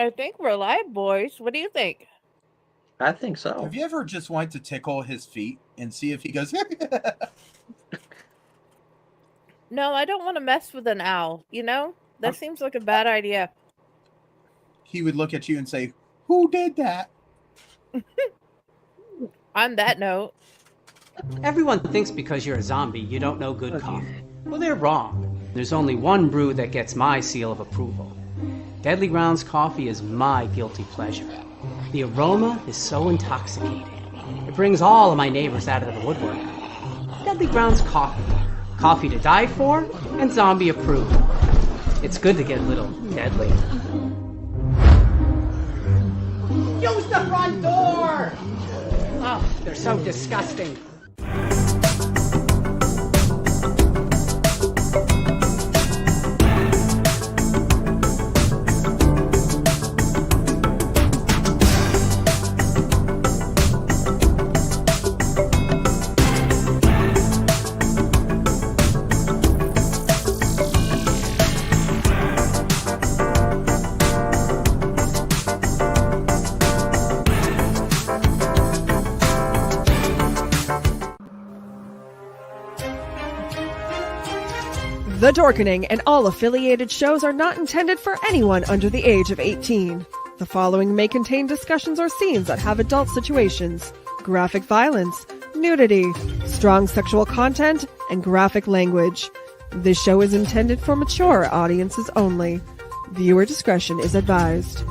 I think we're live, boys. What do you think? I think so. Have you ever just wanted to tickle his feet and see if he goes? No, I don't want to mess with an owl. That seems like a bad idea. He would look at you and say, "Who did that?" On that note, Everyone thinks because you're a zombie, you don't know good coffee. Well, they're wrong. There's only one brew that gets my seal of approval. Deadly Grounds coffee is my guilty pleasure. The aroma is so intoxicating. It brings all of my neighbors out of the woodwork. Deadly Grounds coffee. Coffee to die for and zombie approved. It's good to get a little deadly. Use the front door! Oh, they're so disgusting. The Dorkening and all affiliated shows are not intended for anyone under the age of 18. The following may contain discussions or scenes that have adult situations, graphic violence, nudity, strong sexual content, and graphic language. This show is intended for mature audiences only. Viewer discretion is advised.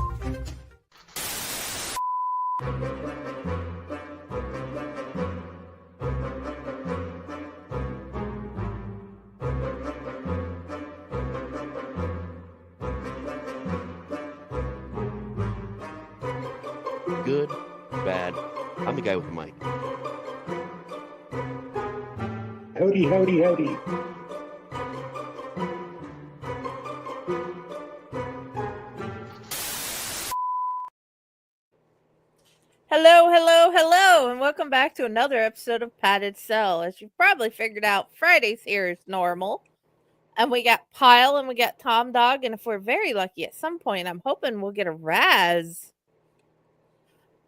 Good, bad. I'm the guy with the mic. Howdy, howdy, howdy. Hello, and welcome back to another episode of Padded Cell. As you've probably figured out, Fridays here is normal. And we got Pyle and we got Tom Dog, and if we're very lucky at some point, I'm hoping we'll get a Raz.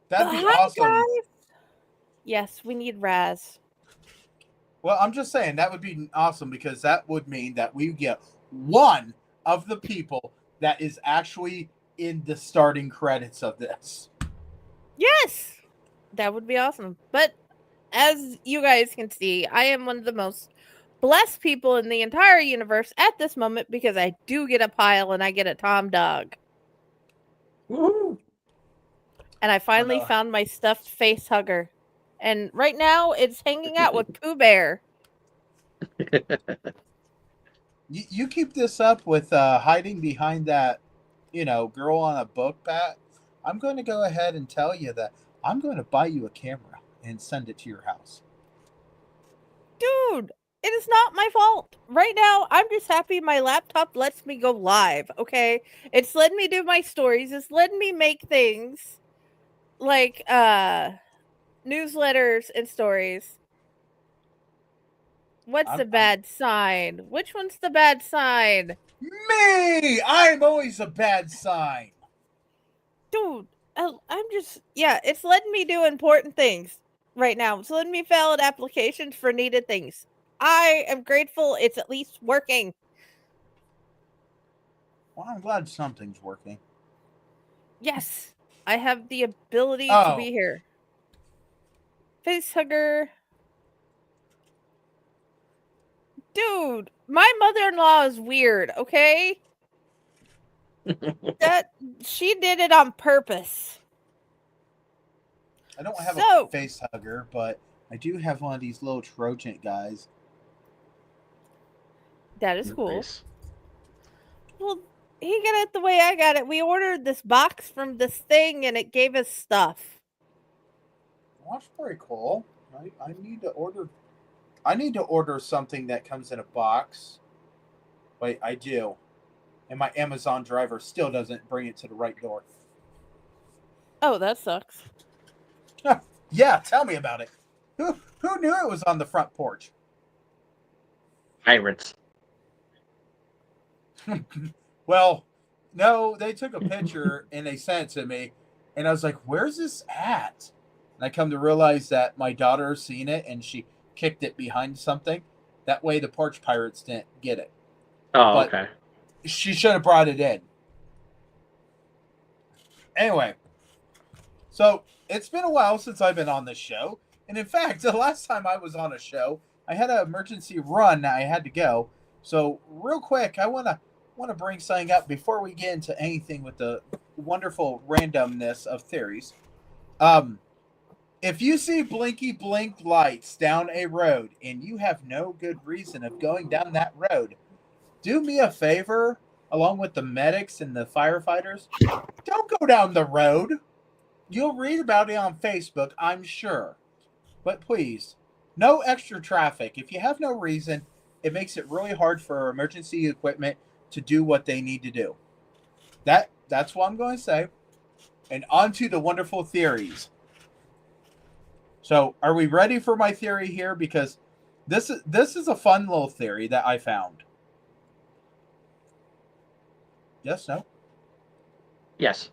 That'd be Hi, awesome. guys. Yes, we need Raz. Well, I'm just saying that would be awesome because that would mean that we get one of the people that is actually in the starting credits of this. Yes, that would be awesome. But as you guys can see, I am one of the most blessed people in the entire universe at this moment because I do get a Pyle and I get a Tom Dog. Woo! And I finally found my stuffed face hugger. And right now it's hanging out with Pooh Bear. You keep this up with hiding behind that, girl on a book, Pat. I'm going to go ahead and tell you that I'm going to buy you a camera and send it to your house. Dude, it is not my fault. Right now, I'm just happy my laptop lets me go live, okay? It's letting me do my stories. It's letting me make things like newsletters and stories. What's the bad sign? Which one's the bad sign? Me! I'm always a bad sign. Dude, I'm just, it's letting me do important things right now. It's letting me fill out applications for needed things. I am grateful it's at least working. Well, I'm glad something's working. Yes, I have the ability to be here. Face hugger. Dude, my mother-in-law is weird, okay? That she did it on purpose. I don't have a face hugger, but I do have one of these little Trojan guys. That is cool. Well, he got it the way I got it. We ordered this box from this thing, and it gave us stuff. Well, that's pretty cool. I need to order. I need to order something that comes in a box. Wait, I do. And my Amazon driver still doesn't bring it to the right door. Oh, that sucks. Yeah, tell me about it. Who knew it was on the front porch? Pirates. Well, No, they took a picture and they sent it to me, and I was like, "Where's this at?" And I come to realize that my daughter seen it and she kicked it behind something. That way, the Porch Pirates didn't get it. Oh, But okay. she should have brought it in. Anyway, so it's been a while since I've been on this show, and in fact, the last time I was on a show, I had an emergency run. I had to go. So real quick, I want to bring something up before we get into anything with the wonderful randomness of theories. If you see blinky blink lights down a road and you have no good reason of going down that road, do me a favor, along with the medics and the firefighters, don't go down the road. You'll read about it on Facebook, I'm sure. But please, no extra traffic. If you have no reason, it makes it really hard for emergency equipment to do what they need to do. That's what I'm going to say. And on to the wonderful theories. So, are we ready for my theory here? Because this is a fun little theory that I found. Yes, no? Yes.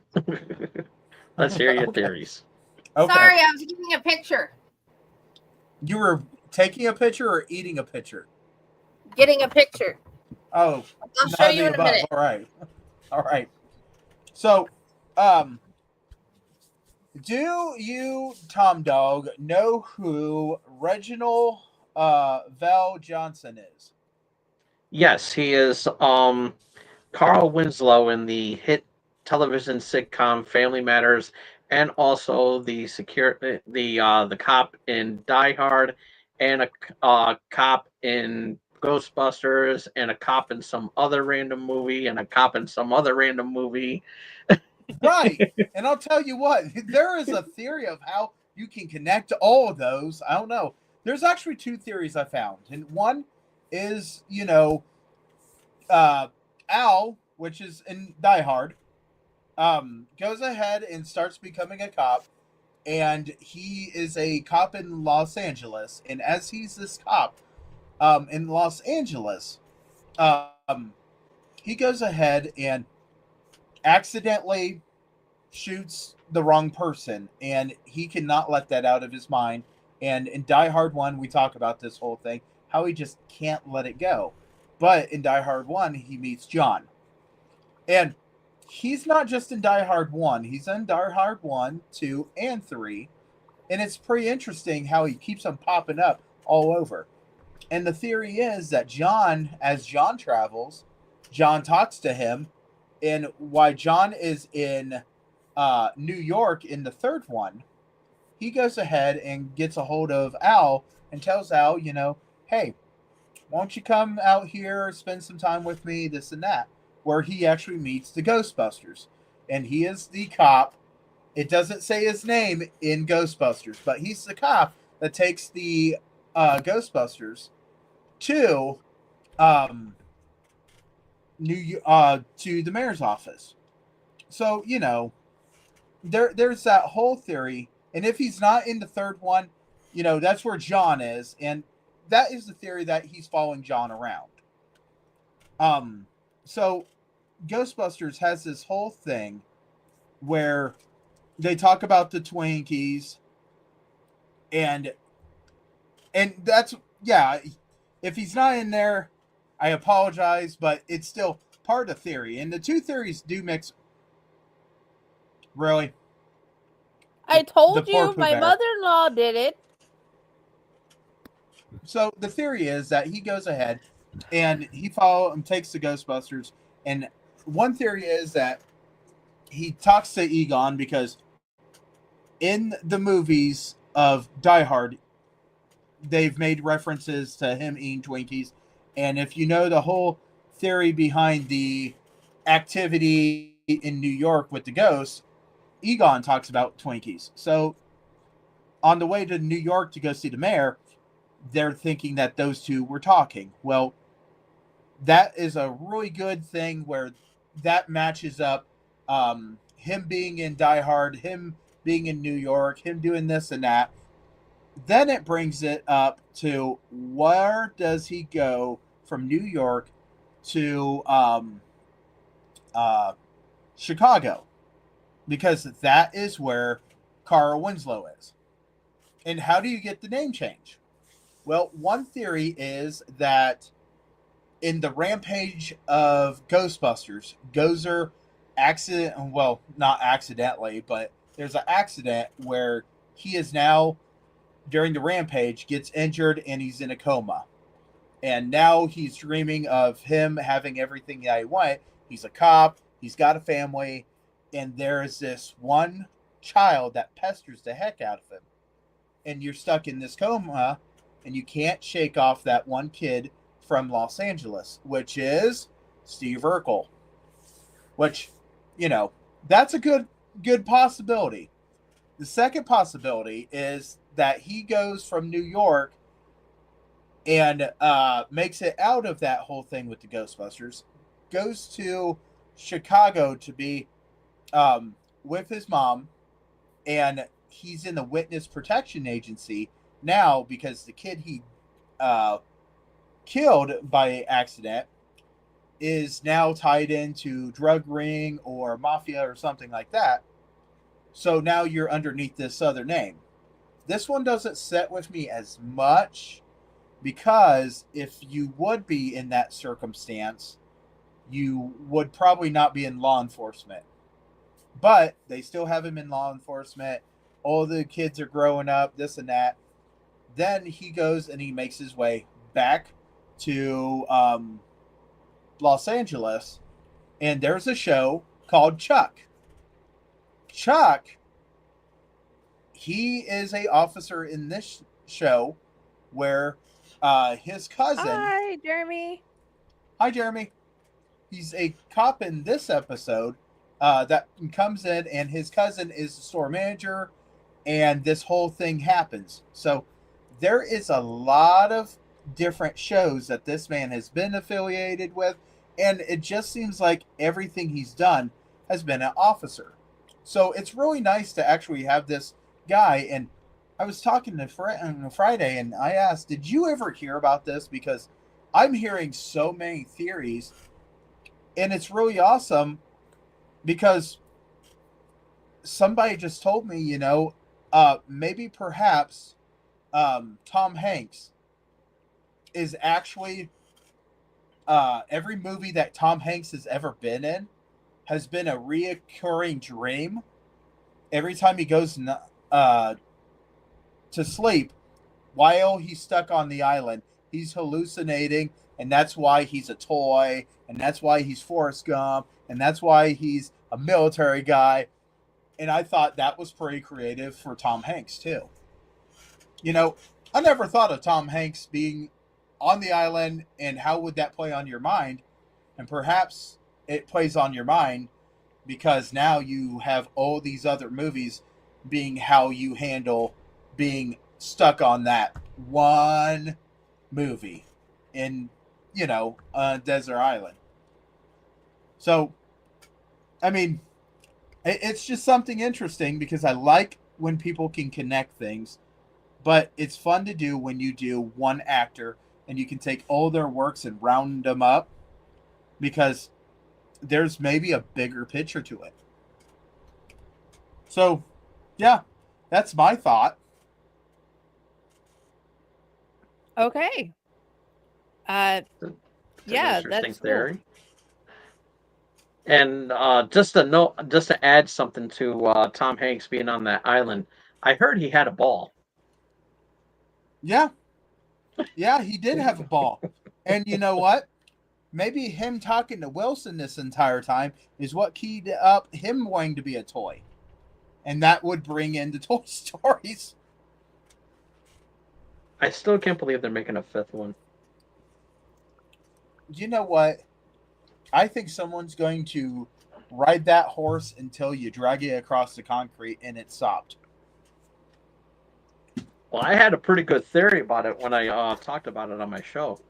Let's hear your Okay. theories. Okay. Sorry, I was giving a picture. You were taking a picture or eating a picture? Getting a picture. Oh, I'll show none of you the in a above. minute. All right. All right. So, do you, Tom Dog, know who Reginald Val Johnson is? Yes, he is Carl Winslow in the hit television sitcom Family Matters, and also the cop in Die Hard, and a cop in Ghostbusters, and a cop in some other random movie, and a cop in some other random movie. Right. And I'll tell you what, there is a theory of how you can connect all of those. I don't know. There's actually two theories I found. And one is, Al, which is in Die Hard, goes ahead and starts becoming a cop. And he is a cop in Los Angeles. And as he's this cop in Los Angeles, he goes ahead and accidentally shoots the wrong person, and he cannot let that out of his mind. And in Die Hard 1, we talk about this whole thing, how he just can't let it go. But in Die Hard 1, he meets John. And he's not just in Die Hard 1, he's in Die Hard 1, 2, and 3. And it's pretty interesting how he keeps on popping up all over. And the theory is that John, as John travels, John talks to him. And why John is in New York in the third one, he goes ahead and gets a hold of Al and tells Al, hey, won't you come out here, spend some time with me, this and that, where he actually meets the Ghostbusters. And he is the cop. It doesn't say his name in Ghostbusters, but he's the cop that takes the Ghostbusters to to the mayor's office. So, there's that whole theory. And if he's not in the third one, that's where John is. And that is the theory that he's following John around. So Ghostbusters has this whole thing where they talk about the Twinkies, and that's, yeah, if he's not in there, I apologize, but it's still part of theory. And the two theories do mix. Really? I The told poor you Pooh my Bear. mother-in-law did it. So the theory is that he goes ahead and he takes the Ghostbusters. And one theory is that he talks to Egon because in the movies of Die Hard, they've made references to him eating Twinkies. And if you know the whole theory behind the activity in New York with the ghosts, Egon talks about Twinkies. So on the way to New York to go see the mayor, they're thinking that those two were talking. Well, that is a really good thing where that matches up. Him being in Die Hard, him being in New York, him doing this and that. Then it brings it up to where does he go from New York to Chicago, because that is where Carl Winslow is. And how do you get the name change? Well, one theory is that in the rampage of Ghostbusters, Gozer not accidentally, but there's an accident where he is now, during the rampage, gets injured and he's in a coma. And now he's dreaming of him having everything that he wanted. He's a cop, he's got a family, and there is this one child that pesters the heck out of him. And you're stuck in this coma, and you can't shake off that one kid from Los Angeles, which is Steve Urkel. Which, that's a good possibility. The second possibility is that he goes from New York and makes it out of that whole thing with the Ghostbusters, goes to Chicago to be with his mom, and he's in the Witness Protection Agency now because the kid he killed by accident is now tied into drug ring or mafia or something like that. So now you're underneath this other name. This one doesn't set with me as much because if you would be in that circumstance, you would probably not be in law enforcement. But they still have him in law enforcement. All the kids are growing up, this and that. Then he goes and he makes his way back to Los Angeles, and there's a show called Chuck. Chuck, he is a officer in this show where his cousin... Hi, Jeremy. Hi, Jeremy. He's a cop in this episode that comes in, and his cousin is the store manager, and this whole thing happens. So there is a lot of different shows that this man has been affiliated with, and it just seems like everything he's done has been an officer. So it's really nice to actually have this guy. And I was talking to on Friday, and I asked, did you ever hear about this? Because I'm hearing so many theories, and it's really awesome because somebody just told me, maybe perhaps Tom Hanks is actually every movie that Tom Hanks has ever been in has been a reoccurring dream. Every time he goes to sleep, while he's stuck on the island, he's hallucinating, and that's why he's a toy, and that's why he's Forrest Gump, and that's why he's a military guy. And I thought that was pretty creative for Tom Hanks, too. I never thought of Tom Hanks being on the island, and how would that play on your mind? And perhaps it plays on your mind because now you have all these other movies being how you handle being stuck on that one movie in, a desert island. So, I mean, it's just something interesting because I like when people can connect things, but it's fun to do when you do one actor and you can take all their works and round them up because there's maybe a bigger picture to it. So, yeah, that's my thought. Okay. That's Yeah, an interesting that's cool. theory. And just to add something to Tom Hanks being on that island, I heard he had a ball. Yeah. Yeah, he did have a ball. And you know what? Maybe him talking to Wilson this entire time is what keyed up him wanting to be a toy. And that would bring in the Toy Stories. I still can't believe they're making a fifth one. You know what? I think someone's going to ride that horse until you drag it across the concrete and it stopped. Well, I had a pretty good theory about it when I talked about it on my show.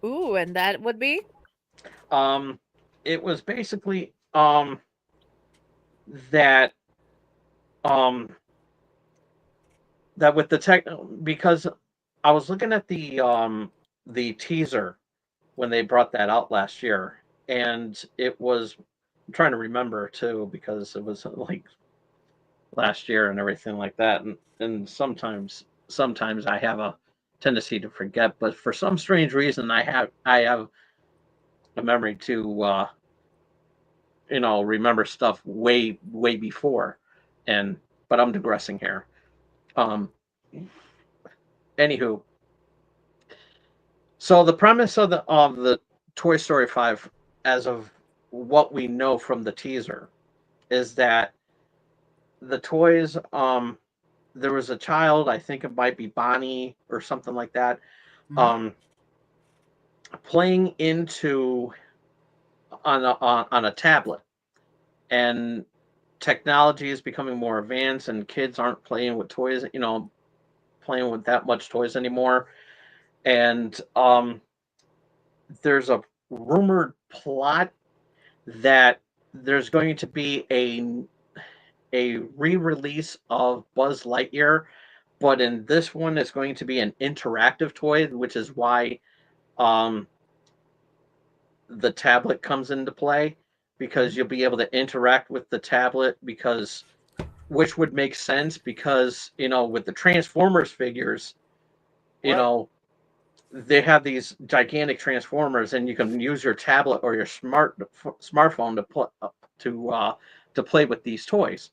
Ooh, and that would be? It was basically that that with the tech, because I was looking at the teaser when they brought that out last year, and it was, I'm trying to remember too, because it was like last year and everything like that, and sometimes I have a tendency to forget, but for some strange reason I have a memory to remember stuff way before. And but I'm digressing here. um Anywho, so the premise of the Toy Story 5, as of what we know from the teaser, is that the toys, there was a child, I think it might be Bonnie or something like that, um playing into on a tablet, and technology is becoming more advanced, and kids aren't playing with toys, playing with that much toys anymore. And there's a rumored plot that there's going to be a re-release of Buzz Lightyear, but in this one it's going to be an interactive toy, which is why um, the tablet comes into play, because you'll be able to interact with the tablet, because which would make sense, because with the Transformers figures, you Right. know they have these gigantic Transformers, and you can use your tablet or your smartphone to play with these toys.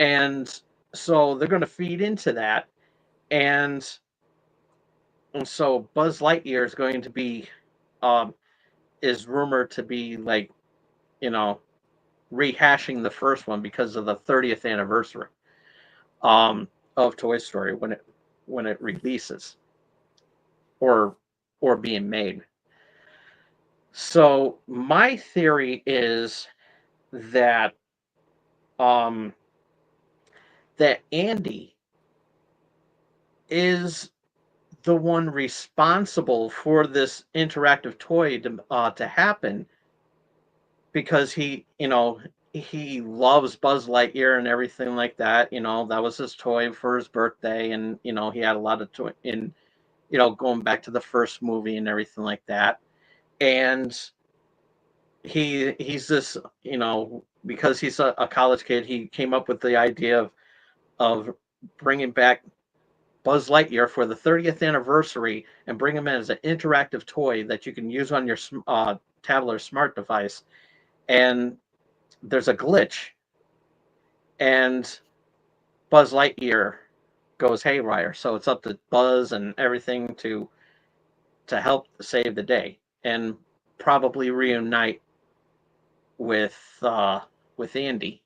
And so they're going to feed into that, and so Buzz Lightyear is going to be um, is rumored to be like, you know rehashing the first one because of the 30th anniversary um, of Toy Story when it releases, or being made. So my theory is that um, that Andy is the one responsible for this interactive toy to happen, because he loves Buzz Lightyear and everything like that. That was his toy for his birthday, and he had a lot of toy in, going back to the first movie and everything like that. And he's this, because he's a college kid, he came up with the idea of bringing back Buzz Lightyear for the 30th anniversary, and bring him in as an interactive toy that you can use on your tablet or smart device. And there's a glitch, and Buzz Lightyear goes haywire. So it's up to Buzz and everything to help save the day, and probably reunite with Andy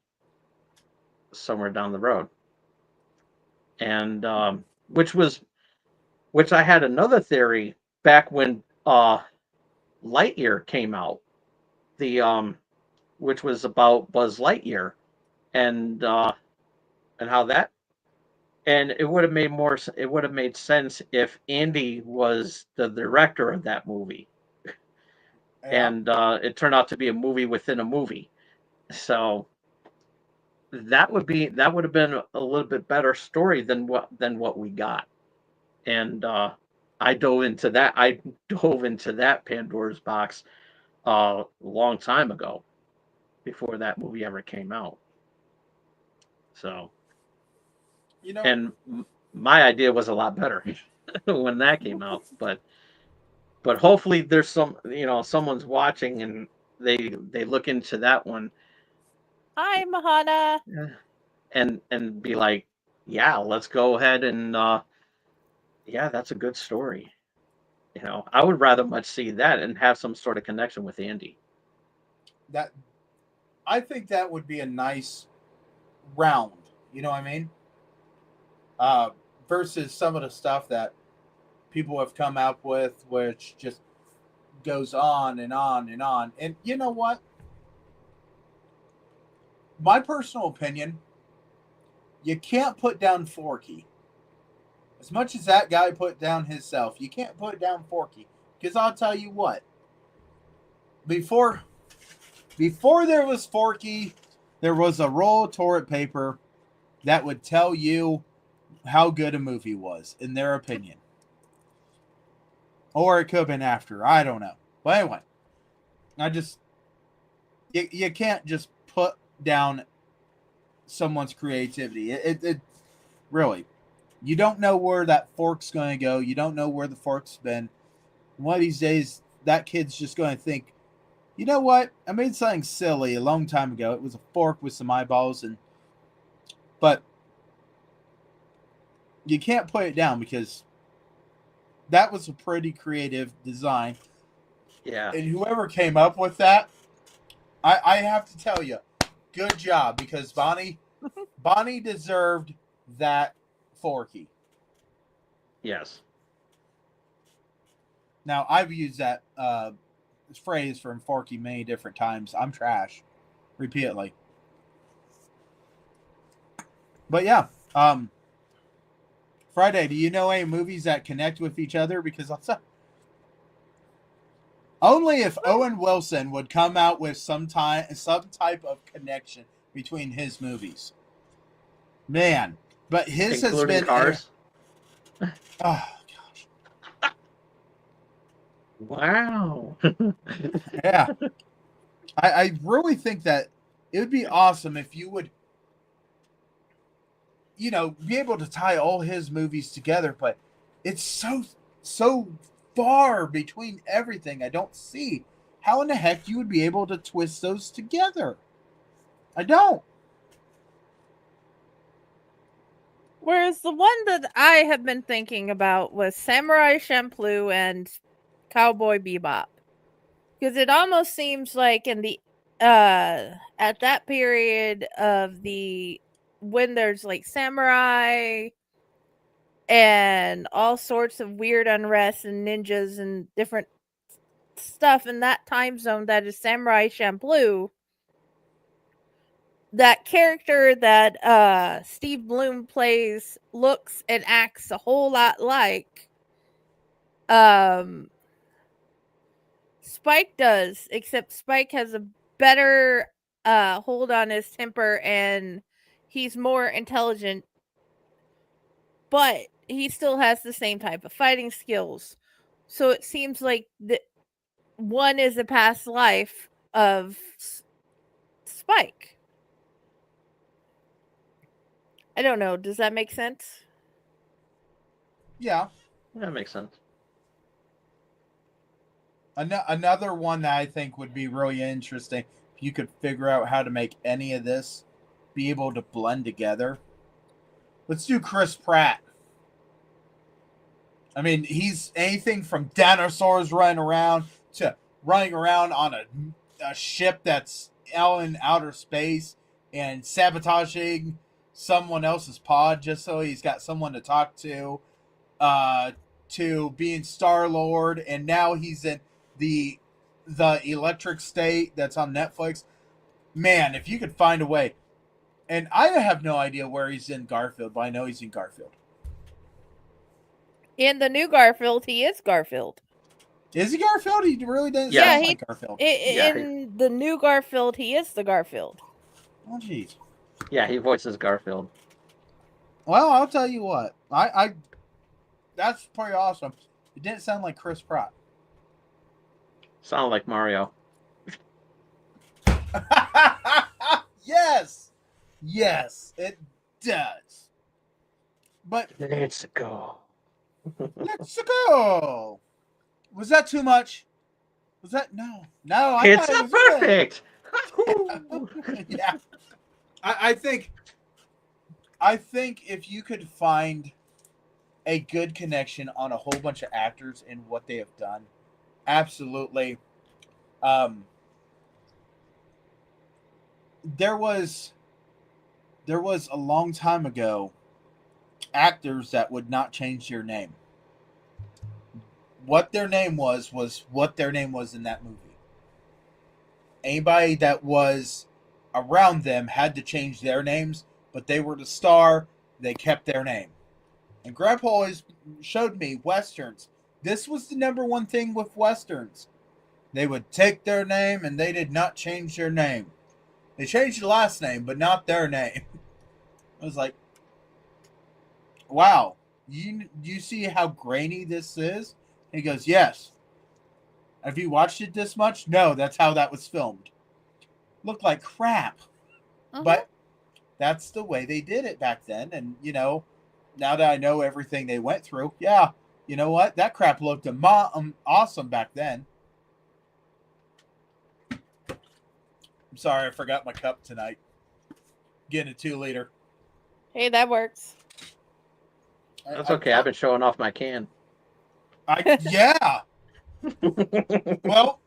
somewhere down the road. And which I had another theory back when Lightyear came out, the which was about Buzz Lightyear, and how that, and it would have made sense if Andy was the director of that movie. Yeah. And it turned out to be a movie within a movie. So that would have been a little bit better story than what we got. And I dove into that Pandora's box a long time ago, before that movie ever came out. So, and my idea was a lot better when that came out, but hopefully there's someone's watching, and they look into that one. Hi, Mahana. And be like, yeah, let's go ahead and yeah, that's a good story. I would rather much see that and have some sort of connection with Andy. That, I think that would be a nice round. You know what I mean? Versus some of the stuff that people have come up with, which just goes on and on and on. And you know what? My personal opinion, you can't put down Forky. As much as that guy put down himself, you can't put down Forky. Because I'll tell you what, before there was Forky, there was a roll of toilet paper that would tell you how good a movie was, in their opinion. Or it could have been after. I don't know. But anyway, I just you can't just put down someone's creativity. It really, you don't know where that fork's going to go. You don't know where the fork's been. One of these days, that kid's just going to think, you know what? I made something silly a long time ago. It was a fork with some eyeballs, but you can't put it down because that was a pretty creative design. Yeah. And whoever came up with that, I have to tell you, good job, because Bonnie deserved that Forky. Yes. Now, I've used that phrase from Forky many different times. I'm trash, repeatedly. But yeah, Friday, do you know any movies that connect with each other? Because only if Owen Wilson would come out with some type of connection between his movies. Man, but his Including has been Cars. Oh gosh. Wow. Yeah. I really think that it would be awesome if you would, be able to tie all his movies together, but it's so far between everything. I don't see how in the heck you would be able to twist those together. I don't. Whereas the one that I have been thinking about was Samurai Champloo and Cowboy Bebop. Because it almost seems like in the at that period of when there's like samurai and all sorts of weird unrest and ninjas and different stuff in that time zone that is Samurai Champloo, that character that Steve Bloom plays looks and acts a whole lot like Spike does, except Spike has a better hold on his temper and he's more intelligent, but he still has the same type of fighting skills. So it seems like one is a past life of Spike. I don't know. Does that make sense? Yeah. That makes sense. Another one that I think would be really interesting, if you could figure out how to make any of this be able to blend together. Let's do Chris Pratt. I mean, he's anything from dinosaurs running around to running around on a ship that's out in outer space and sabotaging someone else's pod just so he's got someone to talk to being Star-Lord, and now he's in the Electric State that's on Netflix. Man, if you could find a way. And I have no idea where he's in Garfield, but I know he's in Garfield. In the new Garfield, he is Garfield. Is he Garfield? He really doesn't Yeah, sound like Garfield. In the new Garfield, he is the Garfield. Oh, jeez. Yeah, he voices Garfield. Well, I'll tell you what. I that's pretty awesome. It didn't sound like Chris Pratt. Sound like Mario. Yes! Yes, it does. But Let's go. let's go. Was that too much? Was that no? I It's thought it was perfect. good. Yeah. I think if you could find a good connection on a whole bunch of actors and what they have done, absolutely. There was a long time ago actors that would not change their name. What their name was what their name was in that movie. Anybody that was around them had to change their names, but they were the star. They kept their name. And Grandpa always showed me Westerns. This was the number one thing with Westerns. They would take their name and they did not change their name. They changed the last name, but not their name. I was like, wow, you see how grainy this is? And he goes, yes. Have you watched it this much? No, that's how that was filmed. look like crap. Mhm. But that's the way they did it back then. And, now that I know everything they went through, yeah, you know what? That crap looked awesome back then. I'm sorry, I forgot my cup tonight. Getting a 2-liter. Hey, that works. That's okay. I've been showing off my can. Yeah. Well,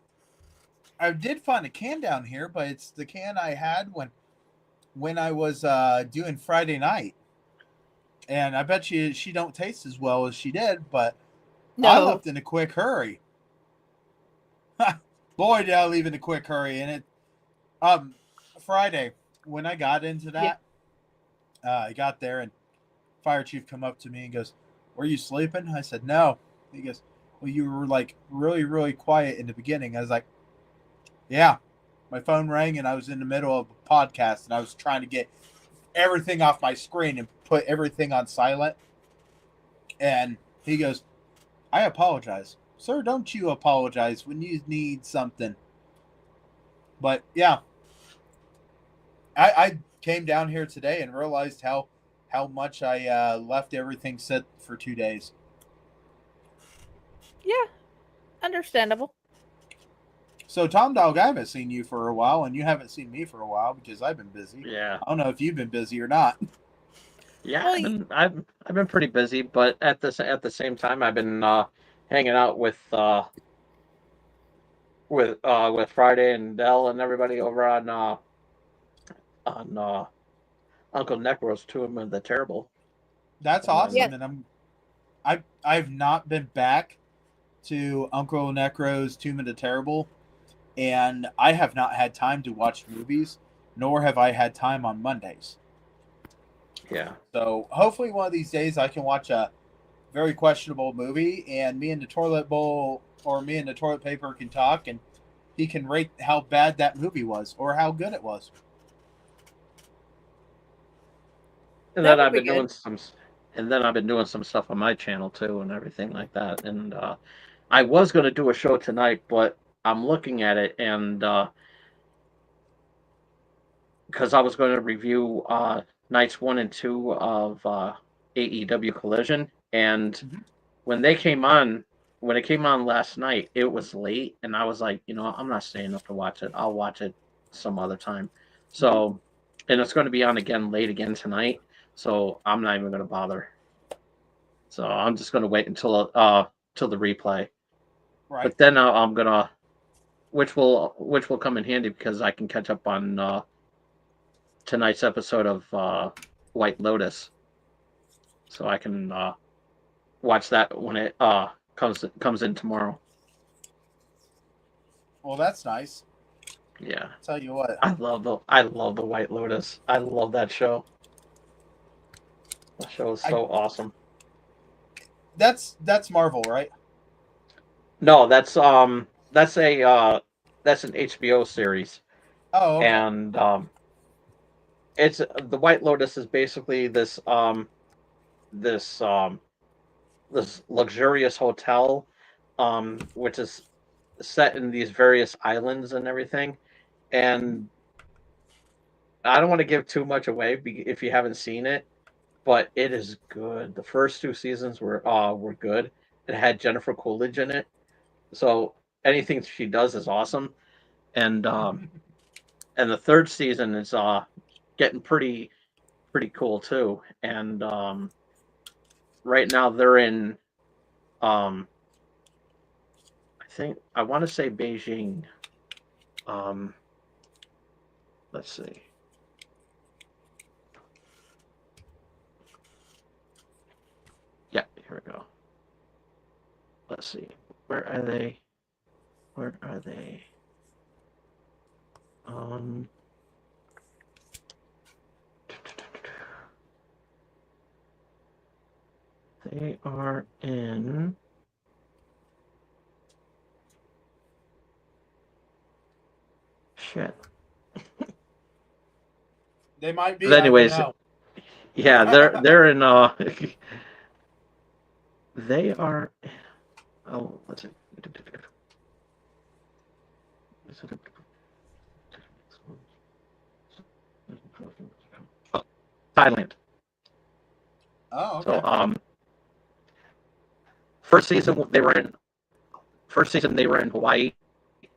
I did find a can down here, but it's the can I had when I was doing Friday night. And I bet you she don't taste as well as she did, but I No. left in a quick hurry. Boy, did I leave in a quick hurry. And it Friday, when I got into that, I got there and fire chief come up to me and goes, "Were you sleeping?" I said, "No." He goes, "Well, you were like really, really quiet in the beginning." I was like, "Yeah." My phone rang and I was in the middle of a podcast and I was trying to get everything off my screen and put everything on silent. And he goes, "I apologize." "Sir, don't you apologize when you need something." But yeah, I came down here today and realized how much I left everything set for 2 days. Yeah, understandable. So, Tom Dog, I haven't seen you for a while, and you haven't seen me for a while because I've been busy. Yeah. I don't know if you've been busy or not. Yeah, Well, I've been pretty busy, but at the same time, I've been hanging out with Friday and Dell and everybody over on Uncle Necro's Tomb of the Terrible. That's Yeah. awesome, and I've not been back to Uncle Necro's Tomb of the Terrible, and I have not had time to watch movies, nor have I had time on Mondays. Yeah. So hopefully one of these days I can watch a very questionable movie, and me and the toilet bowl or me and the toilet paper can talk, and he can rate how bad that movie was or how good it was. And That then would I've be been good. doing some stuff on my channel too and everything like that. And I was going to do a show tonight, but I'm looking at it and because I was going to review nights 1 and 2 of AEW Collision, and Mhm. when it came on last night, it was late, and I was like, I'm not staying up to watch it. I'll watch it some other time. So, and it's going to be on again late again tonight, so I'm not even going to bother. So I'm just going to wait until till the replay. Right. But then I'm gonna, which will come in handy because I can catch up on tonight's episode of White Lotus, so I can watch that when it comes in tomorrow. Well, that's nice. Yeah, Tell you what. I love the White Lotus. I love that show. That show is so awesome. That's Marvel, right? No, that's an HBO series, Oh, okay. and it's the White Lotus is basically this this luxurious hotel, which is set in these various islands and everything. And I don't want to give too much away if you haven't seen it, but it is good. The first 2 seasons were good. It had Jennifer Coolidge in it, so anything she does is awesome. And the third season is getting pretty cool too. And right now they're in I want to say Beijing. Let's see. Yeah, here we go. Let's see. Where are they? Where are they? They are in. Shit. They might be. But anyways, I don't know. yeah, they're in. They are. Oh, let's see. Thailand. Oh, okay. So first season they were in Hawaii.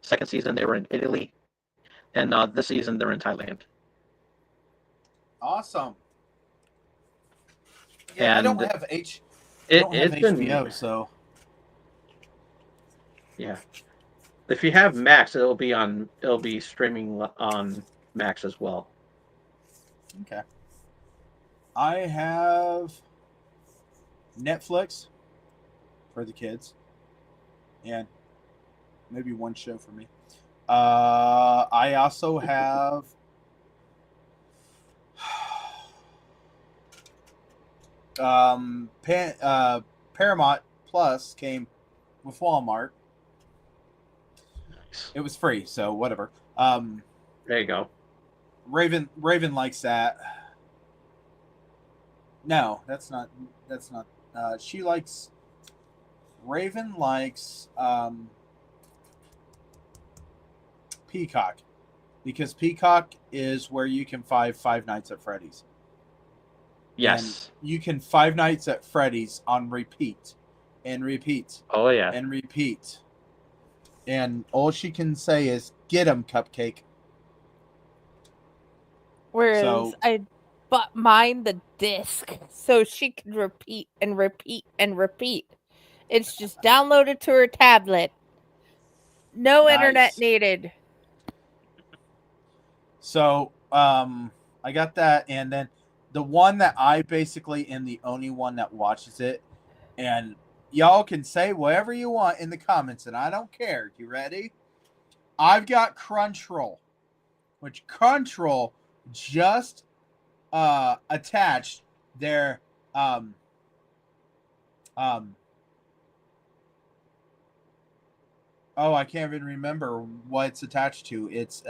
Second season they were in Italy, and this season they're in Thailand. Awesome. Yeah, I don't And have it's HBO, been, so yeah. If you have Max, it'll be streaming on Max as well. okay. I have Netflix for the kids, and maybe one show for me. I also have Paramount Plus came with Walmart. Nice. It was free, so whatever. There you go. Raven likes that. No, that's not. She likes. Raven likes Peacock, because Peacock is where you can find Five Nights at Freddy's. Yes. And you can Five Nights at Freddy's on repeat, and repeat, Oh yeah. and repeat. And all she can say is, "Get 'em, Cupcake." Whereas So- I bought mine the disc so she could repeat and repeat and repeat. It's just downloaded to her tablet. No Nice. internet needed. So, I got that, and then the one that I basically am the only one that watches it, and y'all can say whatever you want in the comments, and I don't care. You ready? I've got Crunchyroll, which Crunchyroll just attached their oh, I can't even remember what it's attached to. It's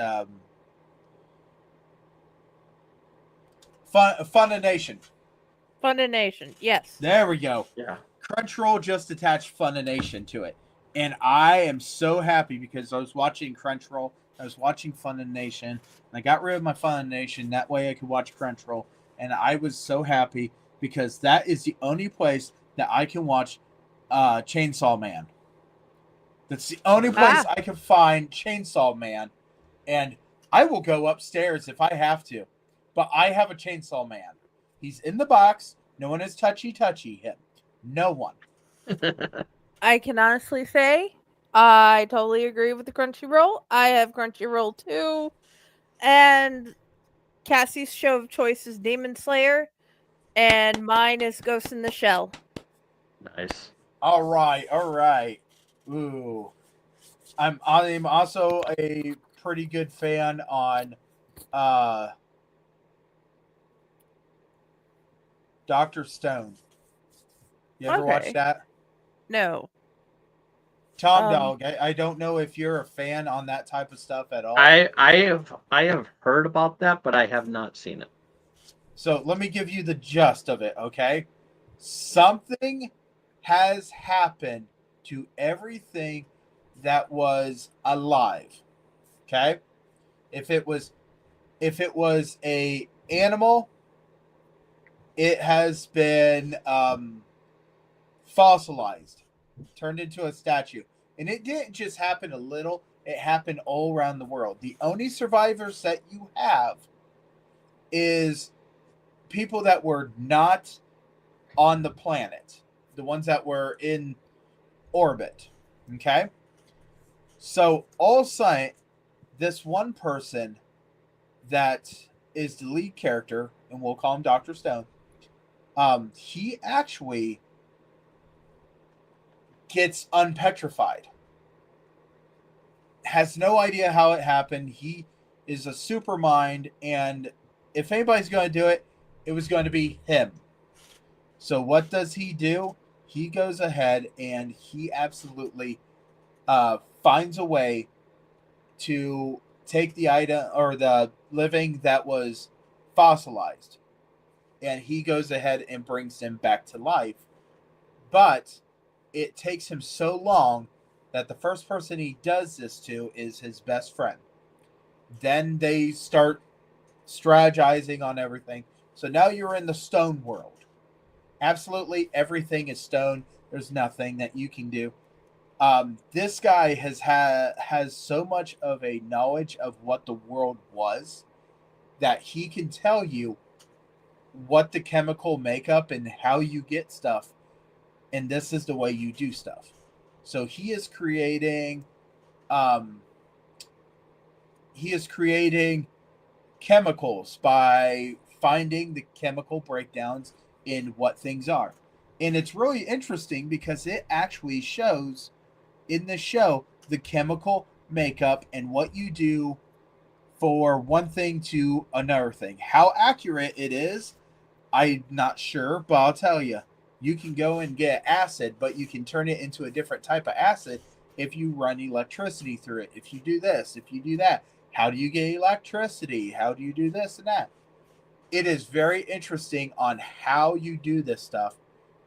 Funimation. Funimation, yes. There we go. Yeah. Crunchyroll just attached Funimation to it. And I am so happy because I was watching Crunchyroll, I was watching Funimation, and I got rid of my Funimation. That way I could watch Crunchyroll. And I was so happy because that is the only place that I can watch Chainsaw Man. That's the only place I can find Chainsaw Man. And I will go upstairs if I have to. But I have a Chainsaw Man. He's in the box. No one is touchy him. No one. I can honestly say I totally agree with the Crunchyroll. I have Crunchyroll too. And Cassie's show of choice is Demon Slayer. And mine is Ghost in the Shell. Nice. All right. Ooh. I'm also a pretty good fan on Dr. Stone. You ever watch that? No. Tom Dog, I don't know if you're a fan on that type of stuff at all. I have heard about that, but I have not seen it. So let me give you the gist of it, okay? Something has happened to everything that was alive. Okay? If it was a animal, it has been fossilized, turned into a statue. And it didn't just happen a little, it happened all around the world. The only survivors that you have is people that were not on the planet, the ones that were in orbit. Okay? So all of a sudden, this one person that is the lead character, and we'll call him Dr. Stone, he actually gets unpetrified. Has no idea how it happened. He is a super mind, and if anybody's going to do it, it was going to be him. So what does he do? He goes ahead and he absolutely finds a way to take the item or the living that was fossilized, and he goes ahead and brings him back to life. But it takes him so long that the first person he does this to is his best friend. Then they start strategizing on everything. So now you're in the stone world. Absolutely everything is stone. There's nothing that you can do. This guy has so much of a knowledge of what the world was that he can tell you what the chemical makeup and how you get stuff, and this is the way you do stuff. So he is creating chemicals by finding the chemical breakdowns in what things are. And it's really interesting because it actually shows in the show the chemical makeup and what you do for one thing to another thing. How accurate it is, I'm not sure, but I'll tell you. You can go and get acid, but you can turn it into a different type of acid if you run electricity through it. If you do this, if you do that. How do you get electricity? How do you do this and that? It is very interesting on how you do this stuff.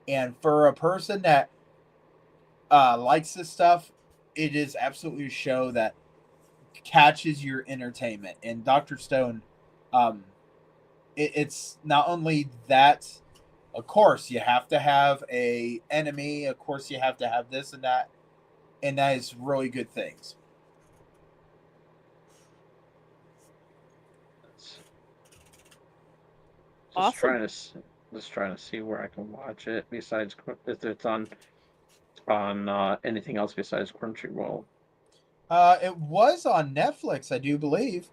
And for a person that likes this stuff, it is absolutely a show that catches your entertainment. And Dr. Stone, it's not only that, of course, you have to have a enemy. Of course, you have to have this and that. And that is really good things. Awesome. Just trying to see where I can watch it. Besides, if it's on anything else besides Crunchyroll. It was on Netflix, I do believe.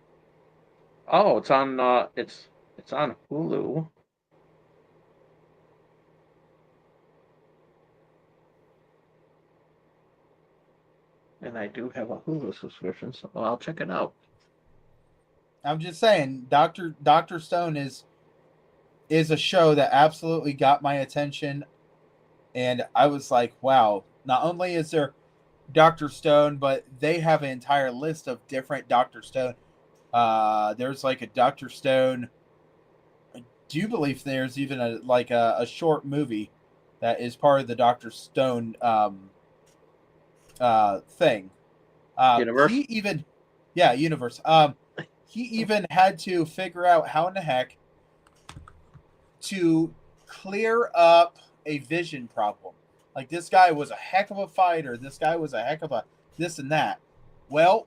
Oh, it's on it's on Hulu. And I do have a Hulu subscription, so I'll check it out. I'm just saying, Dr. Stone is a show that absolutely got my attention, and I was like, wow. Not only is there Dr. Stone, but they have an entire list of different Dr. Stone. There's like a Dr. Stone. I do believe there's even a short movie that is part of the Dr. Stone thing. Universe? Universe. He even had to figure out how in the heck to clear up a vision problem. Like, this guy was a heck of a fighter. This guy was a heck of a this and that. Well,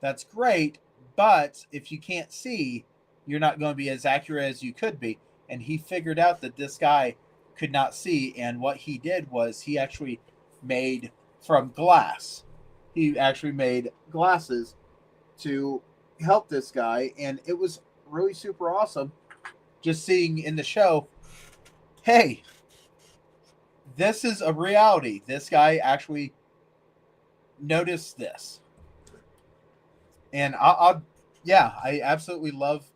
that's great, but if you can't see, you're not going to be as accurate as you could be. And he figured out that this guy could not see, and what he did was he actually made from glass. He actually made glasses to help this guy, and it was really super awesome just seeing in the show, hey, this is a reality. This guy actually noticed this. And I absolutely love,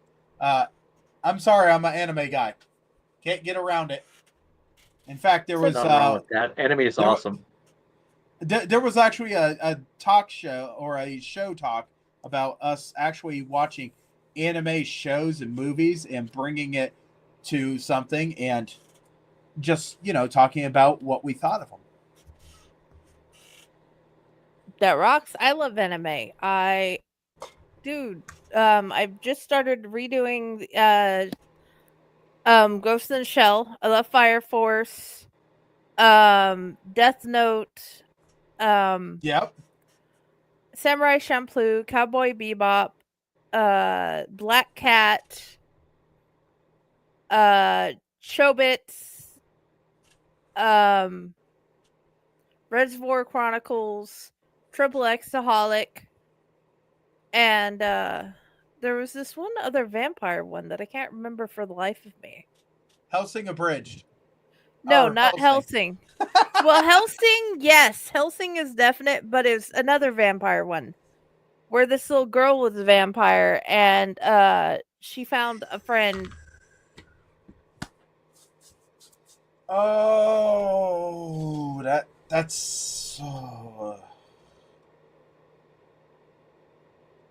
I'm sorry, I'm an anime guy. Can't get around it. In fact, there was Nothing wrong with that. Anime is awesome. There was actually a talk show or a show talk about us actually watching anime shows and movies and bringing it to something and just, talking about what we thought of them. That rocks. I love anime. I've just started redoing Ghost in the Shell. I love Fire Force. Death Note. Yep. Samurai Champloo, Cowboy Bebop, Black Cat, Chobits, Reservoir Chronicles, Triple Xaholic, and there was this one other vampire one that I can't remember for the life of me. Hellsing Abridged. No, not Hellsing. Well, Hellsing, yes. Hellsing is definite, but it's another vampire one. Where this little girl was a vampire and she found a friend. Oh, that's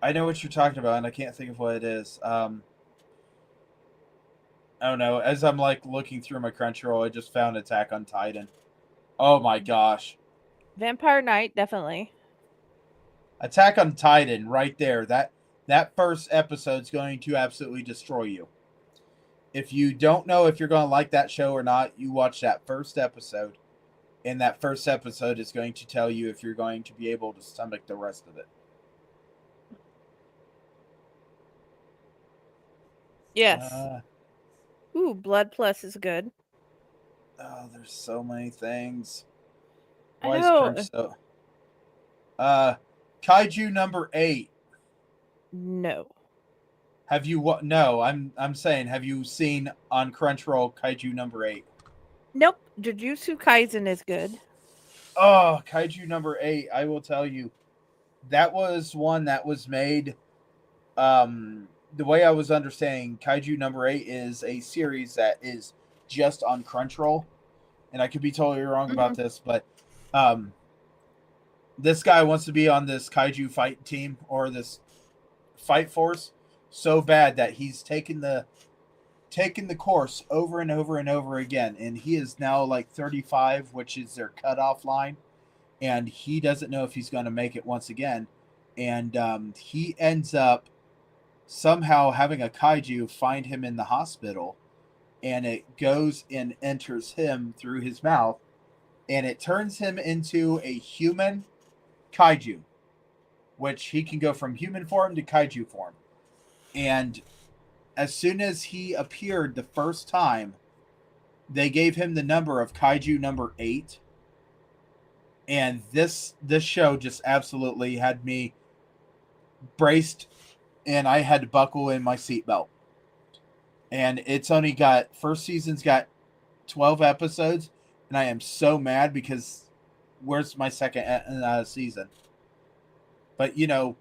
I know what you're talking about, and I can't think of what it is. I don't know. As I'm looking through my Crunchyroll, I just found Attack on Titan. Oh my gosh. Vampire Knight, definitely. Attack on Titan, right there. That first episode's going to absolutely destroy you. If you don't know if you're going to like that show or not, you watch that first episode, and that first episode is going to tell you if you're going to be able to stomach the rest of it. Yes. Uh, Ooh, Blood Plus is good. oh, there's so many things. I Why is know. Crunch so? Kaiju number 8. No. Have you what? No, I'm saying, have you seen on Crunchyroll Kaiju number 8? Nope. Jujutsu Kaisen is good. Oh, Kaiju number 8. I will tell you, that was one that was made. The way I was understanding, Kaiju number 8 is a series that is just on Crunchyroll, and I could be totally wrong about this, but this guy wants to be on this Kaiju fight team or this fight force so bad that he's taken the course over and over and over again, and he is now like 35, which is their cutoff line, and he doesn't know if he's going to make it once again, and he ends up somehow having a kaiju find him in the hospital, and it goes and enters him through his mouth, and it turns him into a human kaiju, which he can go from human form to kaiju form. And as soon as he appeared the first time, they gave him the number of Kaiju number 8. And this show just absolutely had me braced, and I had to buckle in my seatbelt. And it's only got, first season's got 12 episodes, and I am so mad because where's my second season? But you know,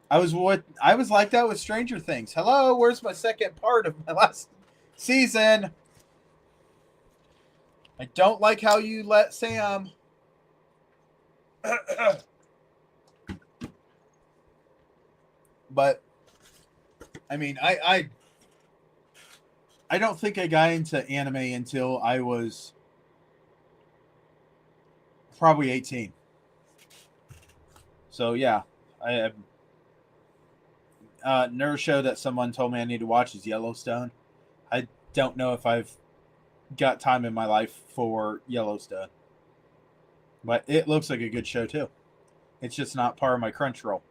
I was like that with Stranger Things. Hello, where's my second part of my last season? I don't like how you let Sam. But I mean, I don't think I got into anime until I was probably 18. So yeah, I have. Another show that someone told me I need to watch is Yellowstone. I don't know if I've got time in my life for Yellowstone, but it looks like a good show too. It's just not part of my Crunchyroll.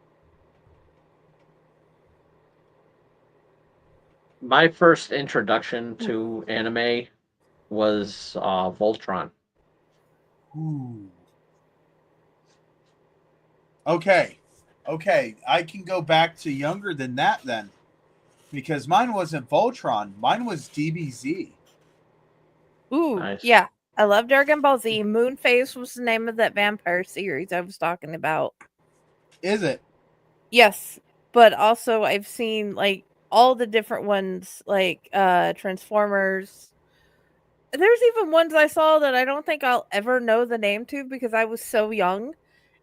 My first introduction to anime was Voltron. Ooh. Okay, I can go back to younger than that then, because mine wasn't Voltron. Mine was DBZ. Ooh, Nice. yeah. I love Dragon Ball Z. Moonface was the name of that vampire series I was talking about. Is it? Yes, but also I've seen like all the different ones, like Transformers. There's even ones I saw that I don't think I'll ever know the name to because I was so young,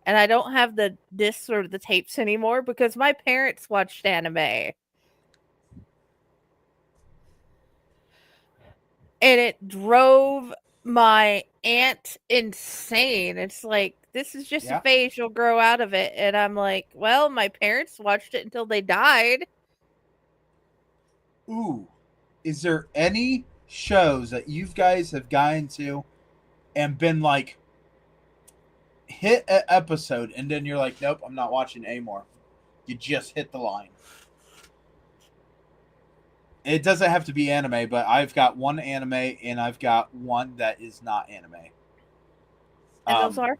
and I don't have the discs or the tapes anymore because my parents watched anime. And it drove my aunt insane. It's like, this is just Yeah. a phase, you'll grow out of it. And I'm like, well, my parents watched it until they died. Ooh. Is there any shows that you guys have gotten to and been like, hit an episode and then you're like, nope, I'm not watching anymore? You just hit the line. It doesn't have to be anime, but I've got one anime and I've got one that is not anime. And those are?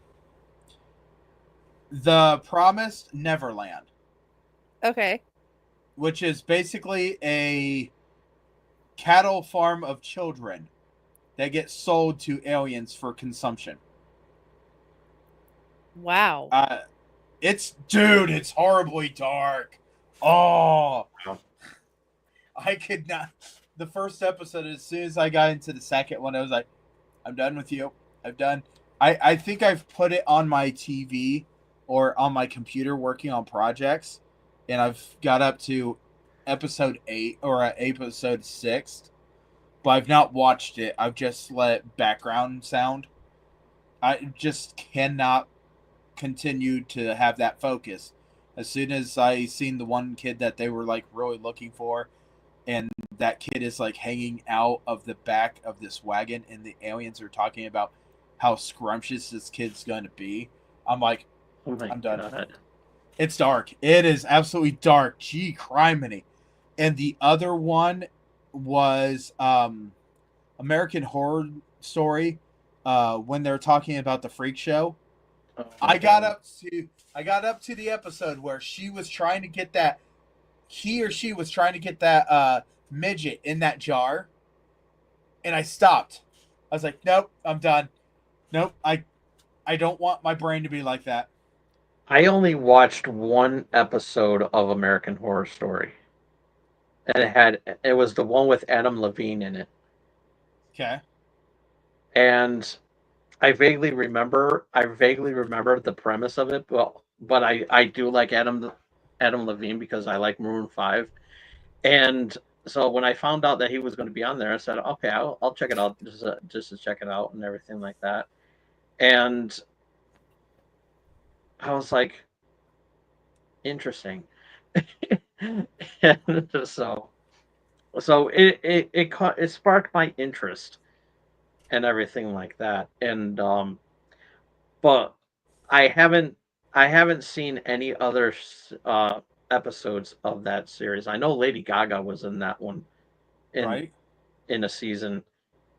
The Promised Neverland, Okay. which is basically a cattle farm of children that get sold to aliens for consumption. Wow. It's horribly dark. Oh, I could not. The first episode, as soon as I got into the second one, I was like, I'm done with you. I'm done. I think I've put it on my TV or on my computer working on projects, and I've got up to episode 8 or episode 6, but I've not watched it. I've just let background sound. I just cannot continue to have that focus. As soon as I seen the one kid that they were like really looking for, and that kid is like hanging out of the back of this wagon, and the aliens are talking about how scrumptious this kid's going to be. I'm like, Oh my I'm done. God. It's dark. It is absolutely dark. Gee, criminy. And the other one was American Horror Story, when they're talking about the freak show. Oh my I got God. up to the episode where she was trying to get that he or she was trying to get that midget in that jar, and I stopped. I was like, nope, I'm done. Nope, I don't want my brain to be like that. I only watched one episode of American Horror Story, and it was the one with Adam Levine in it, Okay. and I vaguely remember the premise of it, but I do like Adam Levine because I like Maroon 5, and so when I found out that he was going to be on there, I said, okay, I'll check it out just to check it out and everything like that, and I was like, interesting. And so it sparked my interest and everything like that, and but I haven't seen any other episodes of that series. I know Lady Gaga was in that one in Right? in a season,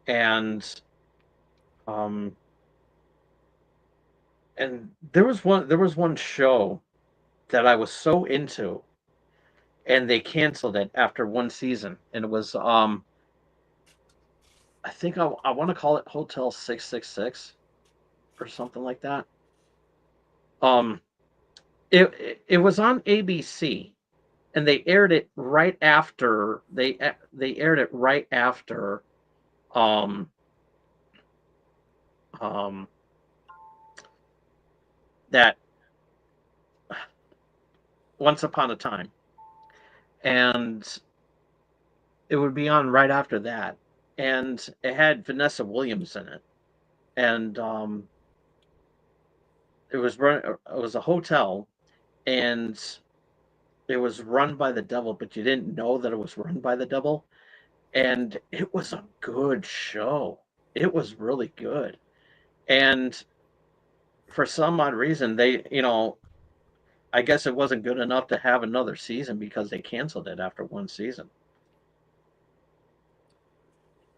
and um there was one show that I was so into, and they canceled it after one season, and it was I think I want to call it Hotel 666 or something like that. Um, it was on ABC, and they aired it right after they aired it right after um um that Once Upon a Time, and it would be on right after that, and it had Vanessa Williams in it, and it was a hotel, and it was run by the devil, but you didn't know that it was run by the devil, and it was a good show. It was really good, and for some odd reason, I guess it wasn't good enough to have another season because they canceled it after one season.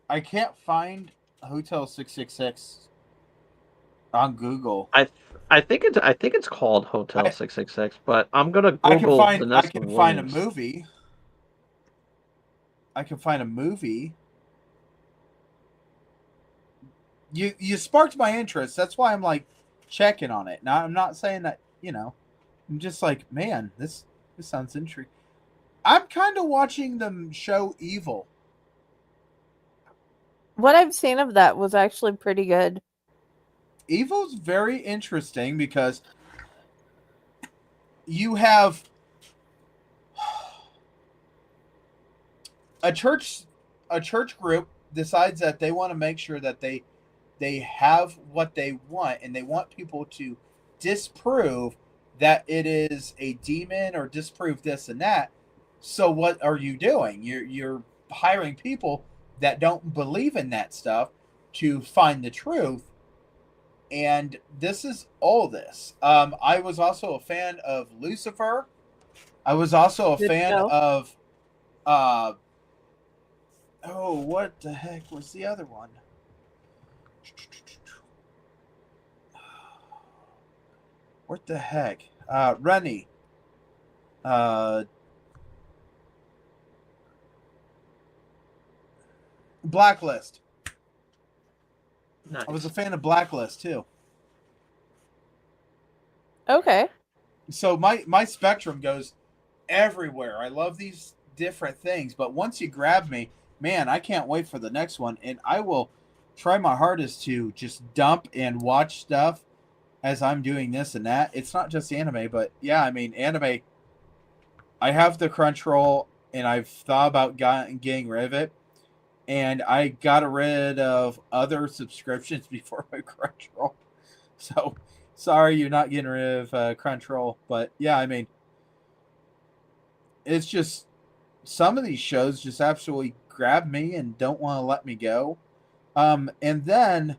I can't find Hotel 666 on Google. I think it's called Hotel I 666, but I'm gonna I can Google find I Vanessa can find a Williams. movie. I can find a movie. You sparked my interest. That's why I'm like checking on it. Now I'm not saying that, I'm just like, man, this sounds intriguing. I'm kind of watching them show Evil. What I've seen of that was actually pretty good. Evil's very interesting because you have a church group decides that they want to make sure that they have what they want, and they want people to disprove that it is a demon or disprove this and that. So what are you doing? You're hiring people that don't believe in that stuff to find the truth. And this is all this. I was also a fan of Lucifer. I was also a Good fan show. of what the heck was the other one? What the heck? Rennie. Blacklist. Nice. I was a fan of Blacklist too. Okay. So my spectrum goes everywhere. I love these different things, but once you grab me, man, I can't wait for the next one, and I will try my hardest to just dump and watch stuff as I'm doing this and that. It's not just anime, but yeah, I mean, anime. I have the Crunchyroll, and I've thought about getting rid of it, and I got rid of other subscriptions before my Crunchyroll. So, sorry you're not getting rid of Crunchyroll, but yeah, I mean, it's just some of these shows just absolutely grab me and don't want to let me go. And then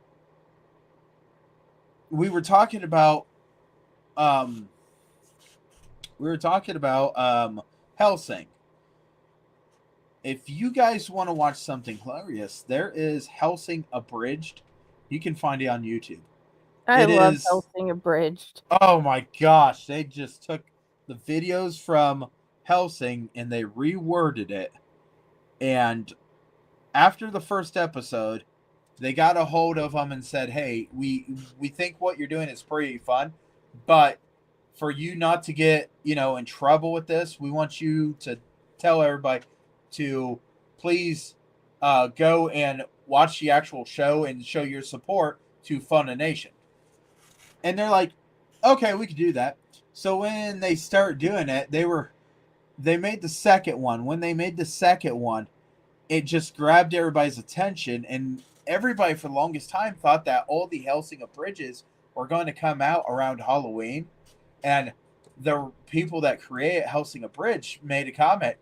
we were talking about Hellsing. If you guys want to watch something hilarious, there is Hellsing Abridged. You can find it on YouTube. I It love is- Hellsing Abridged. Oh my gosh, they just took the videos from Hellsing and they reworded it. And after the first episode, they got a hold of them and said, "Hey, we think what you're doing is pretty fun, but for you not to get, in trouble with this, we want you to tell everybody to please go and watch the actual show and show your support to Funimation." And they're like, "Okay, we can do that." So when they start doing it, they made the second one. When they made the second one, it just grabbed everybody's attention, and everybody for the longest time thought that all the Hellsing Abridges were going to come out around Halloween. And the people that created Hellsing Abridged made a comment,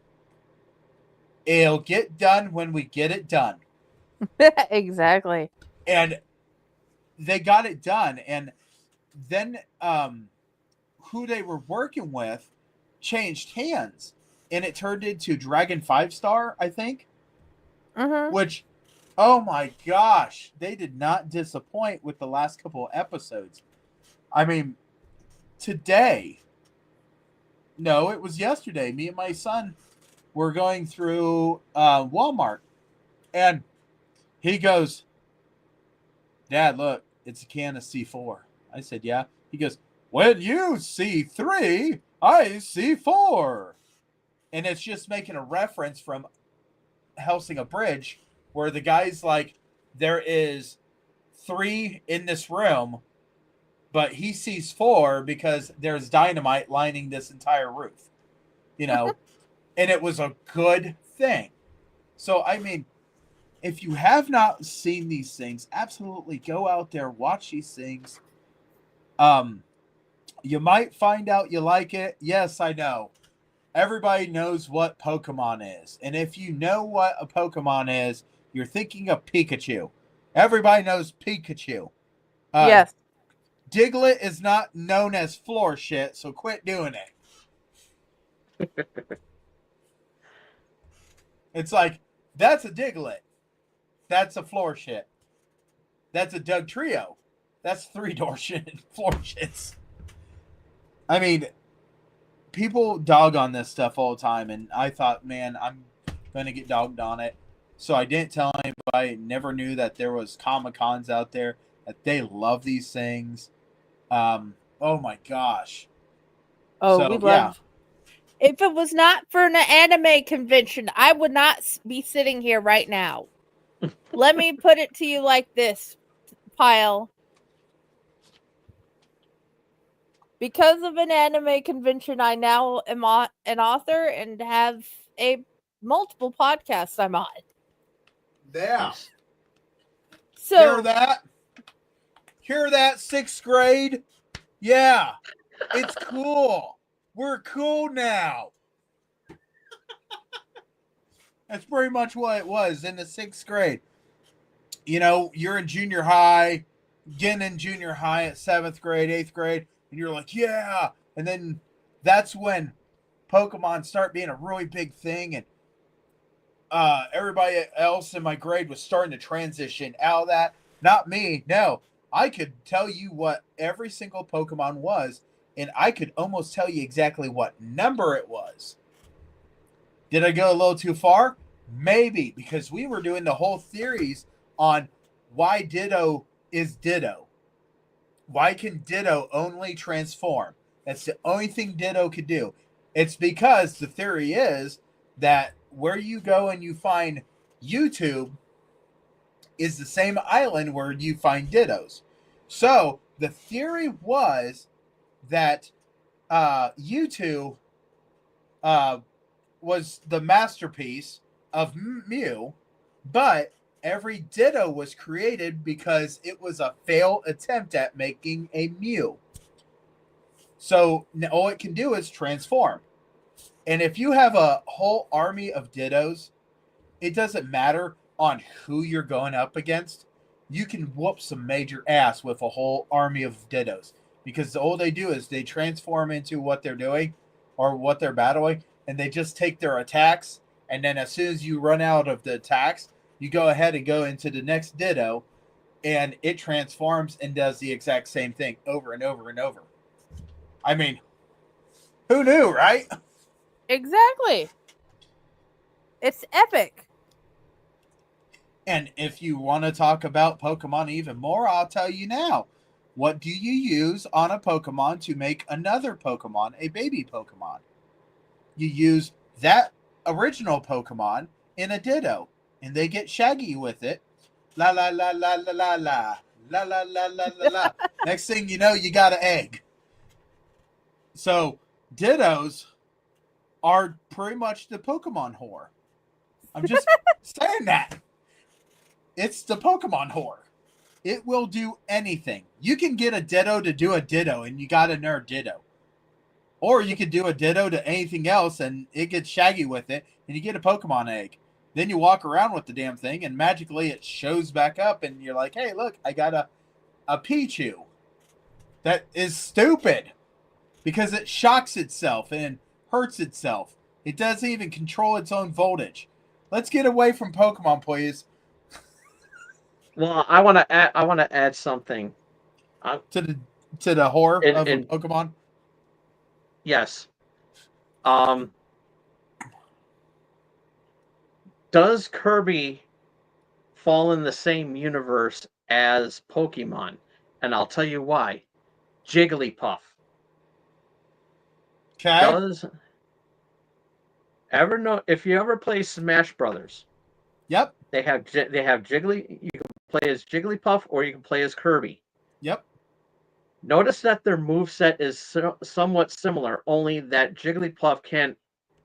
"It'll get done when we get it done." Exactly. And they got it done. And then who they were working with changed hands. And it turned into Dragon 5-Star, I think. Mm-hmm. Which, oh my gosh, they did not disappoint with the last couple of episodes. I mean, today, no, it was yesterday, me and my son were going through Walmart, and he goes, "Dad, look, it's a can of C4. I said, "Yeah." He goes, "When you see 3, I see 4. And it's just making a reference from Hellsing Abridged, where the guy's like, there is 3 in this room, but he sees 4 because there's dynamite lining this entire roof. And it was a good thing. So, I mean, if you have not seen these things, absolutely go out there, watch these things. You might find out you like it. Yes, I know. Everybody knows what Pokemon is. And if you know what a Pokemon is, you're thinking of Pikachu. Everybody knows Pikachu. Yes. Diglett is not known as floor shit, so quit doing it. It's like, that's a Diglett. That's a floor shit. That's a Doug Trio. That's 3-door shit, floor shits. I mean, people dog on this stuff all the time, and I thought, man, I'm going to get dogged on it. So I didn't tell anybody, never knew that there was Comic-Cons out there, that they love these things. Oh my gosh. Oh, So, we love. If it was not for an anime convention, I would not be sitting here right now. Let me put it to you like this, Pile. Because of an anime convention, I now am an author and have multiple podcasts I'm on. Yeah. So Hear that? Hear that, 6th grade? Yeah. It's cool. We're cool now. That's pretty much what it was in the 6th grade. You're in junior high, getting in junior high at 7th grade, 8th grade, and you're like, yeah. And then that's when Pokemon start being a really big thing, and everybody else in my grade was starting to transition out of that. Not me. No. I could tell you what every single Pokemon was, and I could almost tell you exactly what number it was. Did I go a little too far? Maybe, because we were doing the whole theories on why Ditto is Ditto. Why can Ditto only transform? That's the only thing Ditto could do. It's because the theory is that where you go and you find YouTube is the same island where you find Dittos. So the theory was that YouTube was the masterpiece of Mew, but every Ditto was created because it was a failed attempt at making a Mew. So all it can do is transform. And if you have a whole army of Dittos, it doesn't matter on who you're going up against. You can whoop some major ass with a whole army of Dittos. Because all they do is they transform into what they're doing or what they're battling, and they just take their attacks, and then as soon as you run out of the attacks, you go ahead and go into the next Ditto, and it transforms and does the exact same thing over and over and over. I mean, who knew, right? Exactly. It's epic. And if you want to talk about Pokemon even more, I'll tell you now. What do you use on a Pokemon to make another Pokemon a baby Pokemon? You use that original Pokemon in a Ditto, and they get shaggy with it. La la la la la la la. La la la la la la. Next thing you know, you got an egg. So, Dittos are pretty much the Pokemon whore. I'm just saying that. It's the Pokemon whore. It will do anything. You can get a Ditto to do a Ditto, and you got a nerd Ditto. Or you could do a Ditto to anything else, and it gets shaggy with it, and you get a Pokemon egg. Then you walk around with the damn thing, and magically it shows back up, and you're like, hey, look, I got a Pichu. That is stupid. Because it shocks itself and hurts itself. It doesn't even control its own voltage. Let's get away from Pokemon, please. Well, I want to add something To the horror of in Pokemon. Yes. Does Kirby fall in the same universe as Pokemon? And I'll tell you why. Jigglypuff. Okay. Does ever know if you ever play Smash Brothers? Yep. They have Jiggly. You can play as Jigglypuff or you can play as Kirby. Yep. Notice that their moveset is somewhat similar, only that Jigglypuff can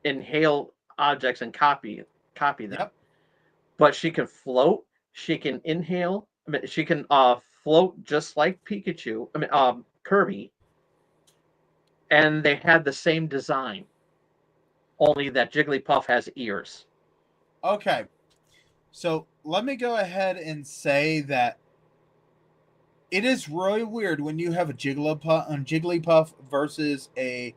inhale objects and copy them. Yep. But she can float. She can inhale. I mean, she can float just like Pikachu. I mean, Kirby. And they had the same design, only that Jigglypuff has ears. Okay. So let me go ahead and say that it is really weird when you have a Jigglypuff versus a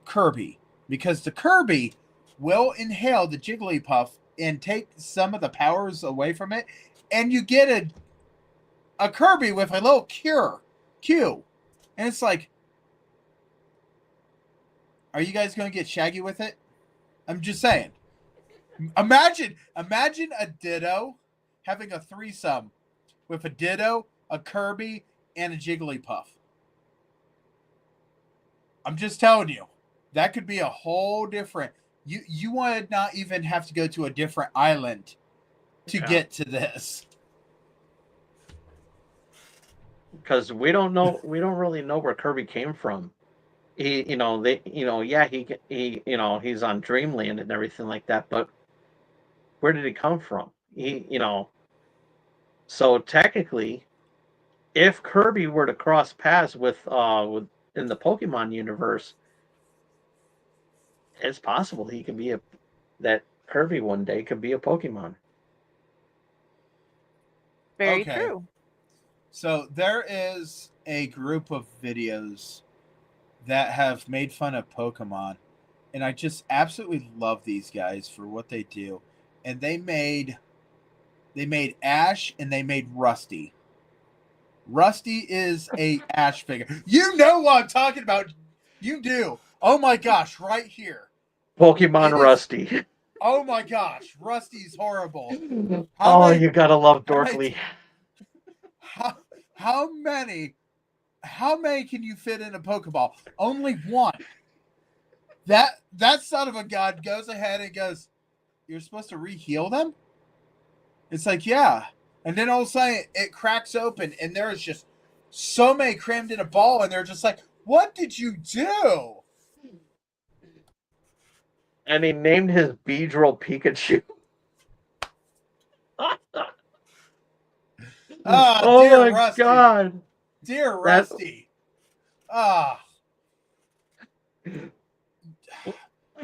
Kirby, because the Kirby will inhale the Jigglypuff and take some of the powers away from it, and you get a Kirby with a little Q, and it's like, are you guys going to get shaggy with it? I'm just saying. Imagine a Ditto having a threesome with a Ditto, a Kirby, and a Jigglypuff. I'm just telling you, that could be a whole different. You would not even have to go to a different island to get to this. Because we don't really know where Kirby came from. He's on Dreamland and everything like that, but where did he come from? So technically, if Kirby were to cross paths with in the Pokemon universe, it's possible he could be that Kirby one day could be a Pokemon. Very true. So there is a group of videos that have made fun of Pokemon, and I just absolutely love these guys for what they do. And they made Ash and they made Rusty. Rusty is a Ash figure. You know what I'm talking about. You do. Oh my gosh, right here. Pokemon Rusty. Oh my gosh, Rusty's horrible. You gotta love Dorkly. How many can you fit in a Pokeball? Only one. That son of a god goes ahead and goes, you're supposed to re-heal them? It's like, yeah. And then all of a sudden it cracks open and there's just so many crammed in a ball, and they're just like, what did you do? And he named his Beedrill Pikachu. Oh my Rusty. god. Dear Rusty.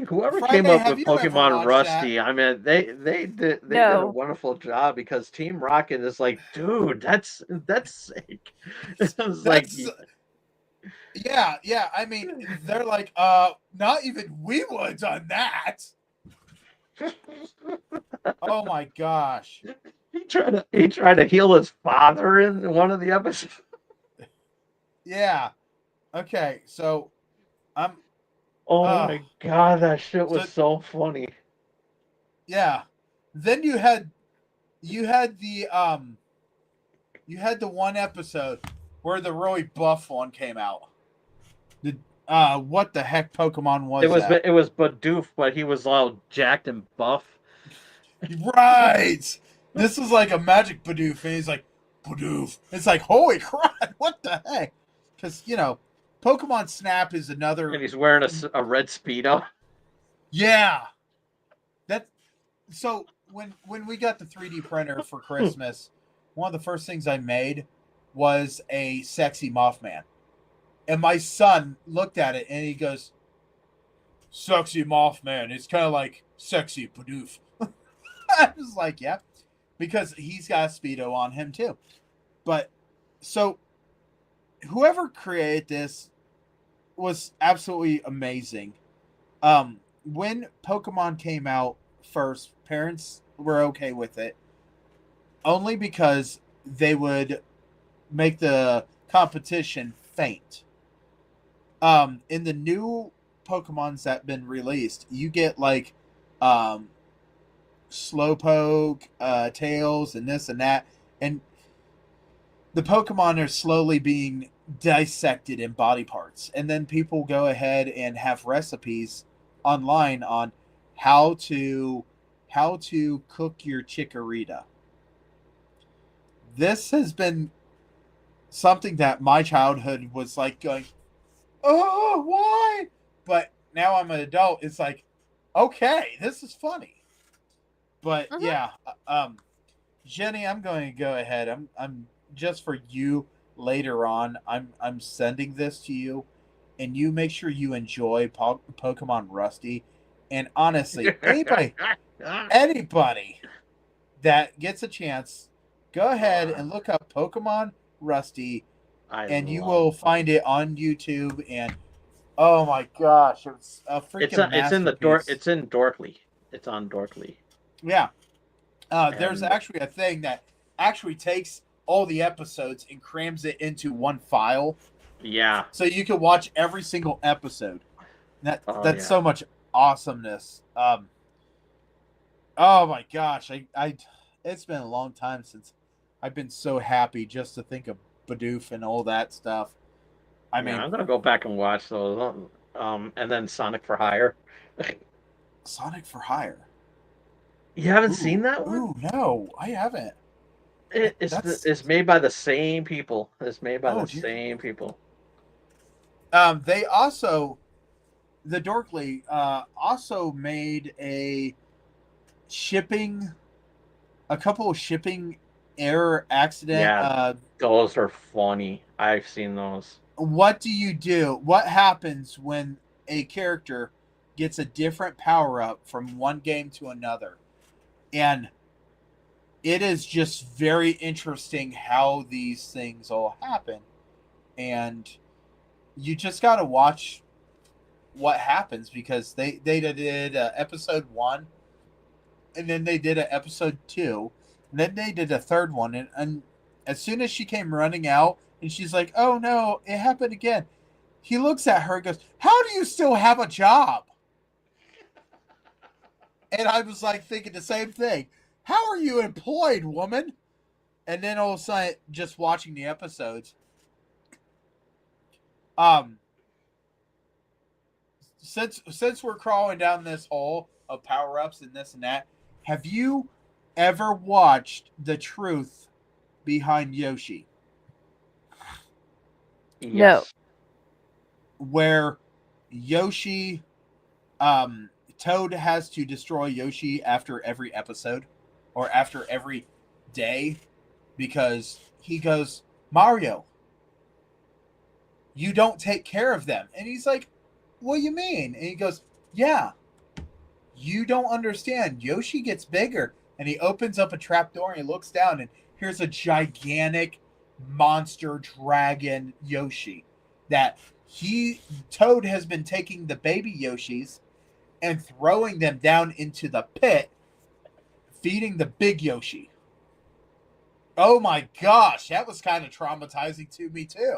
Whoever Friday, came up have with you ever Pokemon watched Rusty, I mean, they did a No. wonderful job because Team Rocket is like, dude, that's sick. It's like, That's yeah. I mean, they're like, not even we would have done that. Oh my gosh. he tried to heal his father in one of the episodes. Yeah. Okay, so I'm Oh uh my god, that shit was so so funny. yeah. Then you had you had the one episode where the really buff one came out. The what the heck Pokemon was that? It was Bidoof, but he was all jacked and buff. Right. This is like a magic Bidoof, and he's like, Bidoof. It's like, holy crap, what the heck? Because, Pokemon Snap is another. And he's wearing a red Speedo. Yeah. That. So when we got the 3D printer for Christmas, one of the first things I made was a sexy Mothman. And my son looked at it and he goes, sexy Mothman. It's kind of like sexy Bidoof. I was like, yeah, because he's got a Speedo on him too. But so whoever created this was absolutely amazing. When Pokemon came out first, parents were okay with it only because they would make the competition faint. In the new Pokemons that have been released, you get like Slowpoke, Tails, and this and that, and the Pokemon are slowly being dissected in body parts, and then people go ahead and have recipes online on how to cook your Chikorita. This has been something that my childhood was like going, oh, why? But now I'm an adult. It's like, okay, this is funny. But yeah, Jenny, I'm going to go ahead. I'm just for you later on. I'm sending this to you, and you make sure you enjoy Pokemon Rusty. And honestly, anybody that gets a chance, go ahead and look up Pokemon Rusty, and you will find it on YouTube. And oh my gosh, it's a freaking masterpiece. It's in Dorkly. It's on Dorkly. Yeah. There's actually a thing that actually takes all the episodes and crams it into one file. Yeah. So you can watch every single episode. That's so much awesomeness. Oh my gosh. I it's been a long time since I've been so happy just to think of Bidoof and all that stuff. I mean, I'm gonna go back and watch those. And then Sonic for Hire. Sonic for Hire. You haven't seen that one? Ooh, no, I haven't. It's made by the same people. It's made by same people. They also, the Dorkly, also made a couple of shipping error accident. Yeah, those are funny. I've seen those. What do you do? What happens when a character gets a different power-up from one game to another? And it is just very interesting how these things all happen. And you just got to watch what happens, because they did episode 1, and then they did an episode 2, and then they did a third one. And as soon as she came running out, and she's like, oh no, it happened again. He looks at her and goes, how do you still have a job? And I was like thinking the same thing. How are you employed, woman? And then all of a sudden, just watching the episodes. Since we're crawling down this hole of power-ups and this and that, have you ever watched The Truth Behind Yoshi? No. Where Yoshi, Toad has to destroy Yoshi after every episode, or after every day, because he goes, Mario, you don't take care of them. And he's like, what do you mean? And he goes, yeah, You don't understand. Yoshi gets bigger, and he opens up a trapdoor and he looks down, and here's a gigantic monster dragon Yoshi that Toad has been taking the baby Yoshis and throwing them down into the pit, feeding the big Yoshi. Oh my gosh, that was kind of traumatizing to me too.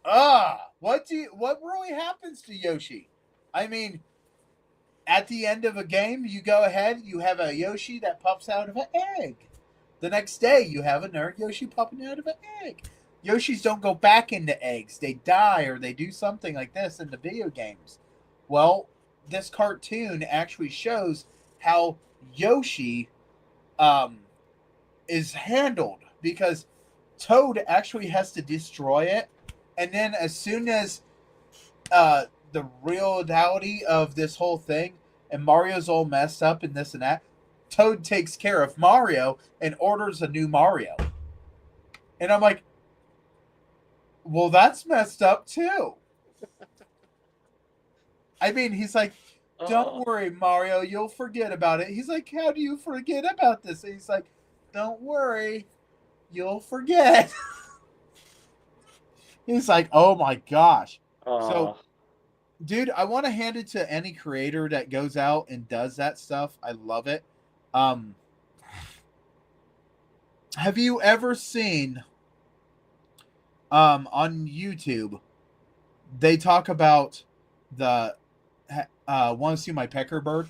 What really happens to Yoshi? I mean, at the end of a game, you go ahead, you have a Yoshi that pops out of an egg. The next day, you have another Yoshi popping out of an egg. Yoshis don't go back into eggs. They die or they do something like this in the video games. Well, this cartoon actually shows how Yoshi is handled, because Toad actually has to destroy it, and then as soon as the reality of this whole thing and Mario's all messed up and this and that, Toad takes care of Mario and orders a new Mario. And I'm like, well, that's messed up too. I mean, he's like, don't worry, Mario, you'll forget about it. He's like, how do you forget about this? And he's like, don't worry, you'll forget. He's like, oh my gosh. So, dude, I want to hand it to any creator that goes out and does that stuff. I love it. Have you ever seen on YouTube, they talk about the want to see my pecker bird?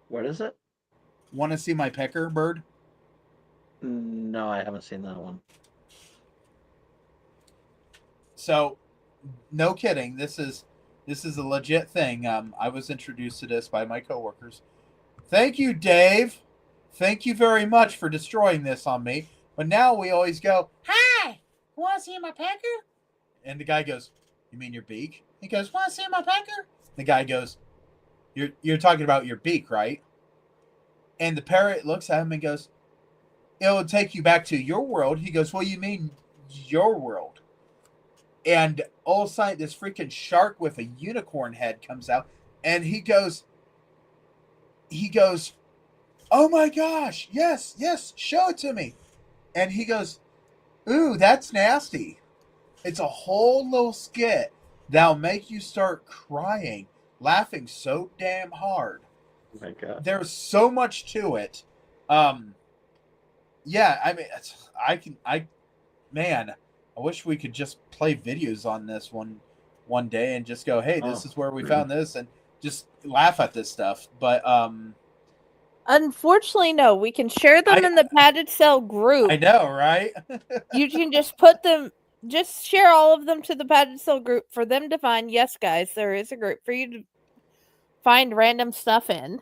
What is it? Want to see my pecker bird? No, I haven't seen that one. So, no kidding. This is a legit thing. I was introduced to this by my coworkers. Thank you, Dave. Thank you very much for destroying this on me. But now we always go, hi, want to see my pecker? And the guy goes, you mean your beak? He goes, want to see my pecker? The guy goes, you're talking about your beak, right? And the parrot looks at him and goes, it'll take you back to your world. He goes, well, you mean your world? And all of a sudden, this freaking shark with a unicorn head comes out, and he goes, oh my gosh, yes, show it to me. And he goes, ooh, that's nasty. It's a whole little skit that'll make you start crying, laughing so damn hard. Oh my God. There's so much to it. Yeah, I mean, man, I wish we could just play videos on this one day and just go, hey, this is where we found this, and just laugh at this stuff. But unfortunately, no. We can share them in the Padded Cell group. I know, right? You can just put them, just share all of them to the Padded Cell group for them to find. Yes, guys, there is a group for you to find random stuff in.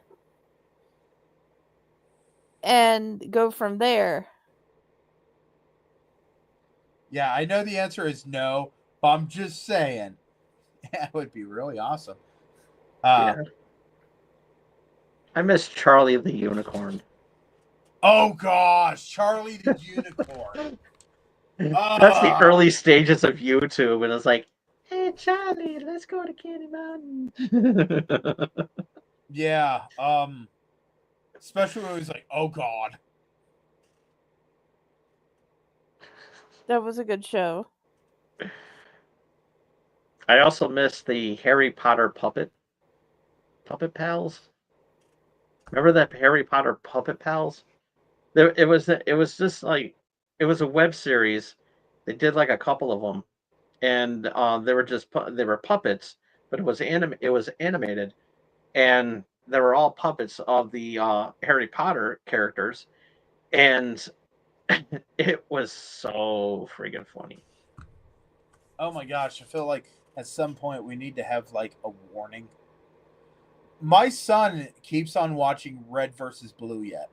And go from there. Yeah, I know the answer is no, but I'm just saying. That would be really awesome. Yeah. I miss Charlie the Unicorn. Oh gosh, Charlie the Unicorn. That's the early stages of YouTube, and it's like, hey Charlie, let's go to Candy Mountain. Yeah, especially when it was like, oh god. That was a good show. I also miss the Harry Potter Puppet Pals. Remember that Harry Potter Puppet Pals? It was just like, it was a web series. They did like a couple of them, and they were puppets, but it was animated, and they were all puppets of the Harry Potter characters, and it was so friggin' funny. Oh my gosh, I feel like at some point we need to have like a warning. My son keeps on watching Red versus Blue yet.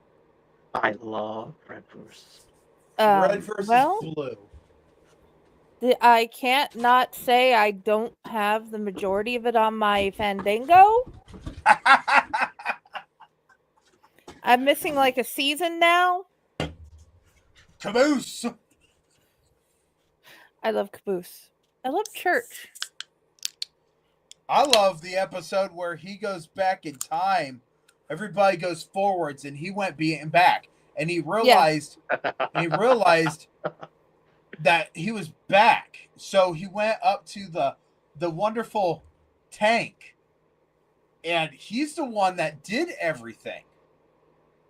I love Red versus Blue. I can't not say I don't have the majority of it on my Fandango. I'm missing like a season now. Caboose! I love Caboose. I love Church. I love the episode where he goes back in time. Everybody goes forwards, and he went back, and he realized that he was back. So he went up to the wonderful tank, and he's the one that did everything,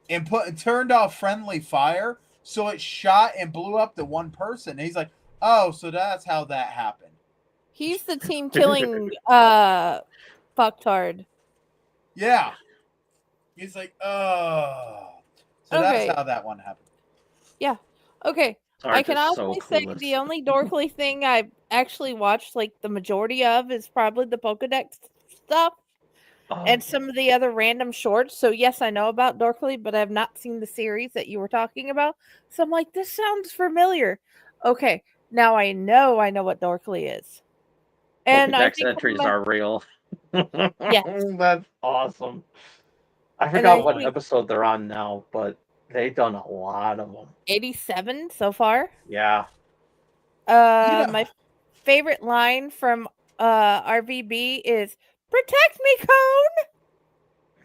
and turned off friendly fire, so it shot and blew up the one person. And he's like, "Oh, so that's how that happened." He's the team killing fucktard. Yeah. He's like, "Oh." So Okay. that's how that one happened. Yeah. Okay. Sarge I can is so honestly say clueless. the only dorkly thing I've actually watched, like the majority of, is probably the Pokedex stuff Oh, and some of the other random shorts. So yes, I know about Dorkly, but I've not seen the series that you were talking about. So I'm like, this sounds familiar. Okay, now I know what Dorkly is. And I Pokedex think entries are real. Yes. That's awesome. I I forgot what think- episode they're on now, but they've done a lot of them. 87 so far. Yeah. My favorite line from RVB is "Protect me,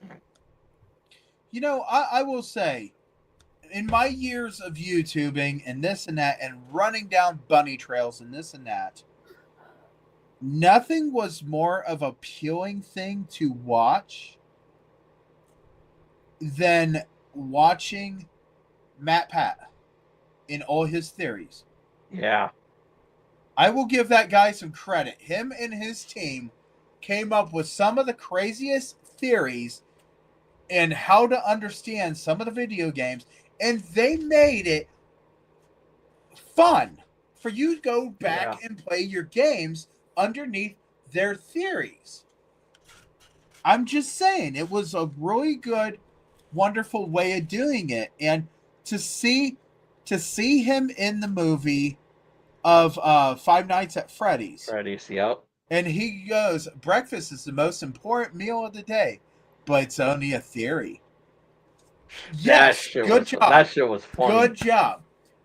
Cone." You know, I will say, in my years of YouTubing and this and that, and running down bunny trails and this and that, nothing was more of a appealing thing to watch than watching Matt Pat in all his theories. Yeah. I will give that guy some credit. Him and his team came up with some of the craziest theories and how to understand some of the video games, and they made it fun for you to go back and play your games underneath their theories. I'm just saying, it was a really good, wonderful way of doing it. And to see him in the movie of Five Nights at Freddy's. Yep. And he goes, breakfast is the most important meal of the day, but it's only a theory. Yes, good job. That shit was funny. Good job.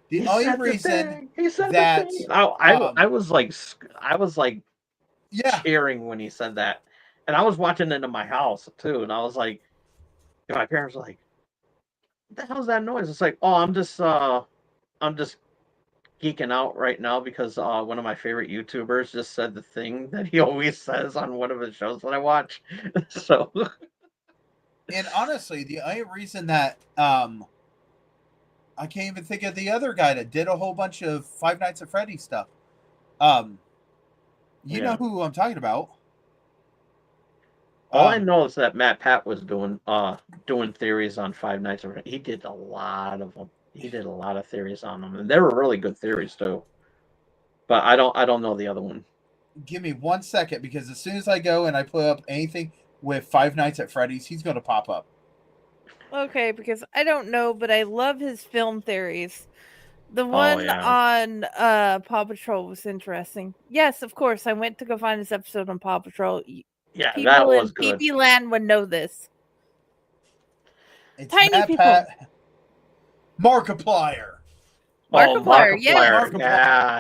The only reason that I was like cheering when he said that, and I was watching it in my house too, and I was like, and my parents were like, "What the hell's that noise?" It's like, "Oh, I'm just geeking out right now because one of my favorite YouTubers just said the thing that he always says on one of his shows that I watch." So, and honestly, the only reason that I can't even think of the other guy that did a whole bunch of Five Nights at Freddy's stuff. You know who I'm talking about. All I know is that Matt Pat was doing theories on Five Nights at Freddy's. He did a lot of them. He did a lot of theories on them, and they were really good theories too. But I don't know the other one. Give me 1 second, because as soon as I go and I put up anything with Five Nights at Freddy's, he's going to pop up. Okay, because I don't know, but I love his film theories. The one on Paw Patrol was interesting. Yes, of course. I went to go find this episode on Paw Patrol. Yeah, people that was good. PP Land would know this. It's Tiny Matt people. Pat, Markiplier. Markiplier, yeah.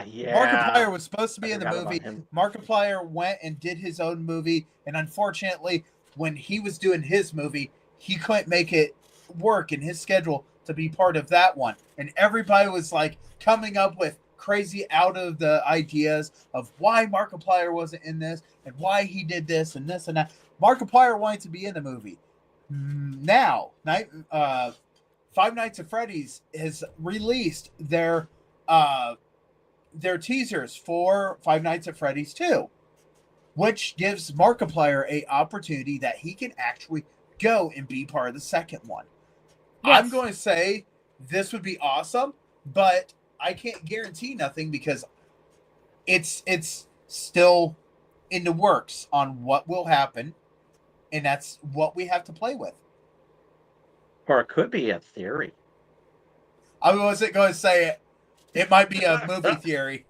Markiplier was supposed to be in the movie. Markiplier went and did his own movie, and unfortunately, when he was doing his movie, he couldn't make it work in his schedule to be part of that one. And everybody was like coming up with crazy out of the ideas of why Markiplier wasn't in this and why he did this and that. Markiplier wanted to be in the movie. Now, Five Nights at Freddy's has released their teasers for Five Nights at Freddy's 2, which gives Markiplier an opportunity that he can actually go and be part of the second one. Yes. I'm going to say this would be awesome, but I can't guarantee nothing because it's still in the works on what will happen, and that's what we have to play with. Or it could be a theory. I wasn't going to say it. It might be a movie theory.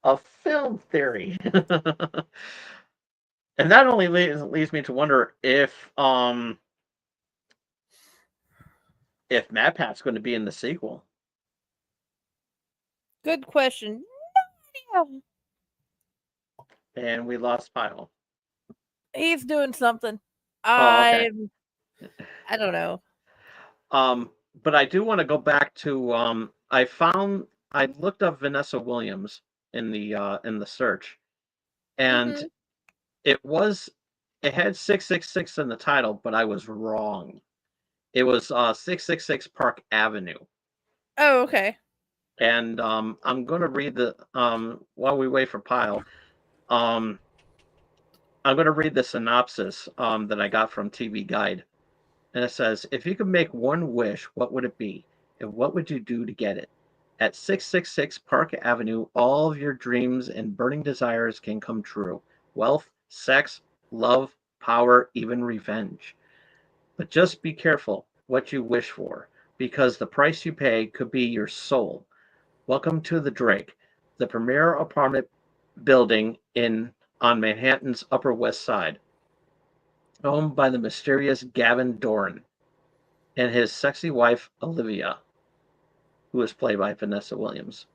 A film theory. And that only leads me to wonder if Matt Pat's going to be in the sequel. Good question. No idea. And we lost Pyle. He's doing something. Oh, okay. I don't know. But I do want to go back to I looked up Vanessa Williams in the search, and Mhm. it was it had 666 in the title, but I was wrong. It was 666 Park Avenue. Oh, okay. And I'm going to read the while we wait for Pyle. Um, I'm going to read the synopsis that I got from TV Guide, and it says, "If you could make one wish, what would it be, and what would you do to get it? At 666 Park Avenue, all of your dreams and burning desires can come true: wealth, sex, love, power, even revenge. But just be careful what you wish for, because the price you pay could be your soul. Welcome to the Drake, the premier apartment building in on Manhattan's Upper West Side, owned by the mysterious Gavin Doran and his sexy wife Olivia, who is played by Vanessa Williams.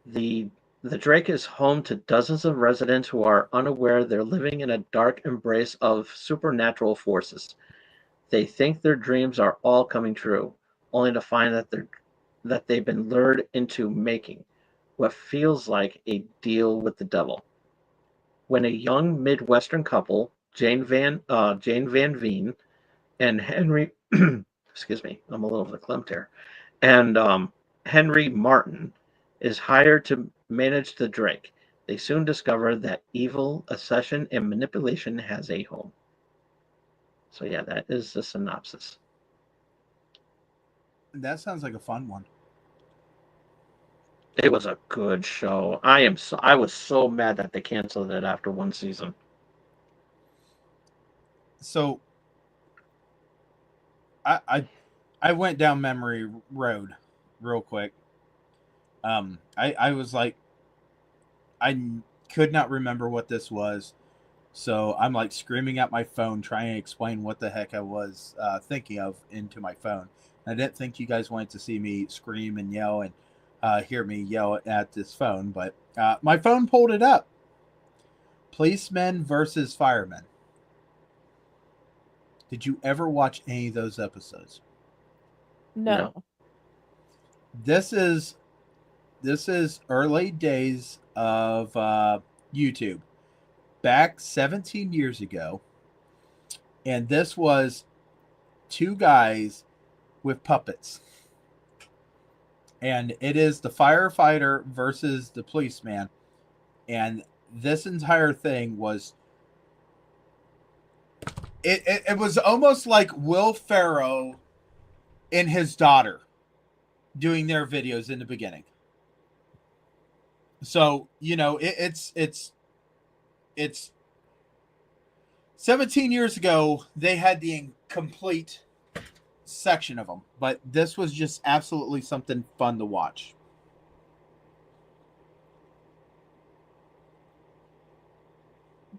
The the Drake is home to dozens of residents who are unaware they're living in a dark embrace of supernatural forces. They think their dreams are all coming true, only to find that they've been lured into making what feels like a deal with the devil. When a young Midwestern couple, Jane Van Veen and Henry, excuse me, I'm a little verklempt here, and Henry Martin is hired to manage the Drake, they soon discover that evil, accession, and manipulation has a home. So yeah, that is the synopsis. That sounds like a fun one. It was a good show. I was so mad that they canceled it after one season. So I went down memory road real quick. I was like, I could not remember what this was. So I'm like screaming at my phone, trying to explain what the heck I was thinking of into my phone. I didn't think you guys wanted to see me scream and yell and hear me yell at this phone, but my phone pulled it up. Policemen versus firemen. Did you ever watch any of those episodes? No. No. This is early days of YouTube, back 17 years ago, and this was two guys with puppets, and it is the firefighter versus the policeman, and this entire thing was it was almost like Will Ferrell and his daughter doing their videos in the beginning. So it's 17 years ago. They had the complete section of them, but this was just absolutely something fun to watch.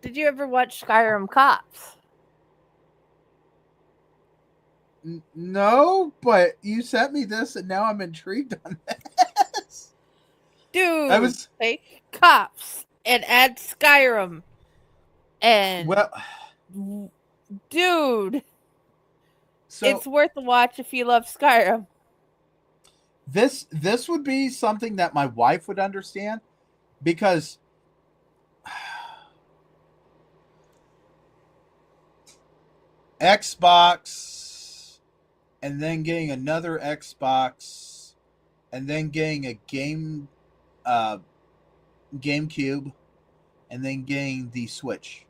Did you ever watch Skyrim Cops? No, but you sent me this, and now I'm intrigued on this. Dude, take Cops and add Skyrim. And well, dude, so it's worth a watch if you love Skyrim. This would be something that my wife would understand, because Xbox, and then getting another Xbox, and then getting a GameCube, and then getting the Switch.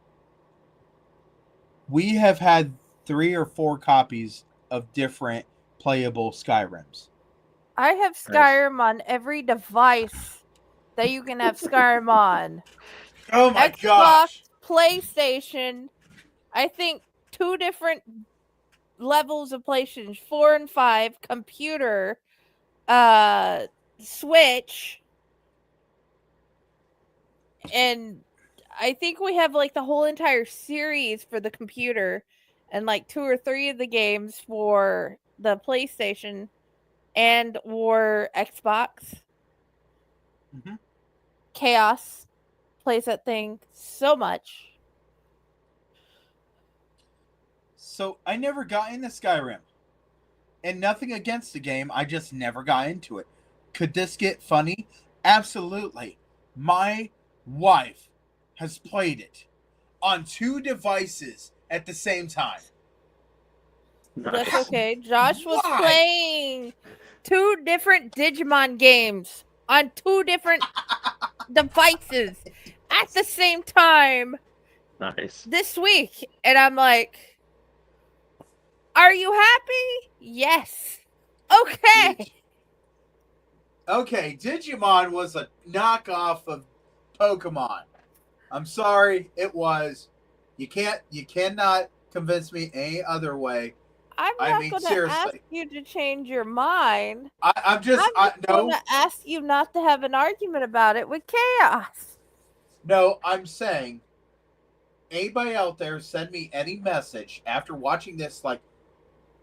We have had 3 or 4 copies of different playable Skyrims. I have Skyrim on every device that you can have Skyrim on. Oh my Xbox, gosh! PlayStation, I think 2 different levels of PlayStation, 4 and 5, computer, Switch, and I think we have like the whole entire series for the computer, and like 2 or 3 of the games for the PlayStation and or Xbox. Mm-hmm. Chaos plays that thing so much. So I never got into Skyrim. And nothing against the game, I just never got into it. Could this get funny? Absolutely. My wife has played it on 2 devices at the same time. That's Nice. okay. Josh was Why? playing 2 different Digimon games on 2 different devices at the same time Nice. this week. And I'm like, are you happy? Yes. Okay. Okay, Digimon was a knockoff of Pokemon. I'm sorry, it was. You cannot convince me any other way. I'm I not mean, going to seriously. ask you to change your mind. I'm just going no, to ask you not to have an argument about it with Chaos. no, I'm saying anybody out there send me any message after watching this like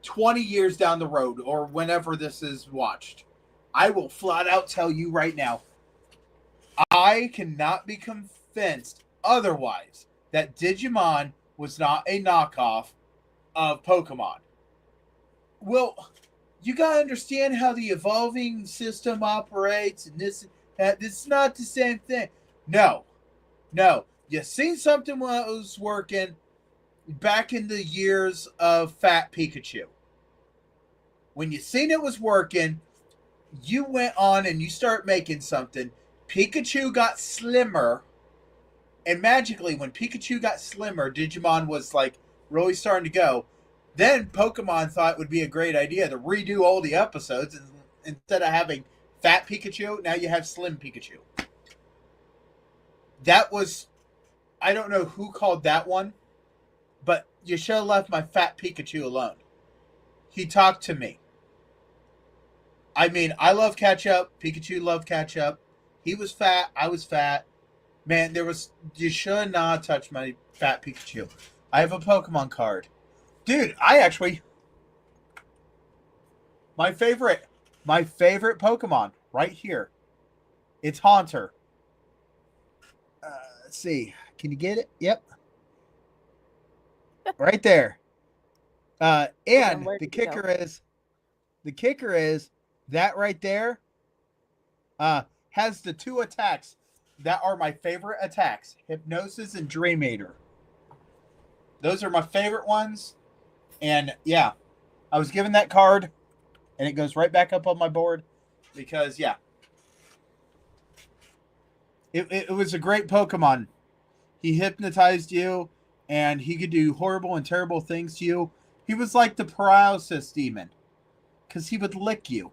20 years down the road or whenever this is watched. I will flat out tell you right now, I cannot be convinced otherwise that Digimon was not a knockoff of Pokemon. Well, you gotta understand how the evolving system operates, and this is not the same thing. No. You seen something when it was working back in the years of Fat Pikachu. When you seen it was working, you went on and you start making something. Pikachu got slimmer, and magically, when Pikachu got slimmer, Digimon was like really starting to go. Then Pokemon thought it would be a great idea to redo all the episodes, and instead of having Fat Pikachu, now you have Slim Pikachu. That was, I don't know who called that one, but you should have left my Fat Pikachu alone. He talked to me. I mean, I love Ketchup. Pikachu loved Ketchup. He was fat. I was fat. Man, you should not touch my Fat Pikachu. I have a Pokemon card. Dude, my favorite Pokemon right here. It's Haunter. Let's see. Can you get it? Yep. Right there. And where the did it kicker is that right there has the 2 attacks that are my favorite attacks. Hypnosis and Dream Eater. Those are my favorite ones. And yeah, I was given that card and it goes right back up on my board because yeah. It was a great Pokemon. He hypnotized you and he could do horrible and terrible things to you. He was like the paralysis demon because he would lick you.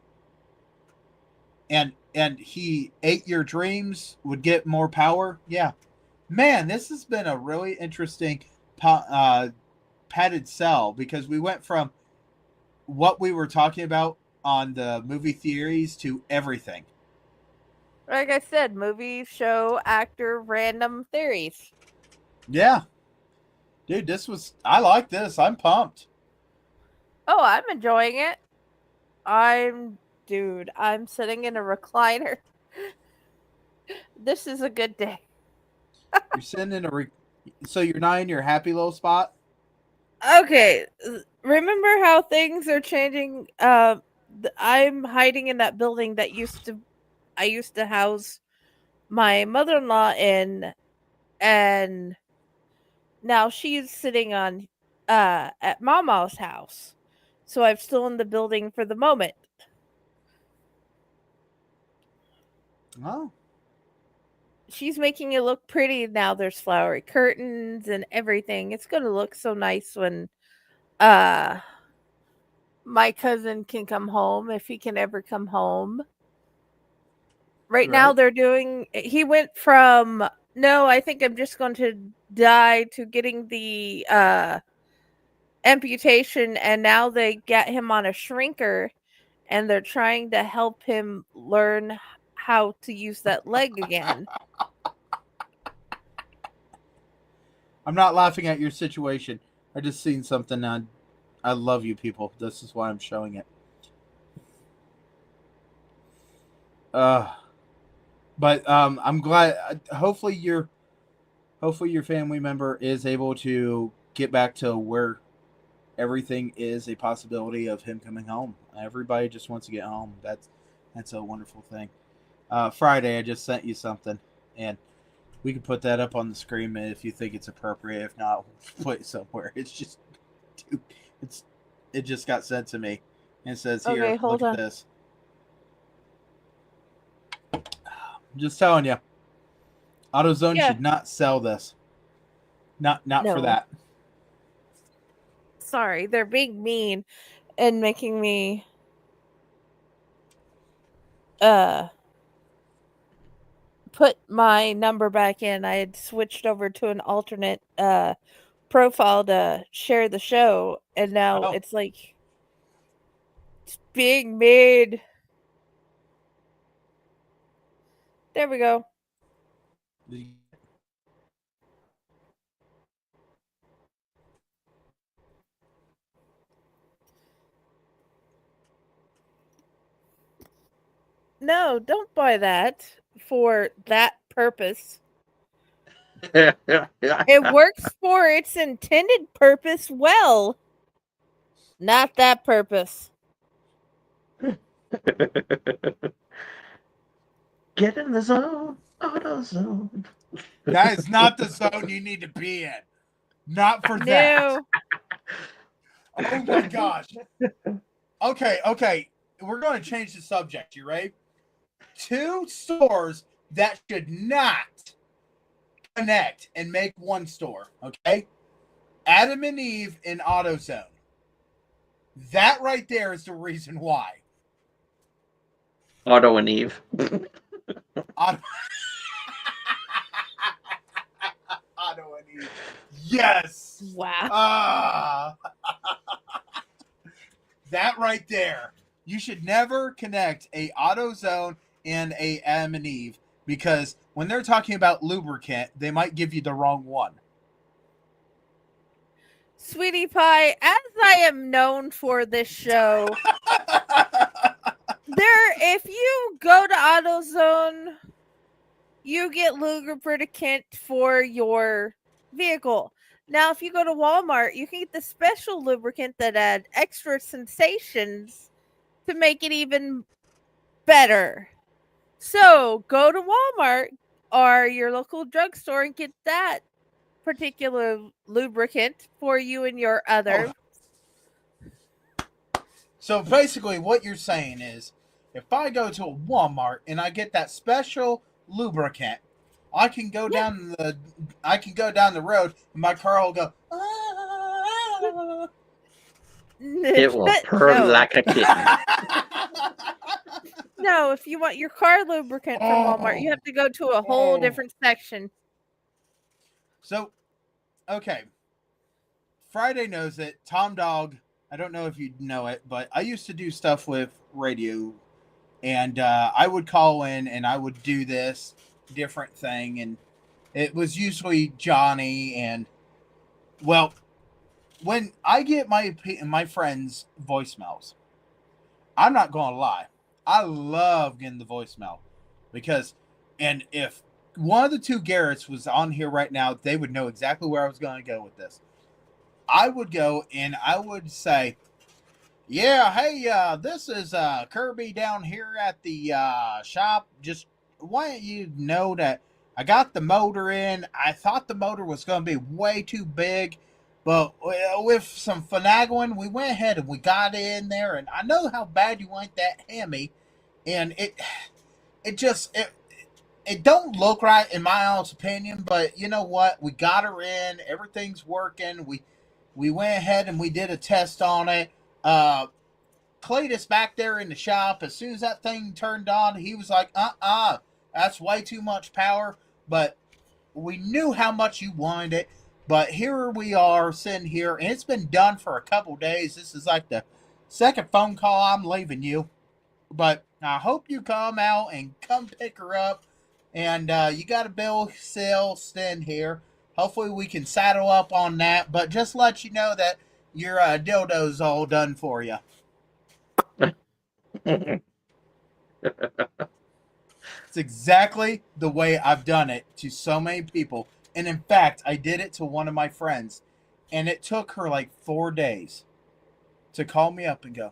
And he ate your dreams, would get more power. Yeah. Man, this has been a really interesting padded cell because we went from what we were talking about on the movie theories to everything. Like I said, movie, show, actor, random theories. Yeah. Dude, I like this. I'm pumped. Oh, I'm enjoying it. I'm sitting in a recliner. This is a good day. You're sitting in so you're not in your happy little spot? Okay, remember how things are changing? I'm hiding in that building that I used to house my mother-in-law in, and now she's sitting on at Mama's house. So I'm still in the building for the moment. Oh. She's making it look pretty now. There's flowery curtains and everything. It's going to look so nice when my cousin can come home, if he can ever come home. Right now he went from no, I think I'm just going to die to getting the amputation, and now they got him on a shrinker and they're trying to help him learn how to use that leg again. I'm not laughing at your situation. I just seen something on. I love you people. This is why I'm showing it. But I'm glad. Hopefully your family member is able to get back to where everything is a possibility of him coming home. Everybody just wants to get home. That's a wonderful thing. Friday, I just sent you something, and we can put that up on the screen if you think it's appropriate. If not, we'll put it somewhere. It's just, dude, it just got sent to me, and it says here, Okay, hold look on. at this. I'm just telling you, AutoZone Yeah. should not sell this. Not No. for that. Sorry, they're being mean and making me put my number back in. I had switched over to an alternate profile to share the show, and now Oh. it's like it's being made. There we go. No, don't buy that for that purpose. It works for its intended purpose well. Not that purpose. Get in the zone, AutoZone. That is not the zone you need to be in. Not for that. No. Oh my gosh. Okay. We're going to change the subject. You ready? 2 stores that should not connect and make one store. Okay? Adam and Eve and AutoZone. That right there is the reason why. Auto and Eve. Auto and Eve. Yes. Wow. That right there. You should never connect a AutoZone and a Adam and Eve, because when they're talking about lubricant, they might give you the wrong one. Sweetie Pie, as I am known for this show, if you go to AutoZone, you get lubricant for your vehicle. Now, if you go to Walmart, you can get the special lubricant that add extra sensations to make it even better. So go to Walmart or your local drugstore and get that particular lubricant for you and your other. So basically what you're saying is, if I go to a Walmart and I get that special lubricant, I can go down the road and my car will go, ah. It will purr like a kitten. No, if you want your car lubricant from Walmart, you have to go to a whole different section. So, okay. Friday knows it. Tom Dog, I don't know if you know it, but I used to do stuff with radio, and I would call in and I would do this different thing, and it was usually Johnny. And well, when I get my friends' voicemails, I'm not going to lie, I love getting the voicemail, because, and if one of the 2 Garretts was on here right now, they would know exactly where I was going to go with this. I would go and I would say, yeah, hey, this is Kirby down here at the shop. Just want you to know that I got the motor in. I thought the motor was going to be way too big, but with some finagling, we went ahead and we got it in there. And I know how bad you want that Hemi, and it don't look right in my honest opinion. But you know what? We got her in. Everything's working. We went ahead and we did a test on it. Cletus back there in the shop, as soon as that thing turned on, he was like, that's way too much power. But we knew how much you wanted it. But here we are sitting here, and it's been done for a couple days. This is like the 2nd phone call I'm leaving you. But I hope you come out and come pick her up. And you got a bill sale stand here. Hopefully we can saddle up on that. But just let you know that your dildo's all done for you. It's exactly the way I've done it to so many people. And in fact, I did it to one of my friends. And it took her like 4 days. to call me up and go,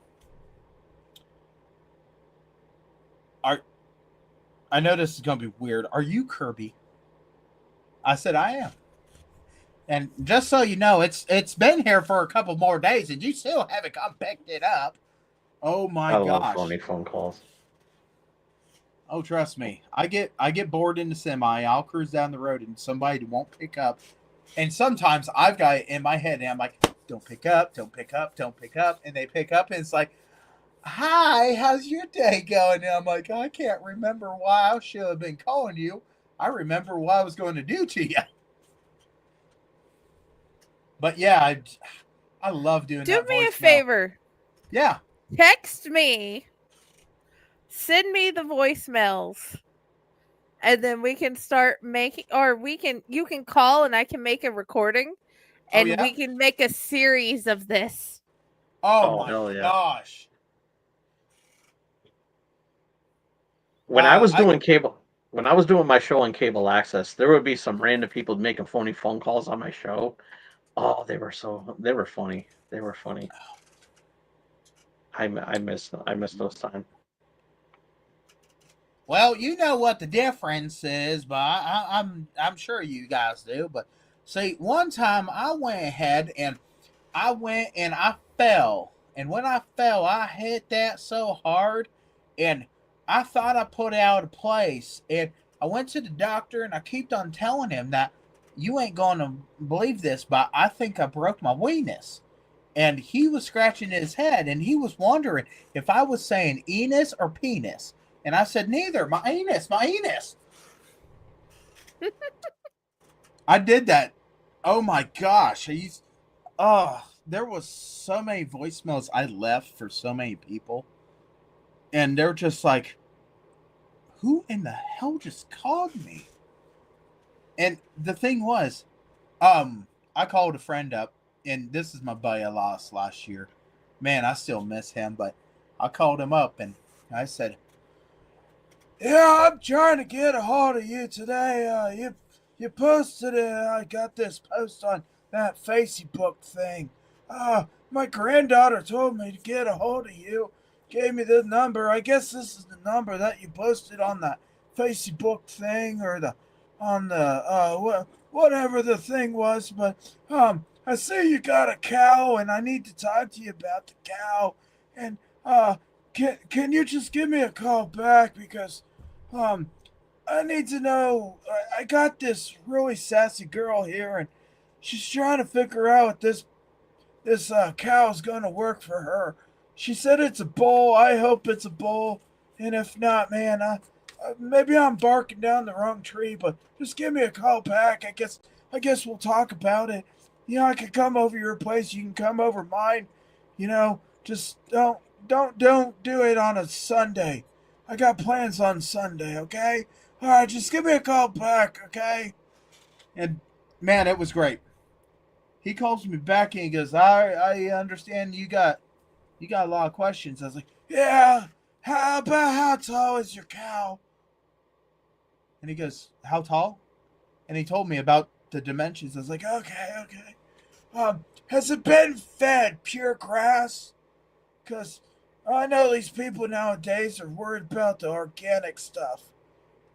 I know this is going to be weird. Are you Kirby? I said, I am. And just so you know, it's been here for a couple more days, and you still haven't come picked it up. Oh my I love gosh! phony phone calls. Oh, trust me, I get bored in the semi. I'll cruise down the road, and somebody won't pick up. And sometimes I've got it in my head, and I'm like, "Don't pick up, don't pick up, don't pick up," and they pick up, and it's like, "Hi, how's your day going?" And I'm like, "I can't remember why I should have been calling you. I remember what I was going to do to you." But yeah, I love doing Do that. me a voicemail. favor. Yeah. Text me. Send me the voicemails. And then we can start making, or you can call and I can make a recording. And yeah? we can make a series of this. Oh hell my yeah. gosh. When I was doing when I was doing my show on cable access, there would be some random people making phony phone calls on my show. Oh, they were funny. They were funny. I miss those times. Well, you know what the difference is, but I'm sure you guys do. But see, one time I went ahead and I fell, and when I fell, I hit that so hard, and I thought I put it out of place. And I went to the doctor, and I kept on telling him that you ain't going to believe this, but I think I broke my weenus. And he was scratching his head, and he was wondering if I was saying enos or penis. And I said, neither. My anus. I did that. Oh my gosh. There was so many voicemails I left for so many people. And they're just like, who in the hell just called me? And the thing was, I called a friend up, and this is my buddy I lost last year. Man, I still miss him, but I called him up and I said, yeah, I'm trying to get a hold of you today. You posted it. I got this post on that Facebook thing. My granddaughter told me to get a hold of you. Gave me the number. I guess this is the number that you posted on that Facebook thing or whatever the thing was. But I see you got a cow, and I need to talk to you about the cow. And can you just give me a call back, because I need to know. I got this really sassy girl here, and she's trying to figure out if this cow is going to work for her. She said it's a bull. I hope it's a bull, and if not, man, maybe I'm barking down the wrong tree. But just give me a call back. I guess we'll talk about it. I could come over your place. You can come over mine. Just don't do it on a Sunday. I got plans on Sunday, okay? All right, just give me a call back, okay? And, man, it was great. He calls me back and he goes, I understand you got a lot of questions. I was like, yeah, how tall is your cow? And he goes, how tall? And he told me about the dimensions. I was like, okay. Has it been fed pure grass? Because I know these people nowadays are worried about the organic stuff.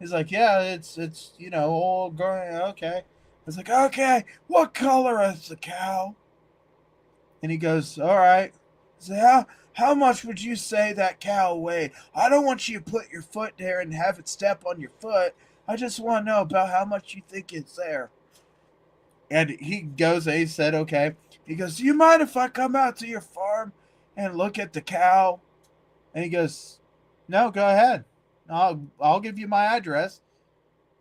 He's like, yeah, it's all growing. Okay. I was like, okay, what color is the cow? And he goes, all right. I said, how much would you say that cow weighed? I don't want you to put your foot there and have it step on your foot. I just want to know about how much you think it's there. And he goes and he said, okay. He goes, do you mind if I come out to your farm and look at the cow? And he goes, no, go ahead. I'll give you my address.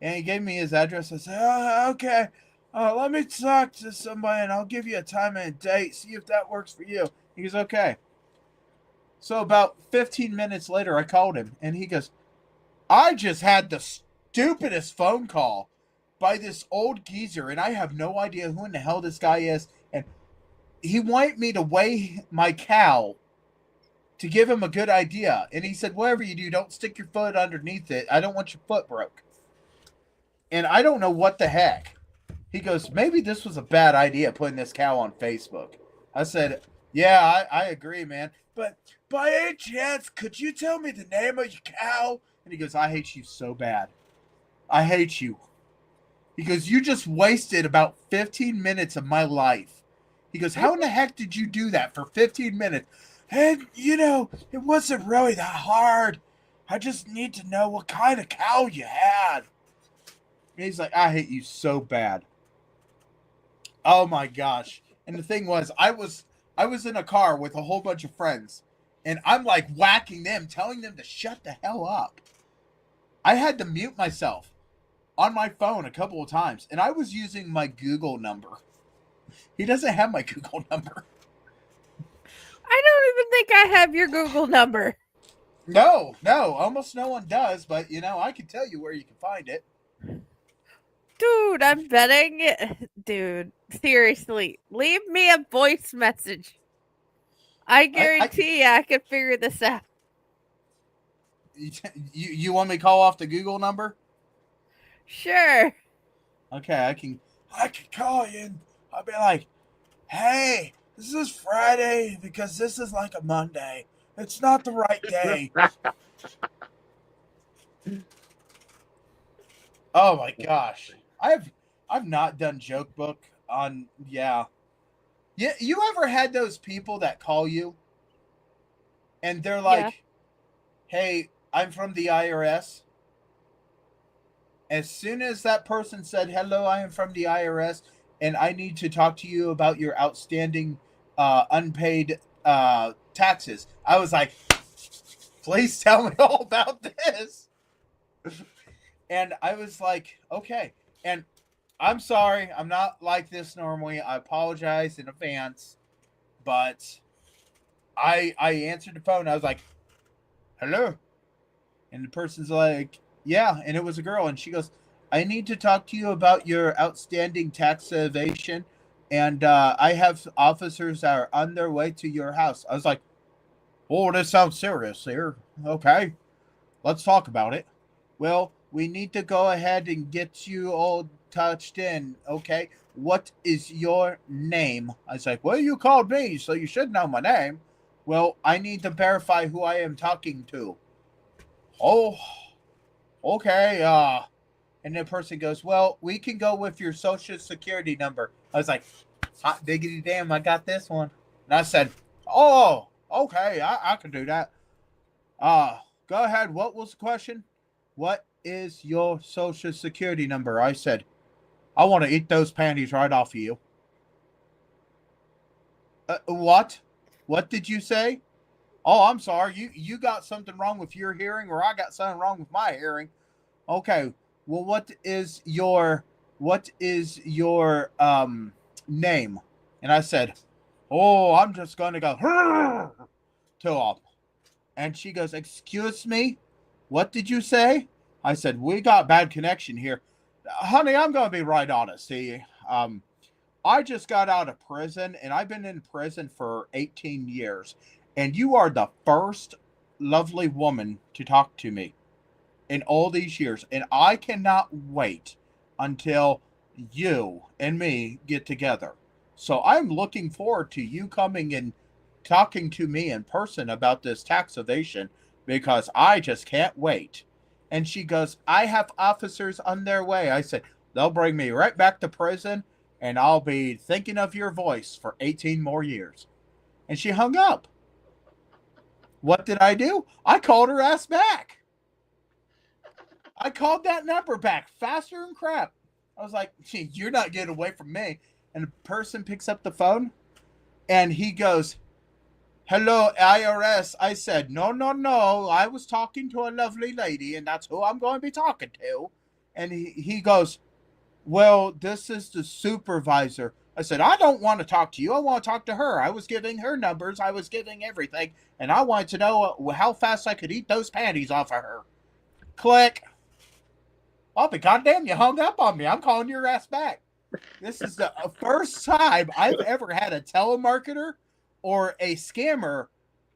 And he gave me his address. I said, oh, okay. Let me talk to somebody and I'll give you a time and a date. See if that works for you. He goes, okay. So about 15 minutes later, I called him. And he goes, I just had the stupidest phone call by this old geezer. And I have no idea who in the hell this guy is. And he wanted me to weigh my cow to give him a good idea. And he said, whatever you do, don't stick your foot underneath it. I don't want your foot broke. And I don't know what the heck. He goes, maybe this was a bad idea putting this cow on Facebook. I said, Yeah, I agree, man. But by any chance, could you tell me the name of your cow? And he goes, I hate you so bad. I hate you. He goes, you just wasted about 15 minutes of my life. He goes, how in the heck did you do that for 15 minutes? And, it wasn't really that hard. I just need to know what kind of cow you had. And he's like, I hate you so bad. Oh my gosh. And the thing was, I was in a car with a whole bunch of friends, and I'm like whacking them, telling them to shut the hell up. I had to mute myself on my phone a couple of times, and I was using my Google number. He doesn't have my Google number. I don't even think I have your Google number. No, almost no one does, but I can tell you where you can find it. Dude, I'm betting. Dude, seriously, leave me a voice message. I guarantee I can figure this out. You want me to call off the Google number? Sure. Okay, I can call you and I'll be like, hey, this is Friday because this is like a Monday. It's not the right day. Oh my gosh. I've not done joke book on Yeah, you ever had those people that call you and they're like, hey, I'm from the IRS. As soon as that person said, hello, I am from the IRS, and I need to talk to you about your outstanding unpaid taxes, I was like, please tell me all about this. And I was like, okay. And I'm sorry, I'm not like this normally. I apologize in advance. But I answered the phone. I was like, hello. And the person's like, yeah. And it was a girl. And she goes, I need to talk to you about your outstanding tax evasion. And I have officers that are on their way to your house. I was like, oh, this sounds serious here. Okay, let's talk about it. Well, we need to go ahead and get you all touched in. Okay, what is your name? I was like, well, you called me, so you should know my name. Well, I need to verify who I am talking to. Oh, okay. And the person goes, well, we can go with your social security number. I was like, hot diggity damn, I got this one. And I said, oh, okay, I can do that. Go ahead. What was the question? What is your social security number? I said, I want to eat those panties right off of you. What? What did you say? Oh, I'm sorry. You got something wrong with your hearing, or I got something wrong with my hearing. Okay. Well, what is your name? And I said, oh, I'm just going to go to him. And she goes, excuse me? What did you say? I said, we got bad connection here. Honey, I'm going to be right honest. See, I just got out of prison, and I've been in prison for 18 years. And you are the first lovely woman to talk to me in all these years. And I cannot wait until you and me get together. So I'm looking forward to you coming and talking to me in person about this tax evasion, because I just can't wait. And she goes, I have officers on their way. I said, they'll bring me right back to prison, and I'll be thinking of your voice for 18 more years. And she hung up. What did I do? I called her ass back. I called that number back faster than crap. I was like, gee, you're not getting away from me. And the person picks up the phone, and he goes, hello, IRS. I said, no. I was talking to a lovely lady, and that's who I'm going to be talking to. And he goes, well, this is the supervisor. I said, I don't want to talk to you. I want to talk to her. I was giving her numbers. I was giving everything. And I wanted to know how fast I could eat those panties off of her. Click. Oh, but goddamn, you hung up on me. I'm calling your ass back. This is the first time I've ever had a telemarketer or a scammer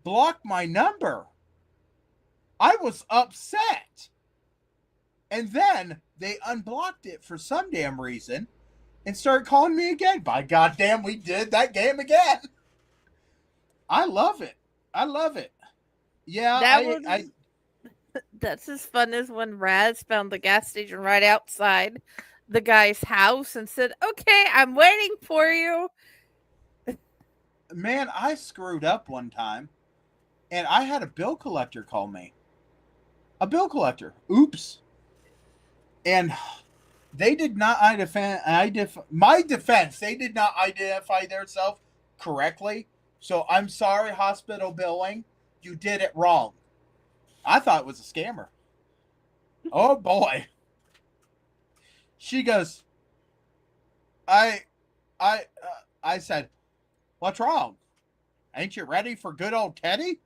block my number. I was upset. And then they unblocked it for some damn reason and started calling me again. By goddamn, we did that game again. I love it. I love it. Yeah, That was that's as fun as when Raz found the gas station right outside the guy's house and said, "Okay, I'm waiting for you." man, I screwed up one time, and I had a bill collector call me. A bill collector. Oops. And they did not my defense, they did not identify themselves correctly. So I'm sorry, hospital billing. You did it wrong. I thought it was a scammer. Oh boy. She goes, I said, "What's wrong? Ain't you ready for good old Teddy?"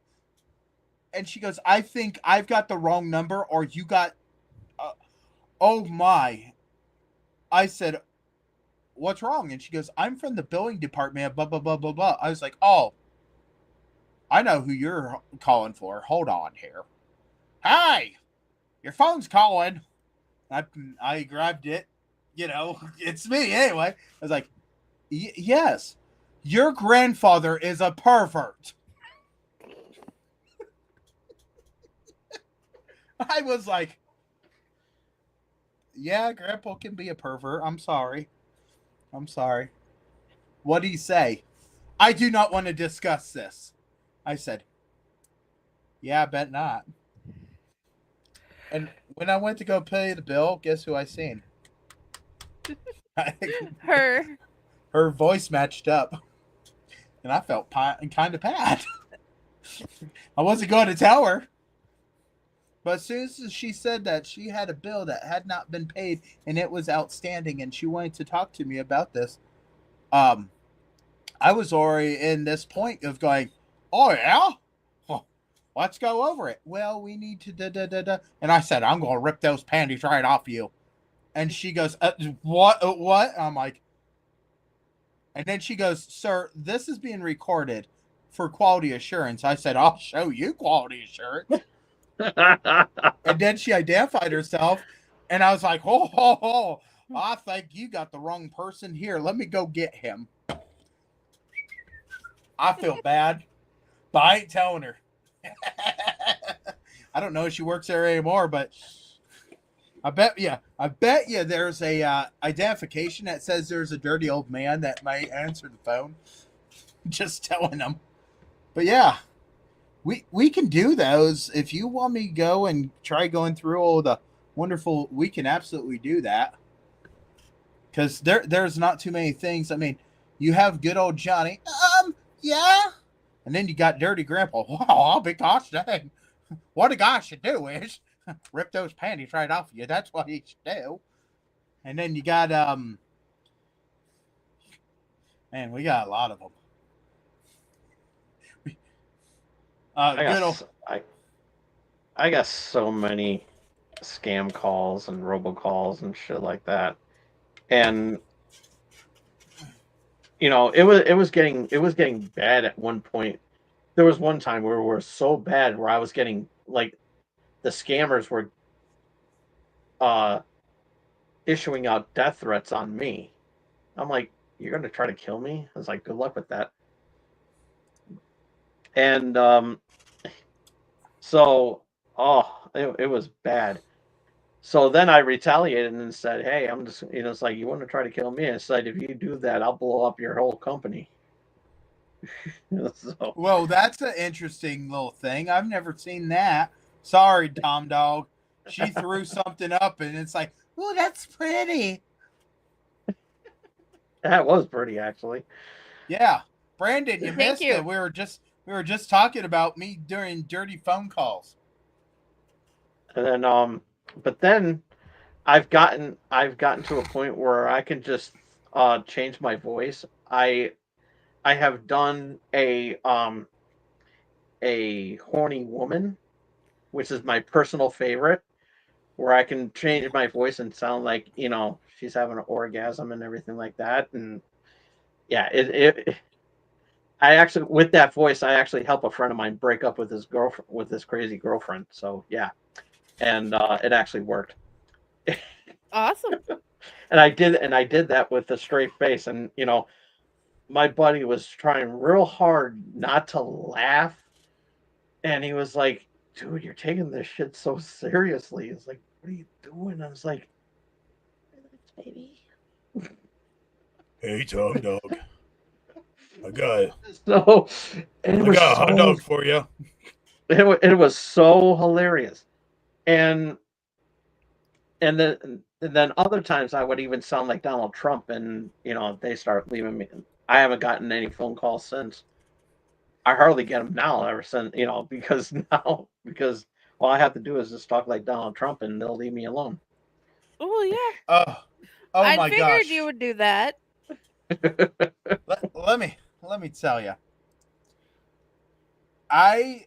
And she goes, "I think I've got the wrong number, or you got oh my." I said, "What's wrong?" And she goes, "I'm from the billing department, blah, blah, blah, blah, blah." I was like, "Oh, I know who you're calling for. Hold on here. Hi, your phone's calling." I grabbed it. It's me anyway. I was like, "Yes, your grandfather is a pervert." I was like, "Yeah, Grandpa can be a pervert. I'm sorry. What do you say?" "I do not want to discuss this." I said, "Yeah, I bet not." And when I went to go pay the bill, guess who I seen? Her. Her voice matched up, and I felt kind of bad. I wasn't going to tell her. But as soon as she said that she had a bill that had not been paid and it was outstanding, and she wanted to talk to me about this, I was already in this point of going, "Oh yeah, well, let's go over it." "Well, we need to da da da da," and I said, "I'm going to rip those panties right off you." And she goes, "What? What?" I'm like, and then she goes, "Sir, this is being recorded for quality assurance." I said, "I'll show you quality assurance." And then she identified herself, and I was like, "Oh, I think you got the wrong person here. Let me go get him." I feel bad, but I ain't telling her. I don't know if she works there anymore, but I bet you there's a identification that says there's a dirty old man that might answer the phone. Just telling them. But yeah. We can do those. If you want me to go and try going through all the wonderful, we can absolutely do that. Because there's not too many things. I mean, you have good old Johnny. Yeah. And then you got Dirty Grandpa. Wow, I'll be gosh dang. What a guy should do is rip those panties right off of you. That's what he should do. And then you got, man, we got a lot of them. I got so many scam calls and robocalls and shit like that, and it was getting bad at one point. There was one time where we were so bad where I was getting like the scammers were issuing out death threats on me. I'm like, "You're gonna try to kill me?" I was like, "Good luck with that." And so it was bad. So then I retaliated and said, "Hey, I'm just it's like, you want to try to kill me?" I said, "If you do that, I'll blow up your whole company." So, well, that's an interesting little thing. I've never seen that. Sorry, Tom Dog. She threw something up and it's like, "Oh, that's pretty." that was pretty, actually. Yeah. Brandon, you Thank missed you. it. We were just talking about me during dirty phone calls. And then but then I've gotten to a point where I can just change my voice. I have done a horny woman, which is my personal favorite, where I can change my voice and sound like she's having an orgasm and everything like that. And yeah, I actually, with that voice, I actually help a friend of mine break up with his girlfriend, with his crazy girlfriend. So yeah, and it actually worked. Awesome. And I did that with a straight face, and my buddy was trying real hard not to laugh, and he was like, "Dude, you're taking this shit so seriously." It's like, "What are you doing?" I was like, "Relax, baby." Hey, Tom Dog. I got So it I was got a hot so dog for you. it was so hilarious, and then other times I would even sound like Donald Trump, and they start leaving me. I haven't gotten any phone calls since. I hardly get them now ever since because all I have to do is just talk like Donald Trump, and they'll leave me alone. Oh yeah. Oh I my figured gosh. you would do that. Let me tell you. I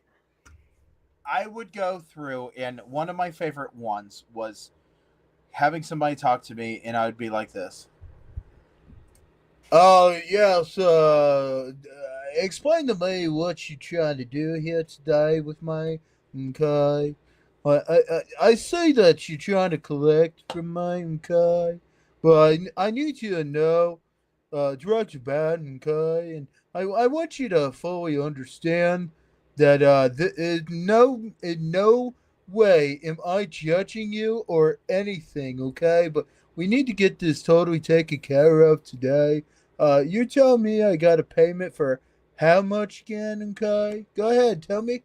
would go through, and one of my favorite ones was having somebody talk to me, and I would be like this. Oh yes, explain to me what you're trying to do here today with me. Okay, I see that you're trying to collect from me. Okay, but I need you to know, drugs are bad. Okay, and I want you to fully understand that in no way am I judging you or anything. Okay, but we need to get this totally taken care of today. You're telling me I got a payment for how much again? Okay, go ahead, tell me.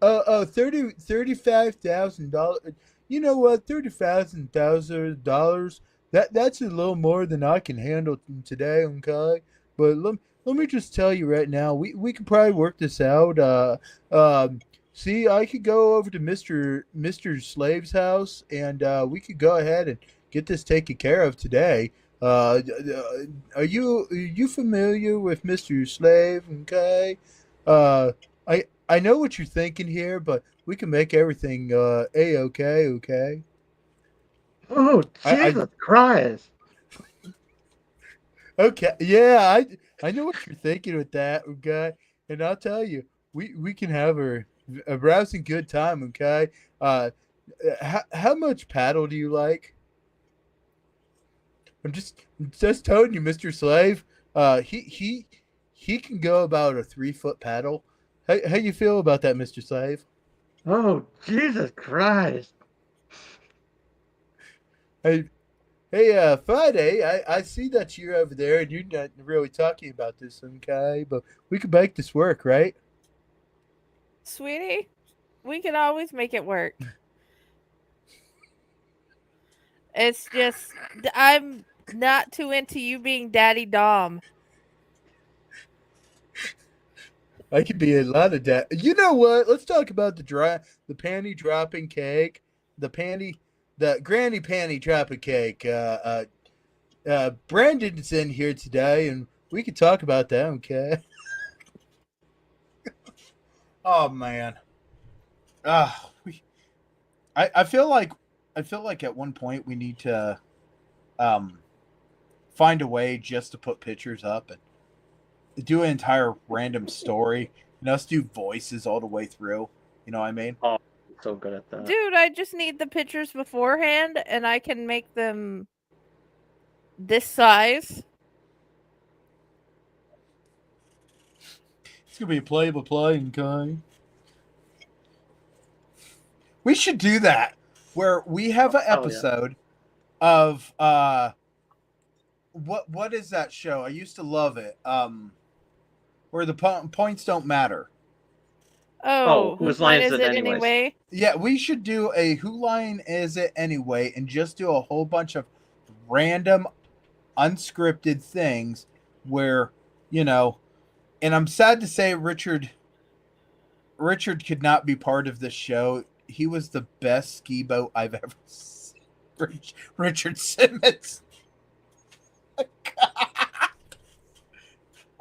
$35,000. You know what? $30,000. That's a little more than I can handle today. Okay, but let me just tell you right now, we could probably work this out. See, I could go over to Mr. Slave's house, and we could go ahead and get this taken care of today. Are you familiar with Mr. Slave? Okay. I know what you're thinking here, but we can make everything a-okay. Okay. Oh, Jesus Christ! Okay. Yeah, I know what you're thinking with that. Okay, and I'll tell you, we can have a rousing good time. Okay. How much paddle do you like? I'm just telling you, Mr. Slave. He can go about a 3-foot paddle. How you feel about that, Mr. Slave? Oh, Jesus Christ! Hey, Friday. I see that you're over there, and you're not really talking about this, okay? But we can make this work, right? Sweetie, we can always make it work. It's just I'm not too into you being Daddy Dom. I could be a lot of that. You know what? Let's talk about the panty dropping cake, the granny panty dropping cake. Brandon's in here today, and we could talk about that. Okay. Oh man. I feel like at one point we need to find a way just to put pictures up and do an entire random story. Let's do voices all the way through. You know what I mean? Oh, I'm so good at that. Dude, I just need the pictures beforehand, and I can make them this size. It's gonna be a play-by-play and kind. We should do that where we have an episode of what is that show? I used to love it. Where the points don't matter. Oh, whose line is it anyway? Yeah, we should do a Who Line Is It Anyway, and just do a whole bunch of random, unscripted things where, and I'm sad to say Richard could not be part of this show. He was the best ski boat I've ever seen. Richard Simmons.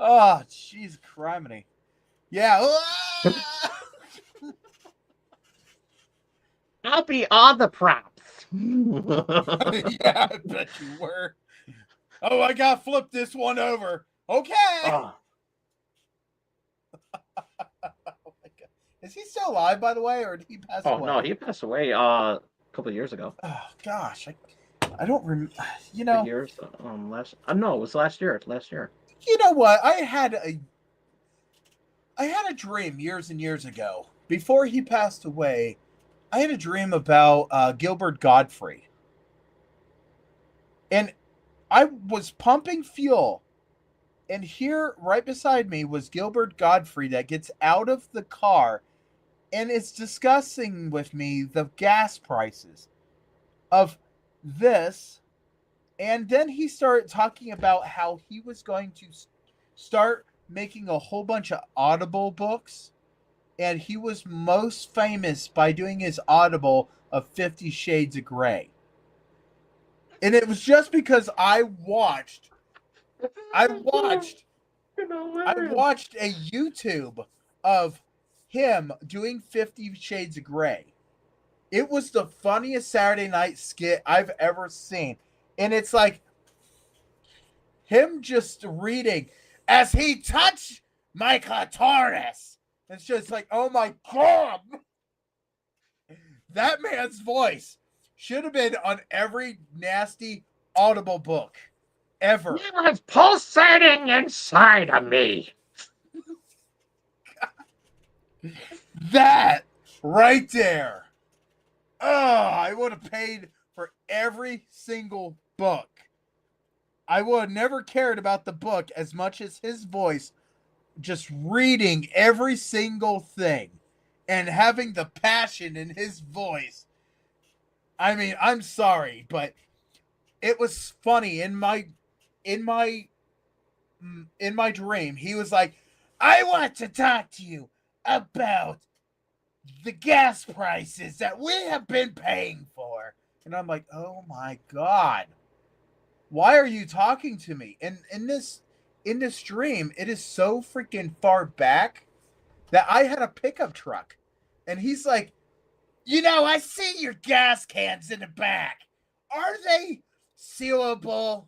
Oh, jeez, criminy. Yeah. I'll be all the props. Yeah, I bet you were. Oh, I got to flip this one over. Okay. Oh. Oh my God. Is he still alive, by the way, or did he pass away? Oh no, he passed away a couple of years ago. Oh gosh, I don't remember. 3 years. No, it was last year. Last year. You know what? I had a dream years and years ago. Before he passed away, I had a dream about Gilbert Godfrey. And I was pumping fuel. And here, right beside me, was Gilbert Godfrey that gets out of the car and is discussing with me the gas prices of this. And then he started talking about how he was going to start making a whole bunch of Audible books. And he was most famous by doing his Audible of 50 Shades of Grey. And it was just because I watched a YouTube of him doing 50 Shades of Grey. It was the funniest Saturday night skit I've ever seen. And it's like him just reading as he touched my clitoris. It's just like, oh my God. That man's voice should have been on every nasty Audible book ever. You live pulsating inside of me. That right there. Oh, I would have paid for every single book. I would have never cared about the book as much as his voice just reading every single thing and having the passion in his voice. I mean, I'm sorry, but it was funny in my dream. He was like, I want to talk to you about the gas prices that we have been paying for. And I'm like, oh my God, why are you talking to me? And in this dream, it is so freaking far back that I had a pickup truck. And he's like, I see your gas cans in the back. Are they sealable?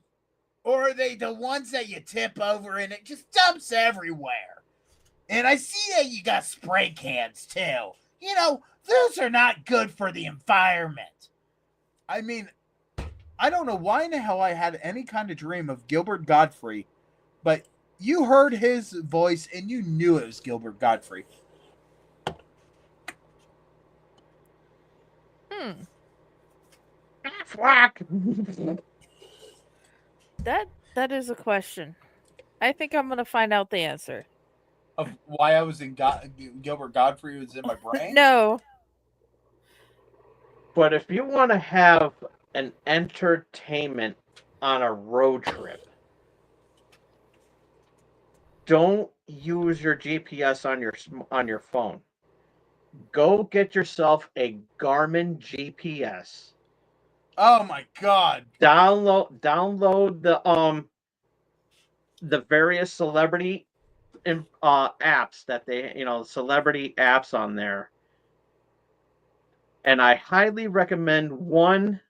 Or are they the ones that you tip over and it just dumps everywhere? And I see that you got spray cans too. Those are not good for the environment. I mean, I don't know why in the hell I had any kind of dream of Gilbert Godfrey, but you heard his voice and you knew it was Gilbert Godfrey. That is a question. I think I'm gonna find out the answer. Of why I was in Gilbert Godfrey was in my brain? No. But if you want to have an entertainment on a road trip, don't use your GPS on your phone. Go get yourself a Garmin GPS. Oh my God! Download the various celebrity apps that celebrity apps on there. And I highly recommend one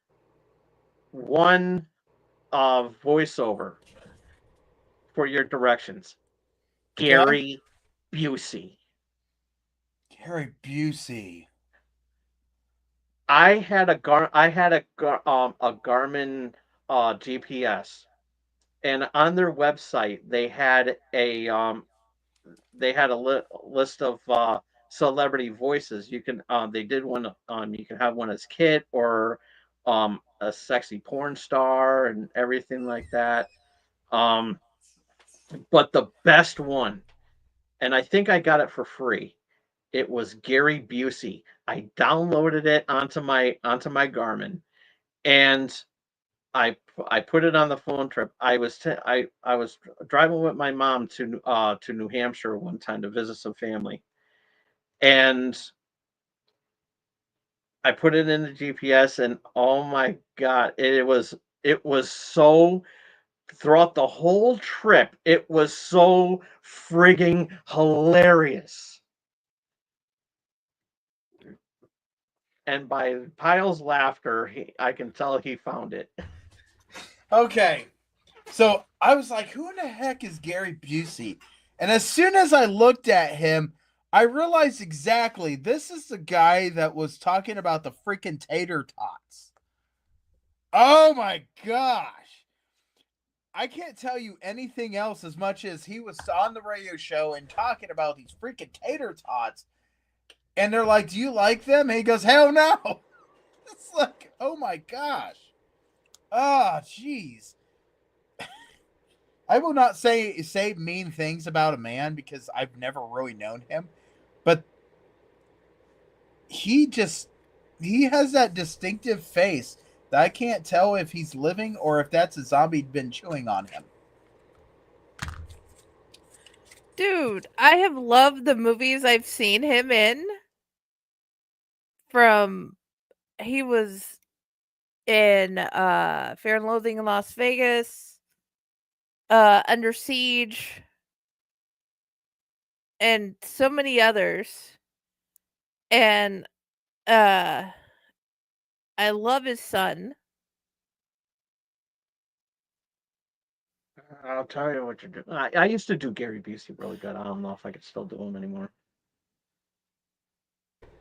voiceover for your directions. Gary Busey. Gary Busey. I had a Garmin GPS, and on their website they had a list of celebrity voices. You can they did one you can have one as Kit or a sexy porn star and everything like that. But the best one, and I think I got it for free, it was Gary Busey. I downloaded it onto my Garmin, and I put it on the phone trip. I was driving with my mom to New Hampshire one time to visit some family, and I put it in the GPS, and oh my God, it was so. Throughout the whole trip, it was so frigging hilarious. And by Pyle's laughter, I can tell he found it. Okay. So I was like, who in the heck is Gary Busey? And as soon as I looked at him, I realized exactly this is the guy that was talking about the freaking tater tots. Oh my gosh. I can't tell you anything else as much as he was on the radio show and talking about these freaking tater tots. And they're like, "Do you like them?" And he goes, "Hell no." It's like, oh my gosh. Oh, jeez. I will not say mean things about a man because I've never really known him, but he has that distinctive face that I can't tell if he's living or if that's a zombie been chewing on him. Dude, I have loved the movies I've seen him in. He was in Fear and Loathing in Las Vegas, Under Siege, and so many others. And I love his son. I'll tell you what you do. I used to do Gary Busey really good. I don't know if I could still do him anymore.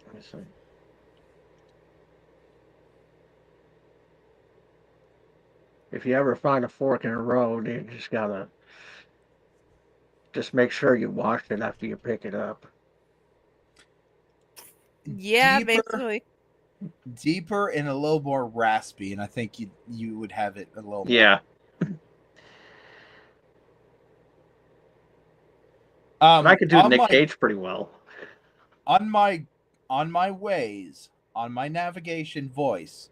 Let me see. If you ever find a fork in the road, you just gotta make sure you wash it after you pick it up. Yeah, basically. Deeper and a little more raspy, and I think you would have it a little more. Yeah. I could do Nick Cage pretty well. On my Waze, on my navigation voice,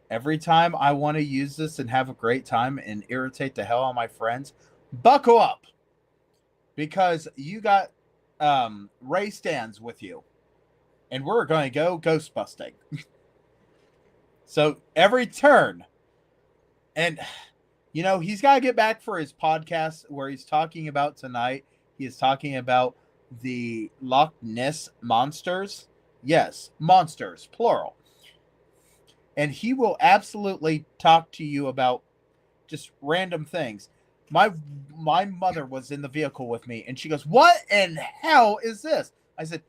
every time I want to use this and have a great time and irritate the hell out of my friends, buckle up. Because you got Ray Stans with you. And we're going to go ghost busting. So every turn. And, you know, he's got to get back for his podcast where he's talking about tonight. He is talking about the Loch Ness monsters. Yes, monsters, plural. And he will absolutely talk to you about just random things. My mother was in the vehicle with me, and she goes, "What in hell is this?" I said,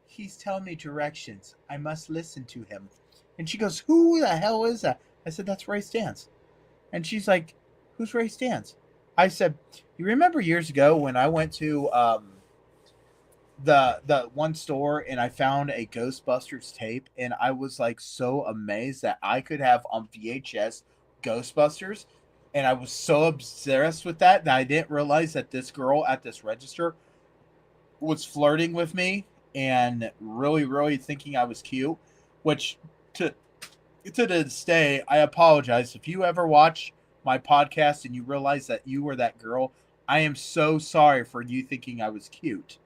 "He's telling me directions. I must listen to him." And she goes, "Who the hell is that?" I said, "That's Ray Stans." And she's like, "Who's Ray Stans?" I said, "You remember years ago when I went to the one store and I found a Ghostbusters tape, and I was like so amazed that I could have on VHS Ghostbusters, and I was so obsessed with that I didn't realize that this girl at this register was flirting with me and really, really thinking I was cute." Which to this day, I apologize if you ever watch my podcast and you realize that you were that girl. I am so sorry for you thinking I was cute,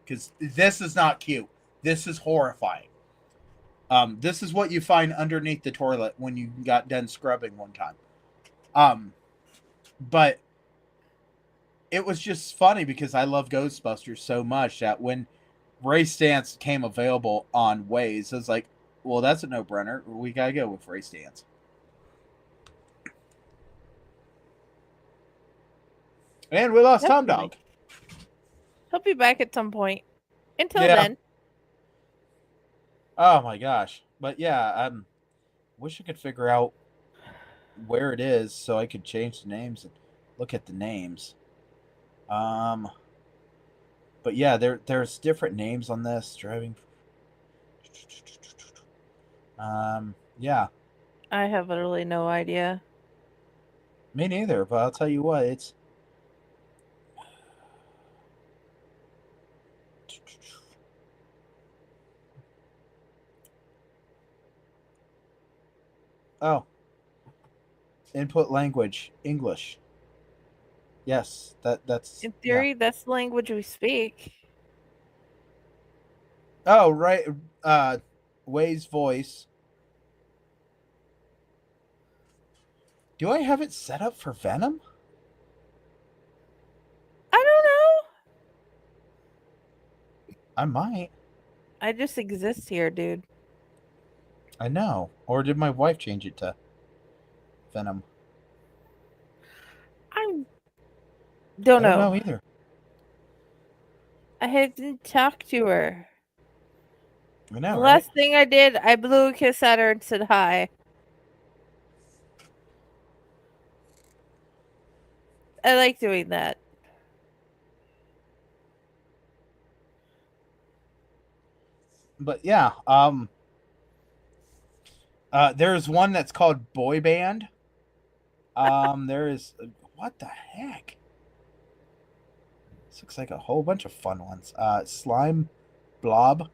because this is not cute. This is horrifying. This is what you find underneath the toilet when you got done scrubbing one time. But it was just funny because I love Ghostbusters so much that when Ray Stans came available on Waze, I was like, well, that's a no-brainer. We gotta go with Ray Stans. And we lost Tom Dog. He'll be back at some point. Until Yeah. then. Oh my gosh. But yeah, wish I could figure out where it is so I could change the names and look at the names. But yeah, there's different names on this. Driving. Yeah. I have literally no idea. Me neither, but I'll tell you what, it's input language, English. Yes, that's In theory, that's the language we speak. Oh, right. Waze voice. Do I have it set up for Venom? I don't know. I might. I just exist here, dude. I know. Or did my wife change it to Venom? I don't I don't know. know either. I haven't talked to her. I know, The right? last thing I did, I blew a kiss at her and said hi. I like doing that. But yeah, there's one that's called Boy Band. There is what the heck? This looks like a whole bunch of fun ones. Slime Blob. What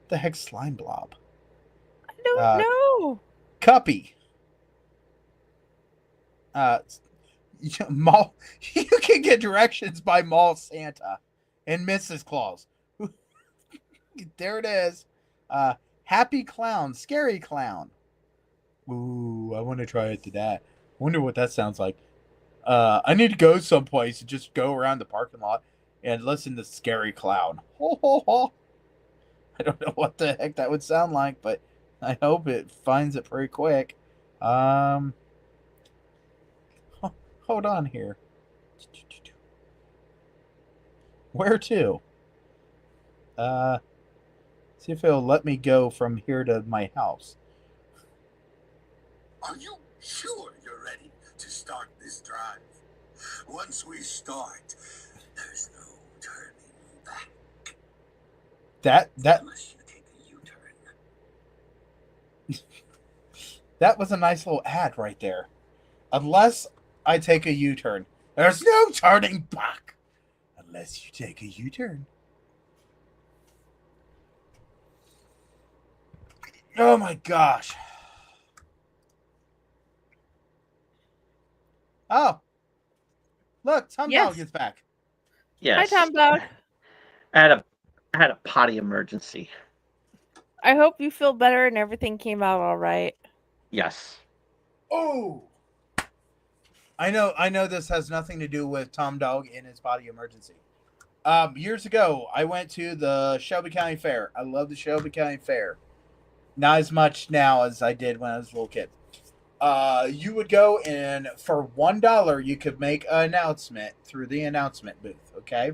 the heck's Slime Blob? I don't know. Cuppy. Mall. You can get directions by Mall Santa and Mrs. Claus. There it is. Happy Clown, Scary Clown. Ooh, I want to try it to that. Wonder what that sounds like. I need to go someplace and just go around the parking lot and listen to Scary Clown. Ho, ho, ho. I don't know what the heck that would sound like, but I hope it finds it pretty quick. Hold on here. Where to? See if it'll let me go from here to my house. Are you sure you're ready to start this drive? Once we start, there's no turning back. That Unless you take a U-turn. That was a nice little ad right there. Unless I take a U-turn. There's no turning back. Unless you take a U-turn. Oh my gosh. Oh. Look, Tom Dog is back. Yes. Hi, Tom Dog. I had a potty emergency. I hope you feel better and everything came out all right. Yes. Oh. I know this has nothing to do with Tom Dog and his potty emergency. Years ago, I went to the Shelby County Fair. I love the Shelby County Fair. Not as much now as I did when I was a little kid. You would go and for $1 you could make an announcement through the announcement booth, okay?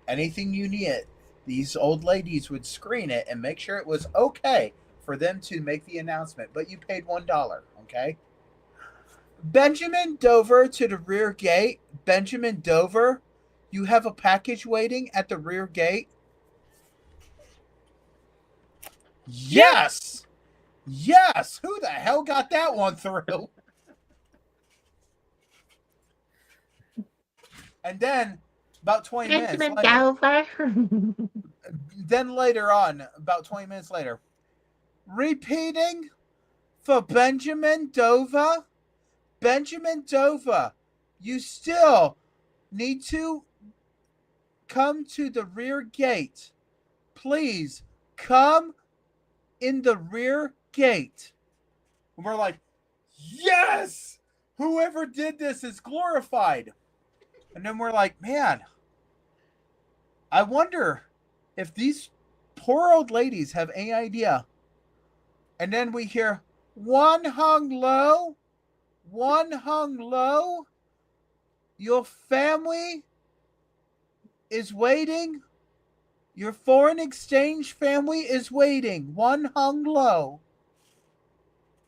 Anything you needed, these old ladies would screen it and make sure it was okay for them to make the announcement, but you paid $1, okay? Benjamin Dover to the rear gate. Benjamin Dover, you have a package waiting at the rear gate. Yes! Yes! Who the hell got that one through? And then, about 20 minutes later... Then later on, about 20 minutes later, repeating for Benjamin Dover. Benjamin Dover, you still need to come to the rear gate. Please, come in the rear gate. And we're like, yes! Whoever did this is glorified. And then we're like, man, I wonder if these poor old ladies have any idea. And then we hear, one hung low, your family is waiting. Your foreign exchange family is waiting. One hung low.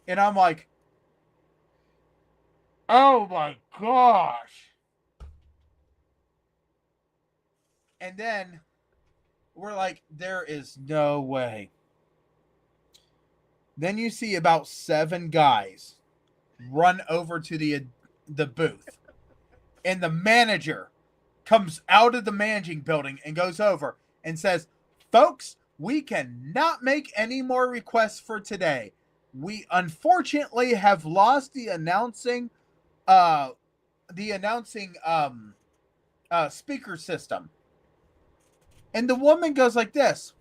And I'm like, oh my gosh. And then we're like, there is no way. Then you see about 7 guys run over to the booth. And the manager comes out of the managing building and goes over and says, folks, we cannot make any more requests for today. We unfortunately have lost the announcing speaker system. And the woman goes like this.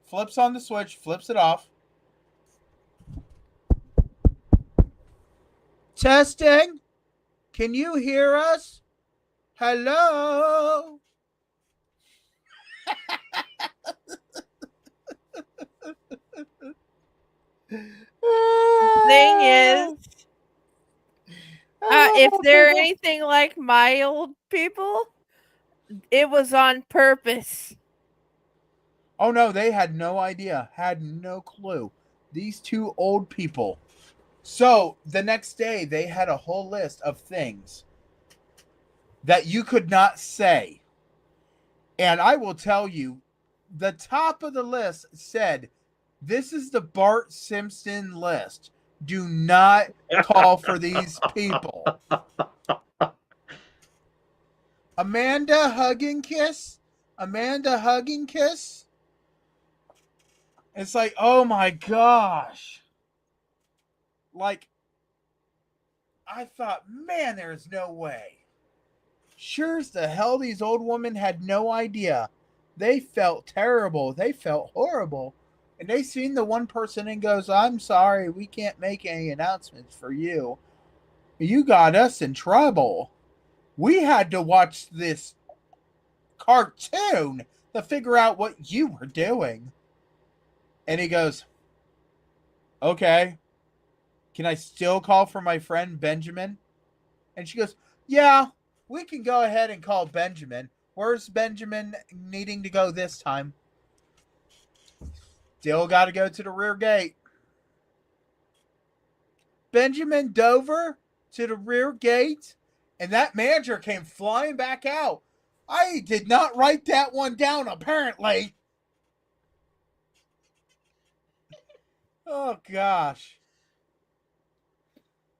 Flips on the switch, flips it off. Testing. Can you hear us? Hello? Thing is, if they're anything like my old people, it was on purpose. Oh no, they had no idea, had no clue. These 2 old people. So the next day, they had a whole list of things that you could not say. And I will tell you, the top of the list said, "This is the Bart Simpson list. Do not call for these people." Amanda Hugging Kiss? Amanda Hugging Kiss? It's like, oh my gosh. Like, I thought, man, there's no way. Sure as the hell these old women had no idea. They felt terrible. They felt horrible. And they seen the one person and goes, "I'm sorry, we can't make any announcements for you. You got us in trouble. We had to watch this cartoon to figure out what you were doing." And he goes, "Okay, can I still call for my friend Benjamin?" And she goes, "Yeah, we can go ahead and call Benjamin. Where's Benjamin needing to go this time?" Still got to go to the rear gate. Benjamin Dover to the rear gate, and that manager came flying back out. I did not write that one down, apparently. Oh, gosh.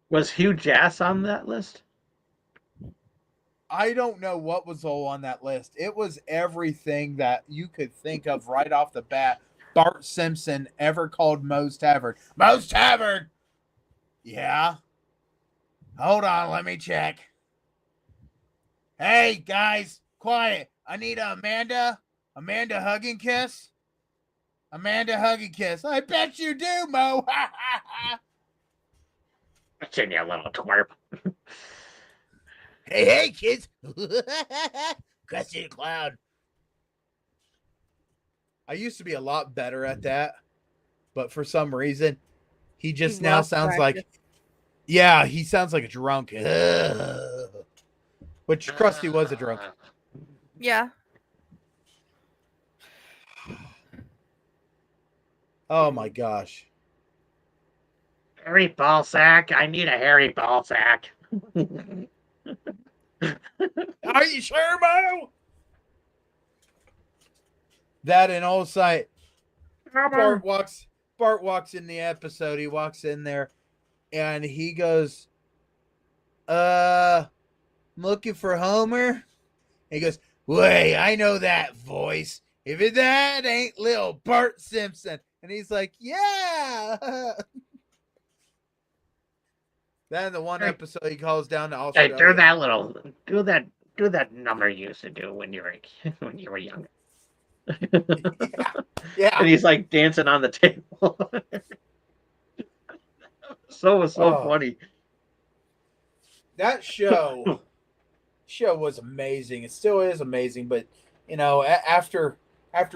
Was Hugh Jass on that list? I don't know what was all on that list. It was everything that you could think of right off the bat. Bart Simpson ever called Moe's Tavern. Moe's Tavern! Yeah. Hold on, let me check. Hey, guys, quiet. I need Amanda. Amanda Hugging Kiss. Amanda Hugging Kiss. I bet you do, Mo. What's in your little twerp? Hey, kids. Krusty the Clown. I used to be a lot better at that, but for some reason, he just now sounds like, yeah, he sounds like a drunk. Which Krusty was a drunk. Yeah. Oh my gosh. Harry Ballsack. I need a Harry Ballsack. Are you sure, Mo? That and all sight. Bart walks in the episode. He walks in there and he goes, I'm looking for Homer. And he goes, "Wait, I know that voice. If that ain't little Bart Simpson." And he's like, "Yeah." Then the one episode he calls down to Australia. Hey, do that number you used to do when you were young. Yeah. And he's like dancing on the table. so funny. That show was amazing. It still is amazing, but you know, after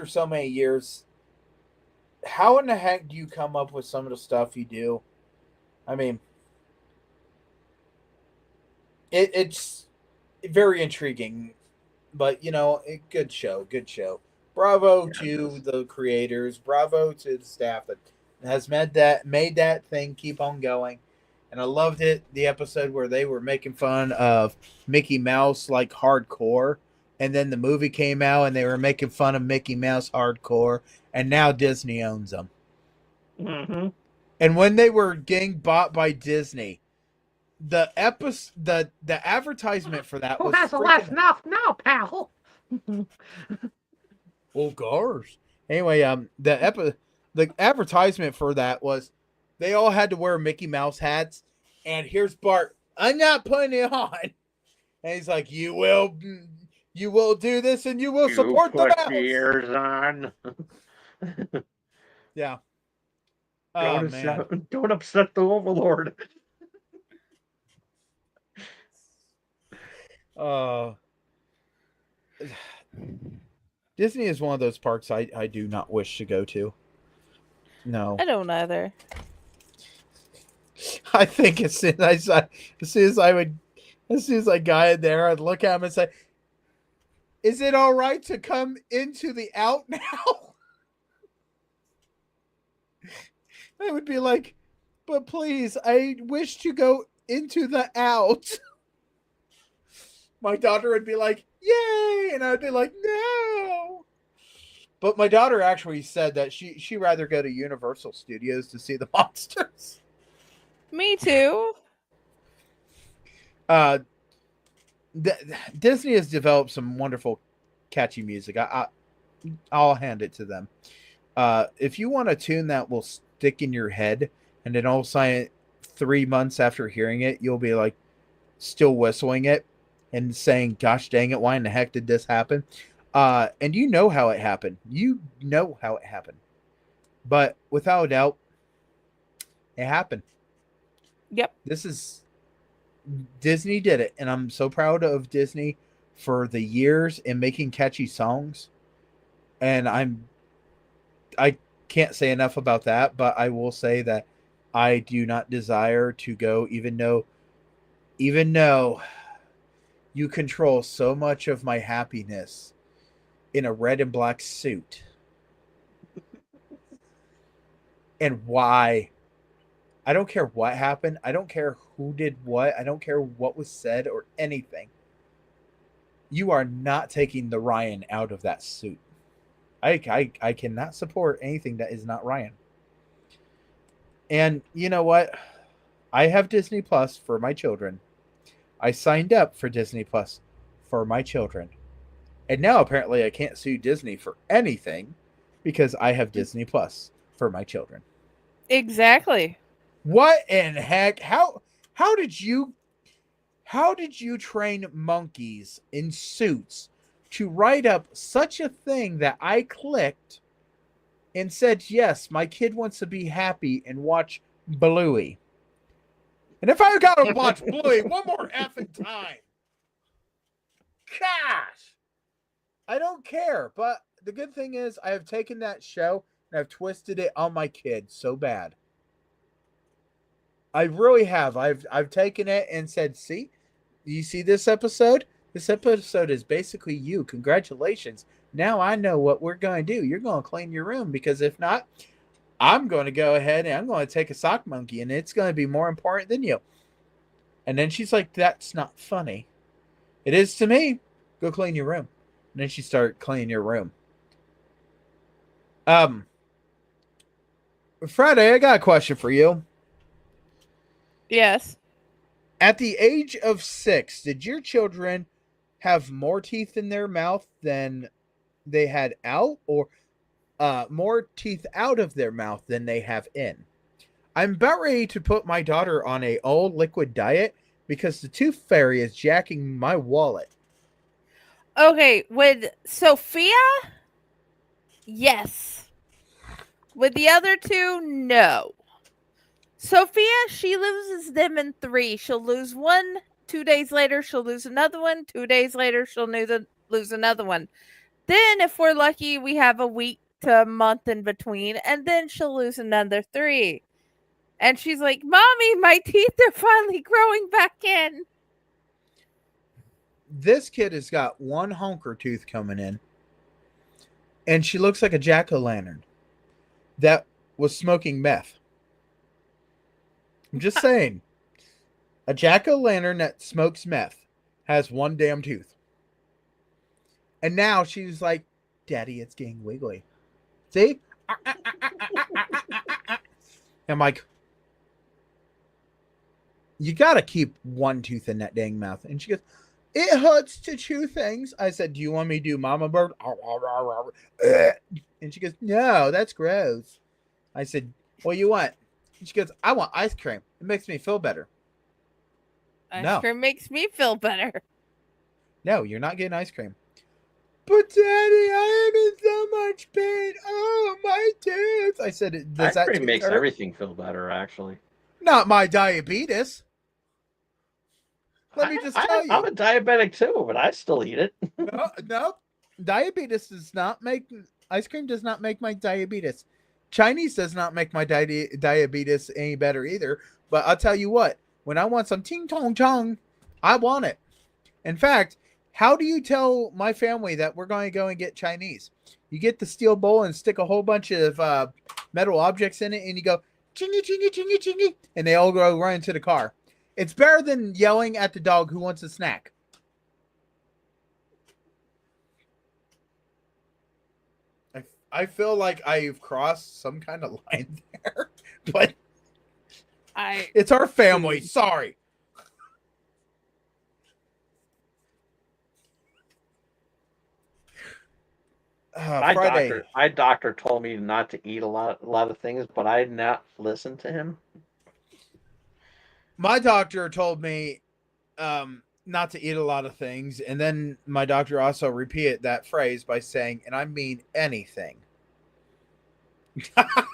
so many years, how in the heck do you come up with some of the stuff you do? I mean, it's very intriguing, but you know, good show. Bravo to the creators. Bravo to the staff that has made that thing keep on going. And I loved it. The episode where they were making fun of Mickey Mouse like hardcore, and then the movie came out and they were making fun of Mickey Mouse hardcore, and now Disney owns them. Mm-hmm. And when they were getting bought by Disney, the advertisement for that was freaking... now, pal? Oh gosh. Anyway, the advertisement for that was they all had to wear Mickey Mouse hats, and here's Bart. "I'm not putting it on," and he's like, "You will do this, and you will support the mouse." Ears on. Yeah. Oh man. Don't upset the Overlord. Disney is one of those parks I do not wish to go to. No. I don't either. I think as soon as I got in there, I'd look at him and say, "Is it all right to come into the out now?" I would be like, "But please, I wish to go into the out." my daughter would be like, "Yay!" and I'd be like, "No." But my daughter actually said that she rather go to Universal Studios to see the monsters. Me too. Disney has developed some wonderful, catchy music. I'll hand it to them. If you want a tune that will stick in your head, and then all of a sudden, 3 months after hearing it, you'll be like still whistling it and saying, "Gosh dang it, why in the heck did this happen?" And you know how it happened. But without a doubt, it happened. Yep. Disney did it, and I'm so proud of Disney for the years in making catchy songs. And I can't say enough about that, but I will say that I do not desire to go, even though you control so much of my happiness in a red and black suit. And why? I don't care what happened. I don't care who did what. I don't care what was said or anything. You are not taking the Ryan out of that suit. I cannot support anything that is not Ryan. And you know what? I have Disney Plus for my children. I signed up for Disney Plus for my children. And now apparently I can't sue Disney for anything because I have Disney Plus for my children. Exactly. What in heck? How did you train monkeys in suits to write up such a thing that I clicked and said, yes, my kid wants to be happy and watch Bluey. And if I gotta watch Bluey one more effing time, gosh, I don't care. But the good thing is I have taken that show and I've twisted it on my kids so bad. I really have. I've taken it and said, see, you see this episode? This episode is basically you. Congratulations. Now I know what we're going to do. You're going to clean your room, because if not, I'm going to go ahead and I'm going to take a sock monkey and it's going to be more important than you. And then she's like, that's not funny. It is to me. Go clean your room. And then she started cleaning your room. Friday, I got a question for you. Yes. At the age of 6, did your children have more teeth in their mouth than they had out, or more teeth out of their mouth than they have in? I'm about ready to put my daughter on a all liquid diet because the tooth fairy is jacking my wallet. Okay, with Sophia, yes. With the other two, no. Sophia, she loses them in 3. She'll lose one. 2 days later, she'll lose another one. 2 days later, she'll lose another one. Then, if we're lucky, we have a week to a month in between, and then she'll lose another 3. And she's like, Mommy, my teeth are finally growing back in. This kid has got one honker tooth coming in, and she looks like a jack-o'-lantern that was smoking meth. I'm just saying. A jack-o'-lantern that smokes meth has one damn tooth. And now she's like, Daddy, it's getting wiggly. See? I'm like, you gotta keep one tooth in that dang mouth. And she goes, it hurts to chew things. I said, do you want me to do mama bird? And she goes, no, that's gross. I said, what do you want? And she goes, I want ice cream. It makes me feel better. Ice cream makes me feel better. No, you're not getting ice cream. But Daddy, I am in so much pain. Oh, my tooth. I said, does Ice cream tooth makes hurt? everything feel better, actually. Not my diabetes. Let me just tell you. I'm a diabetic too, but I still eat it. No. Diabetes does not make... Ice cream does not make my diabetes. Chinese does not make my diabetes any better either. But I'll tell you what. When I want some ting tong chong, I want it. In fact, how do you tell my family that we're going to go and get Chinese? You get the steel bowl and stick a whole bunch of metal objects in it, and you go, chingy, chingy, chingy, chingy, and they all go run into the car. It's better than yelling at the dog who wants a snack. I feel like I've crossed some kind of line there, but it's our family. Sorry. Friday. My doctor told me not to eat a lot of things, but I did not listen to him. My doctor told me not to eat a lot of things, and then my doctor also repeated that phrase by saying, and I mean anything.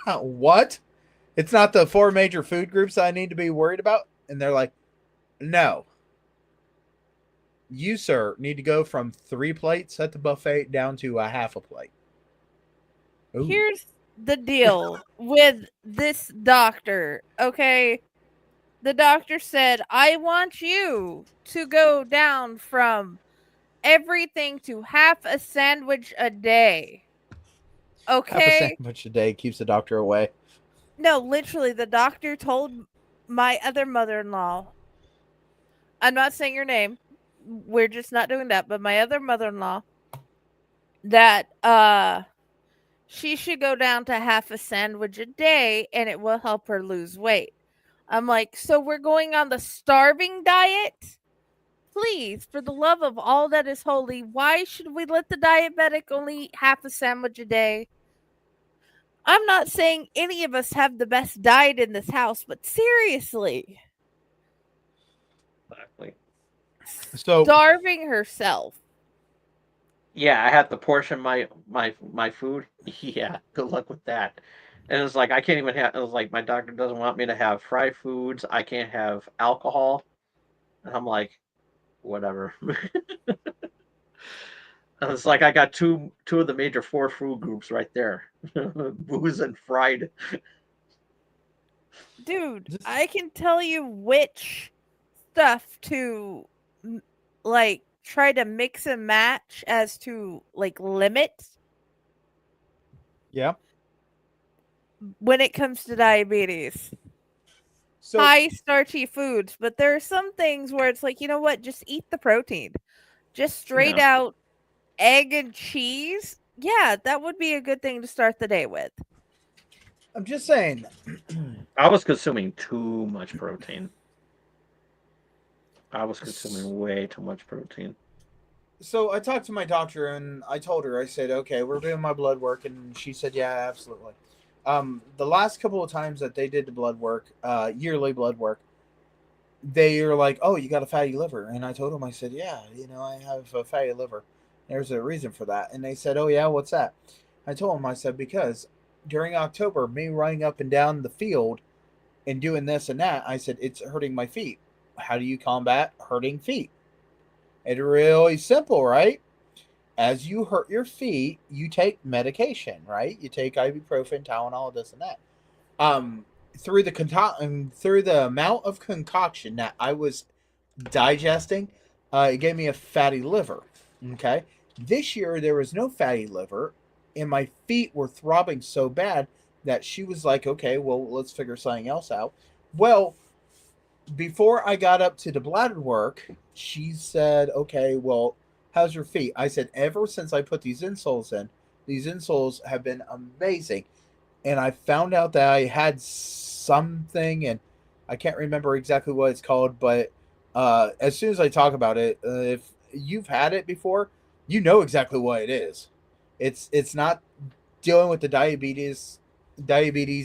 What? It's not the 4 major food groups I need to be worried about? And they're like, no. You, sir, need to go from 3 plates at the buffet down to a half a plate. Ooh. Here's the deal with this doctor, okay? The doctor said, I want you to go down from everything to half a sandwich a day. Okay? Half a sandwich a day keeps the doctor away. No, literally, the doctor told my other mother-in-law, I'm not saying your name, we're just not doing that, but my other mother-in-law, that she should go down to half a sandwich a day and it will help her lose weight. I'm like, so we're going on the starving diet? Please, for the love of all that is holy, why should we let the diabetic only eat half a sandwich a day? I'm not saying any of us have the best diet in this house, but seriously. Exactly. So Starving herself. Yeah, I have to portion my food. Yeah, good luck with that. And it's like I can't even have. It was like my doctor doesn't want me to have fried foods. I can't have alcohol. And I'm like, whatever. And it's like I got two of the major 4 food groups right there: booze and fried. Dude, I can tell you which stuff to like try to mix and match as to like limits. Yeah. When it comes to diabetes. So high starchy foods, but there are some things where it's like, you know what, just eat the protein. Just straight out egg and cheese. Yeah, that would be a good thing to start the day with. I'm just saying. I was consuming too much protein. I was consuming way too much protein. So I talked to my doctor and I told her, I said, okay, we're doing my blood work. And she said, yeah, absolutely. The last couple of times that they did the blood work, yearly blood work, they were like, oh, you got a fatty liver. And I told them, I said, yeah, I have a fatty liver. There's a reason for that. And they said, oh, yeah, what's that? I told them, I said, because during October, me running up and down the field and doing this and that, I said, it's hurting my feet. How do you combat hurting feet? It's really simple, right? As you hurt your feet, you take medication, right? You take ibuprofen, Tylenol, this and that. Through the amount of concoction that I was digesting, it gave me a fatty liver. Okay. This year there was no fatty liver, and my feet were throbbing so bad that she was like, "Okay, well, let's figure something else out." Well, before I got up to the blood work, she said, "Okay, well, how's your feet?" I said, "Ever since I put these insoles in, these insoles have been amazing." And I found out that I had something, and I can't remember exactly what it's called, but as soon as I talk about it, if you've had it before, you know exactly what it is. It's not dealing with the diabetes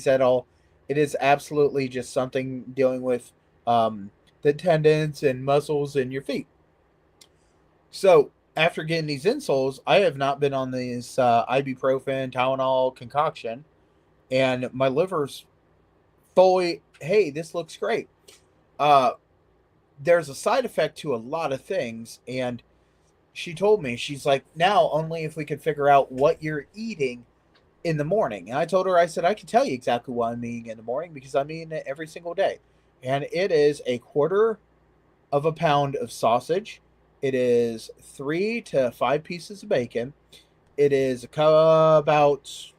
at all. It is absolutely just something dealing with the tendons and muscles in your feet. So after getting these insoles, I have not been on this ibuprofen, Tylenol concoction, and my liver's fully, hey, this looks great. There's a side effect to a lot of things, and she told me, she's like, now only if we could figure out what you're eating in the morning. And I told her, I said, I can tell you exactly what I'm eating in the morning because I'm eating it every single day. And it is 1/4 of a pound of sausage. It is 3 to 5 pieces of bacon. It is about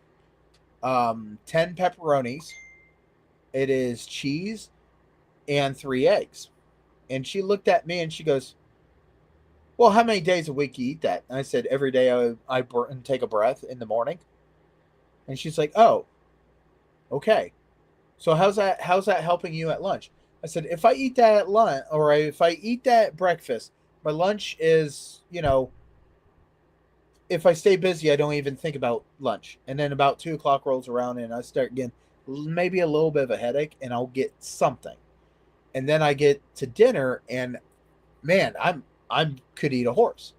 10 pepperonis. It is cheese and 3 eggs. And she looked at me and she goes, well, how many days a week you eat that? And I said, every day I take a breath in the morning. And she's like, oh, okay. So how's that helping you at lunch? I said, if I eat that at lunch, or if I eat that breakfast, my lunch is, if I stay busy, I don't even think about lunch. And then about 2:00 rolls around and I start getting maybe a little bit of a headache, and I'll get something. And then I get to dinner and man, I could eat a horse.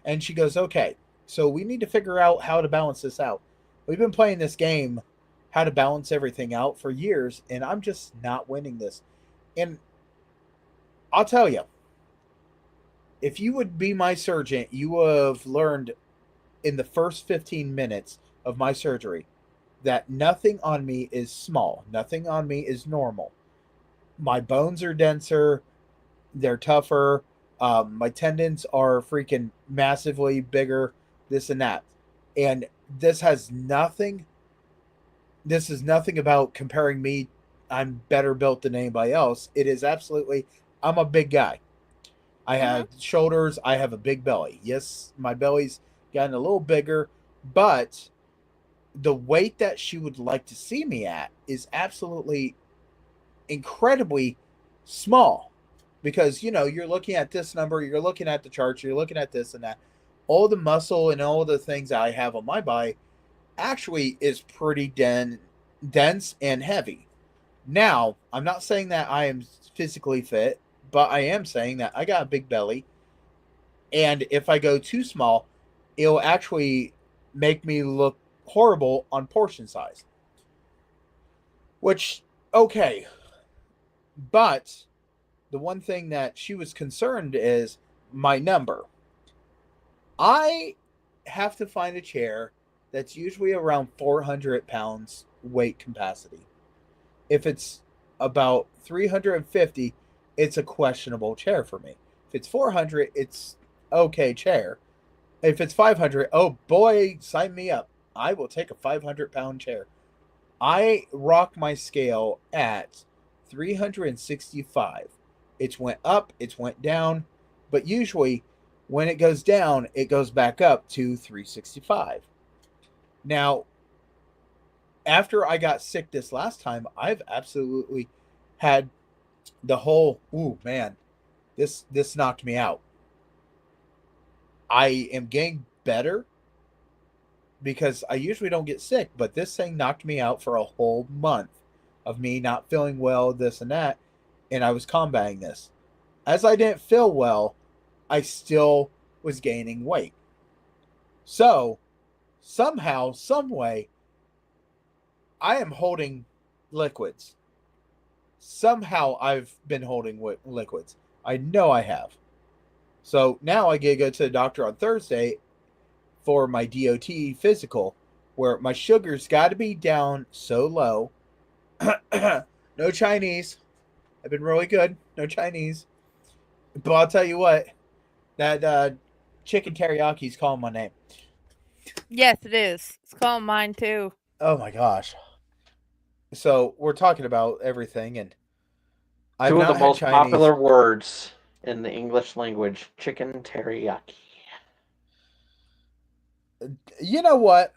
And she goes, okay, so we need to figure out how to balance this out. We've been playing this game, how to balance everything out, for years, and I'm just not winning this. And I'll tell you, if you would be my surgeon, you would have learned in the first 15 minutes of my surgery that nothing on me is small. Nothing on me is normal. My bones are denser. They're tougher. My tendons are freaking massively bigger, this and that. And this is nothing about comparing me. I'm better built than anybody else. It is absolutely, I'm a big guy. I have shoulders. I have a big belly. Yes, my belly's gotten a little bigger, but the weight that she would like to see me at is absolutely incredibly small. Because, you're looking at this number, you're looking at the charts, you're looking at this and that. All the muscle and all the things I have on my body actually is pretty dense and heavy. Now, I'm not saying that I am physically fit, but I am saying that I got a big belly. And if I go too small, it'll actually make me look horrible on portion size. Which, okay. But the one thing that she was concerned is my number. I have to find a chair that's usually around 400 pounds weight capacity. If it's about 350, it's a questionable chair for me. If it's 400, it's okay chair. If it's 500, oh boy, sign me up. I will take a 500-pound chair. I rock my scale at 365. It's went up, it's went down, but usually when it goes down, it goes back up to 365. Now, after I got sick this last time, I've absolutely had the whole, ooh, man, this knocked me out. I am getting better because I usually don't get sick, but this thing knocked me out for a whole month of me not feeling well, this and that, and I was combating this. As I didn't feel well, I still was gaining weight. So, somehow, some way, I am holding liquids. Somehow I've been holding liquids. I know I have. So now I get to go to the doctor on Thursday for my DOT physical, where my sugar's got to be down so low. No Chinese. I've been really good. No Chinese. But I'll tell you what, that chicken teriyaki is calling my name. Yes, it is. It's calling mine too. Oh my gosh. So we're talking about everything, and Two of the most popular words in the English language: chicken teriyaki. You know what?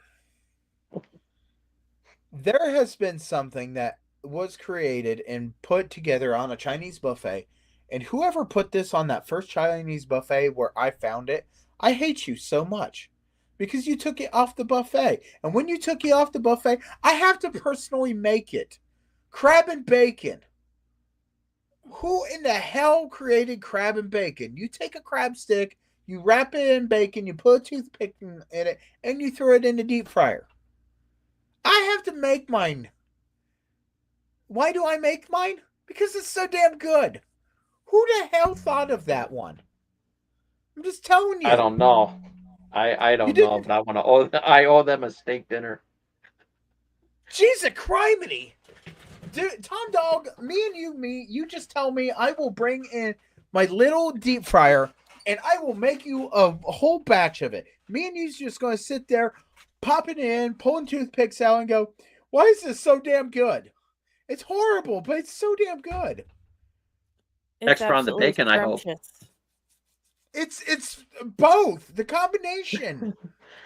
There has been something that was created and put together on a Chinese buffet, and whoever put this on that first Chinese buffet where I found it, I hate you so much. Because you took it off the buffet. And when you took it off the buffet, I have to personally make it. Crab and bacon. Who in the hell created crab and bacon? You take a crab stick, you wrap it in bacon, you put a toothpick in it, and you throw it in the deep fryer. I have to make mine. Why do I make mine? Because it's so damn good. Who the hell thought of that one? I'm just telling you. I don't know. I don't know, but I owe them a steak dinner. Jesus criminy. Dude, Tom Dog, you just tell me, I will bring in my little deep fryer and I will make you a whole batch of it. Me and you's just going to sit there, popping in, pulling toothpicks out and go, why is this so damn good? It's horrible, but it's so damn good. Extra on the bacon, I hope. It's both. The combination.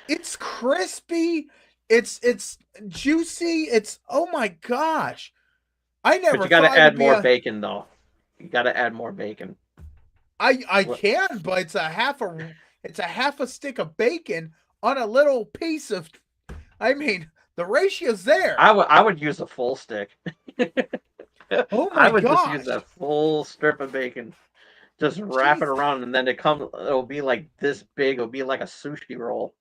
It's crispy. It's juicy. It's oh my gosh. I never But you got to thought add it'd be more a- bacon, though. You got to add more bacon. I What- can, but it's a half a stick of bacon on a little piece of. I mean, the ratio's there. I would use a full stick. Oh I my would just gosh. use a full strip of bacon. Just wrap it Jeez. around, and then it'll be like this big. It'll be like a sushi roll.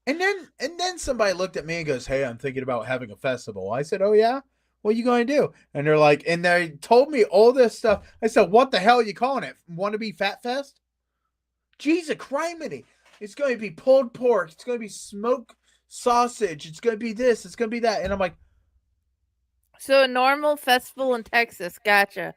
And then somebody looked at me and goes, "Hey, I'm thinking about having a festival." I said, "Oh yeah, what are you going to do?" And they're like, and they told me all this stuff. I said, "What the hell are you calling it? Want to be Fat Fest?" Jesus criminy! It's going to be pulled pork. It's going to be smoked sausage. It's going to be this. It's going to be that. And I'm like, So a normal festival in Texas. Gotcha.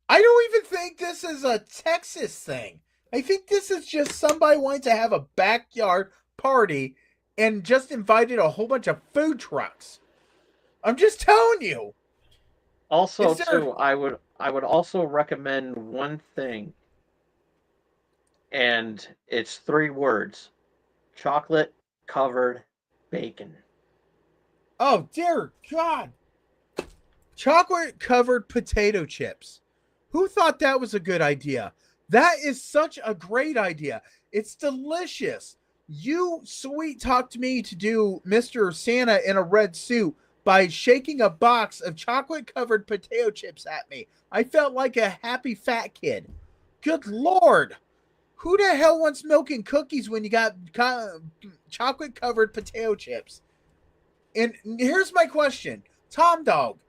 I don't even think this is a Texas thing. I think this is just somebody wanting to have a backyard party and just invited a whole bunch of food trucks. I'm just telling you. Also, Is there- too, I would also recommend one thing, and it's 3 words: chocolate covered bacon. Oh, dear God. Chocolate covered potato chips. Who thought that was a good idea? That is such a great idea. It's delicious. You sweet talked me to do Mr. Santa in a red suit by shaking a box of chocolate covered potato chips at me. I felt like a happy fat kid. Good Lord. Who the hell wants milk and cookies when you got chocolate covered potato chips? And here's my question. Tom Dog,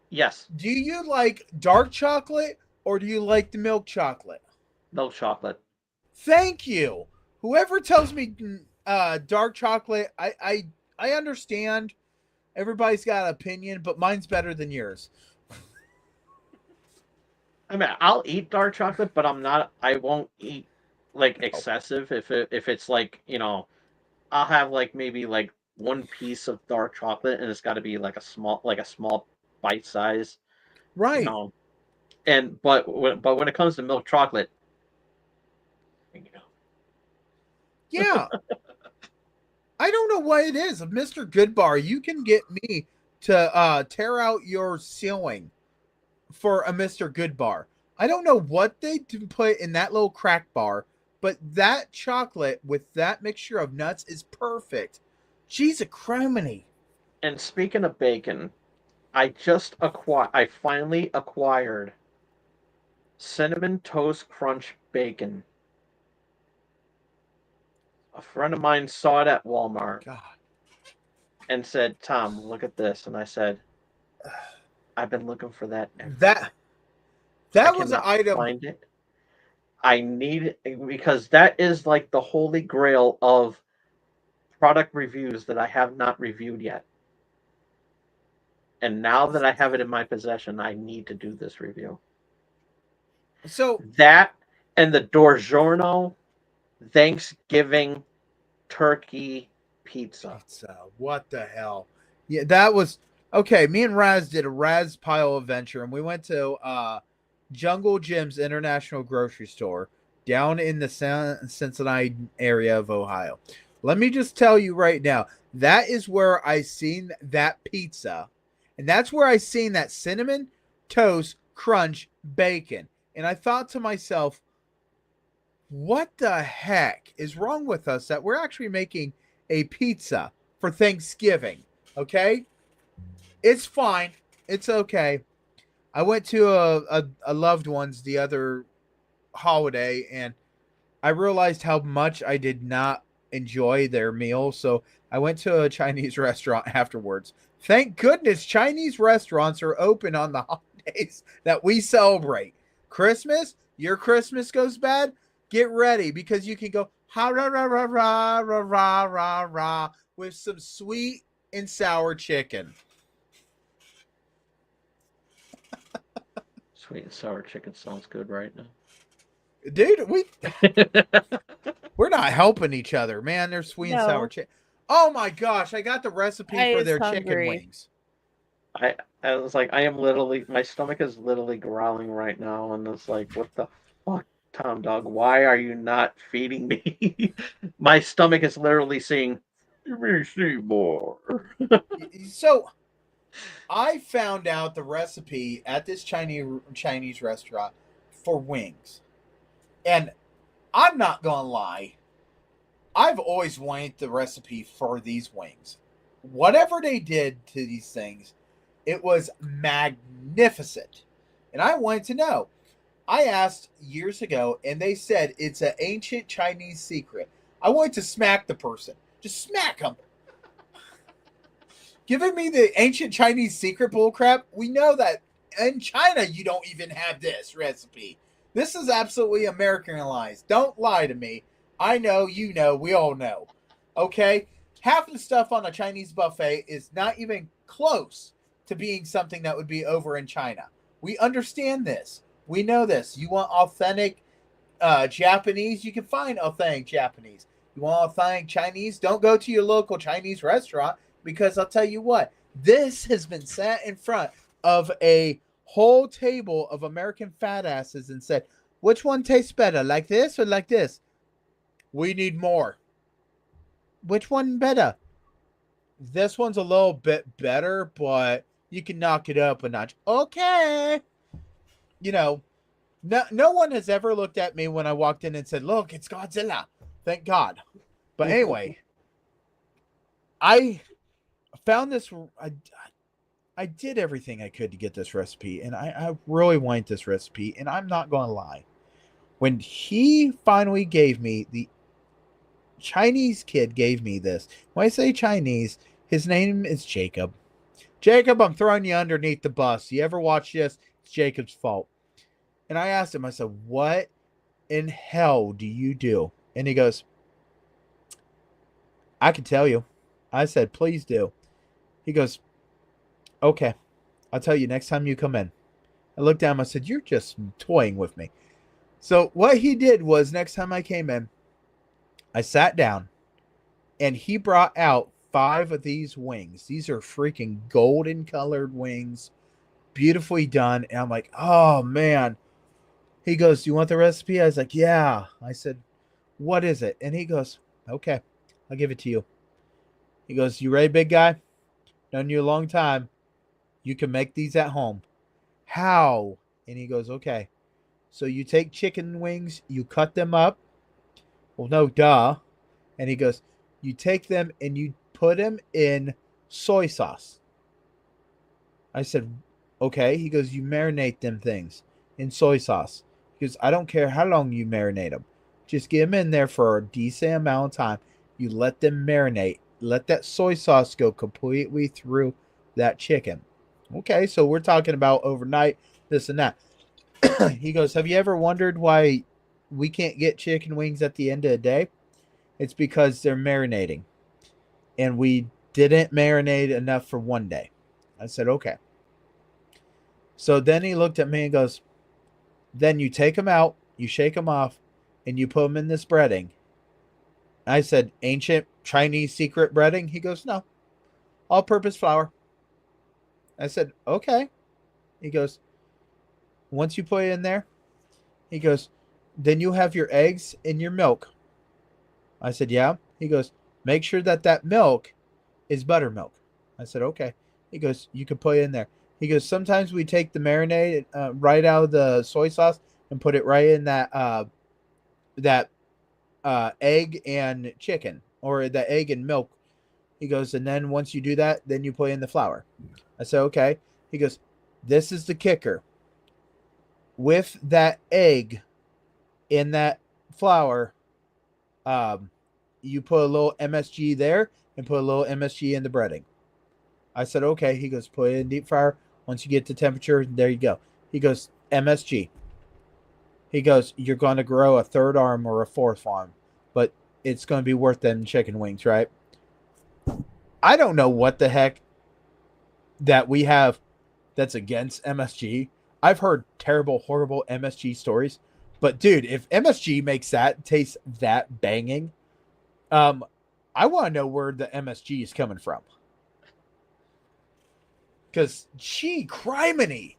Yes, do you like dark chocolate or do you like the milk chocolate? milk chocolate. Thank you. Whoever tells me dark chocolate, I understand. Everybody's got an opinion, but mine's better than yours. I mean, I'll eat dark chocolate, but I won't eat like excessive. If it's like, I'll have like maybe like one piece of dark chocolate, and it's got to be like a small bite size, Right. And but when it comes to milk chocolate, Yeah. I don't know what it is. Mr. Goodbar, you can get me to tear out your ceiling for a Mr. Goodbar. I don't know what they put in that little crack bar, but that chocolate with that mixture of nuts is perfect. Jeez, a criminy. And speaking of bacon, I finally acquired Cinnamon Toast Crunch bacon. A friend of mine saw it at Walmart God. and said, "Tom, look at this." And I said, "I've been looking for that. That I was an cannot item. find it. I need it because that is like the holy grail of product reviews that I have not reviewed yet. And now that I have it in my possession, I need to do this review. So That and the DiGiorno Thanksgiving turkey pizza. what the hell? Yeah, that was okay. Me and Raz did a Raz Pile adventure, and we went to Jungle Jim's International Grocery Store down in the Cincinnati area of Ohio. Let me just tell you right now, that is where I seen that pizza, and that's where I seen that cinnamon toast crunch bacon. And I thought to myself, what the heck is wrong with us that we're actually making a pizza for Thanksgiving? Okay, it's fine, it's okay. I went to a loved one's the other holiday, and I realized how much I did not enjoy their meal, so I went to a Chinese restaurant afterwards. Thank goodness Chinese restaurants are open on the holidays that we celebrate. Christmas, your Christmas goes bad, get ready because you can go ha ra ra ra ra ra ra ra ra with some sweet and sour chicken. Sweet and sour chicken sounds good right now. Dude, we're not helping each other, man. There's sweet and sour No. chicken. Oh my gosh, I got the recipe I for is their chicken hungry. wings. I was like, I am literally, my stomach is literally growling right now, and it's like, what the fuck, Tom Dog? Why are you not feeding me? My stomach is literally saying, Give me Seymour. So I found out the recipe at this Chinese restaurant for wings. And I'm not going to lie. I've always wanted the recipe for these wings. Whatever they did to these things, it was magnificent. And I wanted to know. I asked years ago, and they said it's an ancient Chinese secret. I wanted to smack the person. Just smack them. Giving me the ancient Chinese secret bullcrap. We know that in China, you don't even have this recipe. This is absolutely Americanized. Don't lie to me. I know, you know, we all know. Okay? Half the stuff on a Chinese buffet is not even close to being something that would be over in China. We understand this. We know this. You want authentic Japanese? You can find authentic Japanese. You want authentic Chinese? Don't go to your local Chinese restaurant, because I'll tell you what, this has been sat in front of a whole table of American fat asses and said, which one tastes better, like this or like this? We need more. Which one better? This one's a little bit better, but you can knock it up a notch. Okay. You know, no one has ever looked at me when I walked in and said, look, it's Godzilla. Thank God. But anyway, I found this. I did everything I could to get this recipe, and I really want this recipe, and I'm not going to lie. When he finally gave me, the Chinese kid gave me this. When I say Chinese, his name is Jacob. Jacob, I'm throwing you underneath the bus. You ever watch this? It's Jacob's fault. And I asked him, I said, what in hell do you do? And he goes, I can tell you. I said, please do. He goes, okay, I'll tell you next time you come in. I looked at him. I said, you're just toying with me. So what he did was, next time I came in, I sat down, and he brought out 5 of these wings. These are freaking golden colored wings, beautifully done. And I'm like, oh, man. He goes, do you want the recipe? I was like, yeah. I said, what is it? And he goes, okay, I'll give it to you. He goes, you ready, big guy? Known you a long time. You can make these at home. How? And he goes, okay. So you take chicken wings, you cut them up. Well, no, duh. And he goes, you take them and you put them in soy sauce. I said, okay. He goes, you marinate them things in soy sauce. He goes, I don't care how long you marinate them. Just get them in there for a decent amount of time. You let them marinate. Let that soy sauce go completely through that chicken. Okay, so we're talking about overnight, this and that. He goes, have you ever wondered why we can't get chicken wings at the end of the day? It's because they're marinating. And we didn't marinate enough for one day. I said, okay. So then he looked at me and goes, then you take them out, you shake them off, and you put them in this breading. I said, ancient Chinese secret breading? He goes, no, all-purpose flour. I said, okay. He goes, once you put it in there, he goes, then you have your eggs and your milk. I said, yeah. He goes, make sure that milk is buttermilk. I said, okay. He goes, you can put it in there. He goes, sometimes we take the marinade right out of the soy sauce and put it right in that egg and chicken, or the egg and milk. He goes, and then once you do that, then you put in the flour. I said, okay. He goes, this is the kicker. With that egg in that flour, you put a little MSG there and put a little MSG in the breading. I said, okay. He goes, put it in deep fryer. Once you get to temperature, there you go. He goes, MSG. He goes, you're going to grow a 3rd arm or a 4th arm, but it's going to be worth them chicken wings, right? I don't know what the heck that we have that's against MSG. I've heard terrible, horrible MSG stories, but dude, if MSG makes that taste that banging, I want to know where the MSG is coming from. Because, gee, criminy.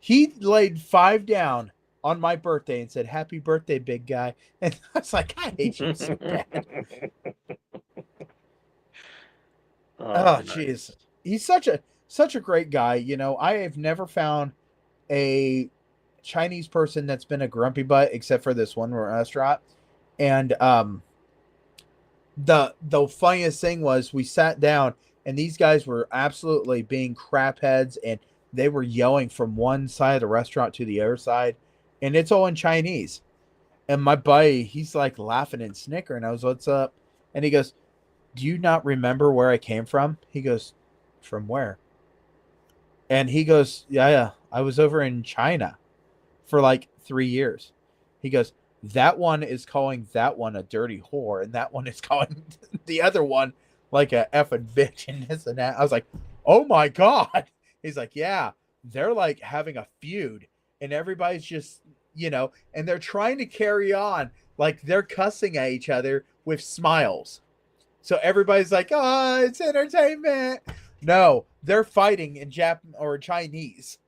He laid 5 down on my birthday and said, happy birthday, big guy. And I was like, I hate you so bad. Oh, nice. jeez. He's such a great guy. You know, I have never found a Chinese person that's been a grumpy butt except for this one restaurant. And the funniest thing was we sat down and these guys were absolutely being crap heads and they were yelling from one side of the restaurant to the other side, and it's all in Chinese. And my buddy, he's like laughing and snickering. I was, "What's up?" And he goes, "Do you not remember where I came from?" He goes, "From where?" And he goes, yeah, I was over in China for like 3 years. He goes, "That one is calling that one a dirty whore, and that one is calling the other one like a effing bitch and this and that." I was like, "Oh my God." He's like, "Yeah, they're like having a feud, and everybody's just, and they're trying to carry on like they're cussing at each other with smiles. So everybody's like, oh, it's entertainment." No, they're fighting in Japan or Chinese,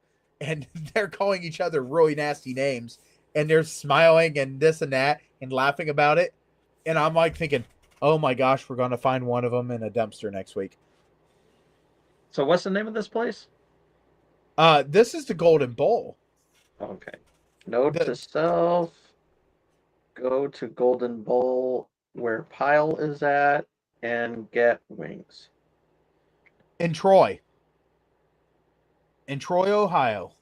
and they're calling each other really nasty names, and they're smiling and this and that and laughing about it. And I'm like thinking, oh my gosh, we're going to find one of them in a dumpster next week. So what's the name of this place? This is the Golden Bowl. Okay. Note to self. Go to Golden Bowl where Pile is at and get wings. In Troy, Ohio.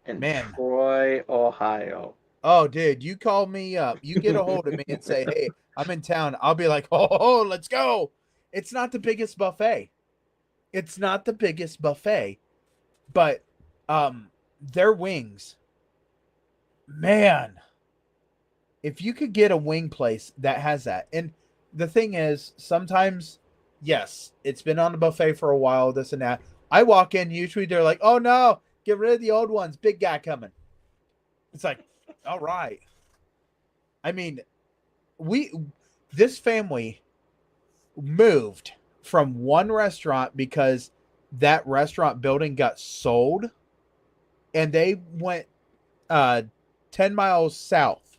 In Man. Troy, Ohio. Oh, dude, you call me up. You get a hold of me and say, "Hey, I'm in town." I'll be like, "Oh, let's go." It's not the biggest buffet. But their wings, man, if you could get a wing place that has that. And the thing is, sometimes, yes, it's been on the buffet for a while, this and that. I walk in, usually they're like, "Oh no, get rid of the old ones. Big guy coming." It's like, all right. I mean, this family moved from one restaurant because that restaurant building got sold, and they went 10 miles south.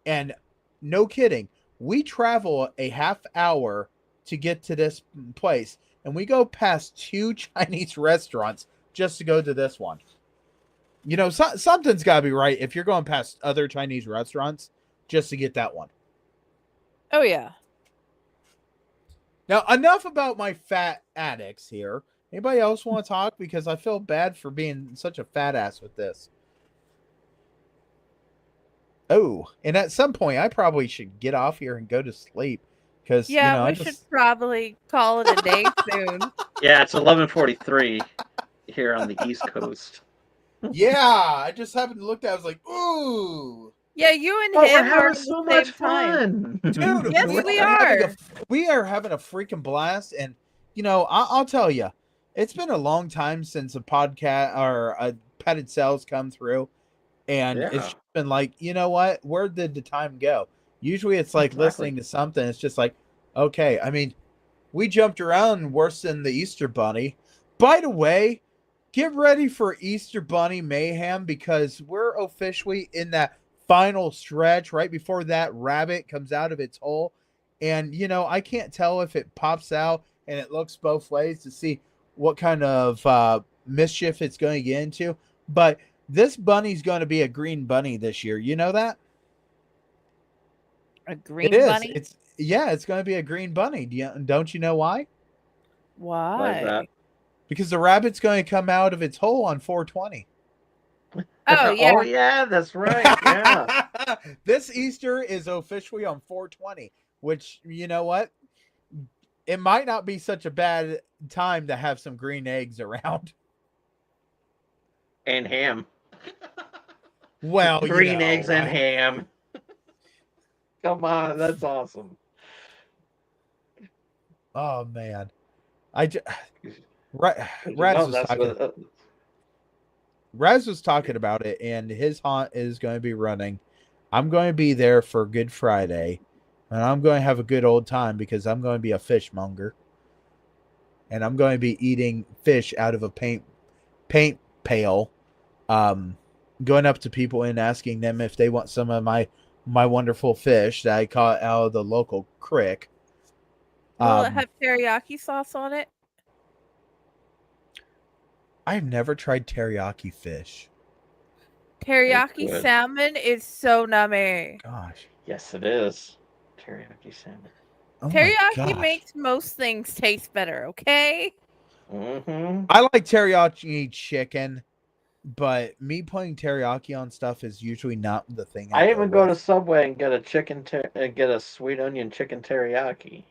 And no kidding, we travel a half hour to get to this place, and we go past 2 Chinese restaurants just to go to this one. Something's got to be right if you're going past other Chinese restaurants just to get that one. Oh, yeah. Now, enough about my fat addicts here. Anybody else want to talk? Because I feel bad for being such a fat ass with this. Oh, and at some point, I probably should get off here and go to sleep. Because, yeah, we should probably call it a day soon. Yeah, it's 11:43 here on the East Coast. Yeah, I just happened to look at it. I was like, ooh. Yeah, you and we're him are having at so the much same time. fun. Dude, Yes, we are. We are having a freaking blast. And, I'll tell you, it's been a long time since a podcast or a Petted Cells come through. And Yeah. it's just been like, you know what? Where did the time go? Usually it's like listening to something. It's just like, okay. I mean, we jumped around worse than the Easter Bunny. By the way, get ready for Easter Bunny mayhem because we're officially in that final stretch right before that rabbit comes out of its hole. And, I can't tell if it pops out and it looks both ways to see what kind of mischief it's going to get into. But this bunny's going to be a green bunny this year. You know that? A green bunny? It's going to be a green bunny. Don't you know why? Why? Like that. Because the rabbit's going to come out of its hole on 420. Oh, yeah. Oh, yeah, that's right. Yeah. This Easter is officially on 420, which, you know what? It might not be such a bad time to have some green eggs around. And ham. Well, green eggs and ham. Come on, that's awesome. Oh, man. Raz was talking about it, and his haunt is going to be running. I'm going to be there for Good Friday, and I'm going to have a good old time because I'm going to be a fishmonger, and I'm going to be eating fish out of a paint pail, going up to people and asking them if they want some of my wonderful fish that I caught out of the local creek. Will it have teriyaki sauce on it? I've never tried teriyaki fish. Teriyaki good. salmon is so nummy. Gosh. Yes, it is. Teriyaki salmon. Oh my Teriyaki gosh. makes most things taste better, okay? Mm-hmm. I like teriyaki chicken, but me putting teriyaki on stuff is usually not the thing. I even go to with. Subway and get a get a sweet onion chicken teriyaki.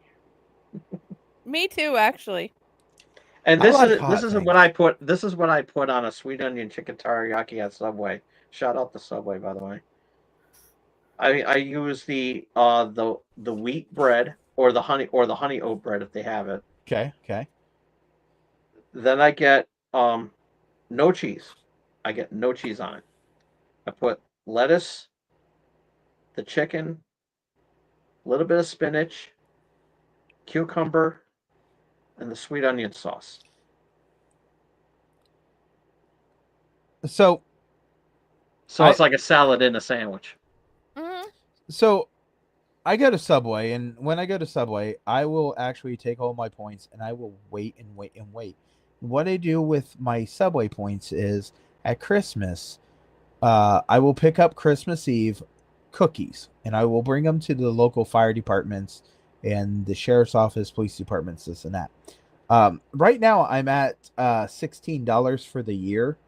Me too, actually. And I this like is hot this is things. what I put. This is what I put on a sweet onion chicken teriyaki at Subway. Shout out to Subway, by the way. I use the wheat bread or the honey oat bread if they have it. Okay. Then I get no cheese. I get no cheese on it. I put lettuce, the chicken, a little bit of spinach, cucumber, and the sweet onion sauce. So it's like a salad in a sandwich. Mm-hmm. So I go to Subway, and when I go to Subway, I will actually take all my points and I will wait and wait and wait. What I do with my Subway points is at Christmas, I will pick up Christmas Eve cookies and I will bring them to the local fire departments and the sheriff's office, police departments, this and that. Right now, I'm at $16 for the year.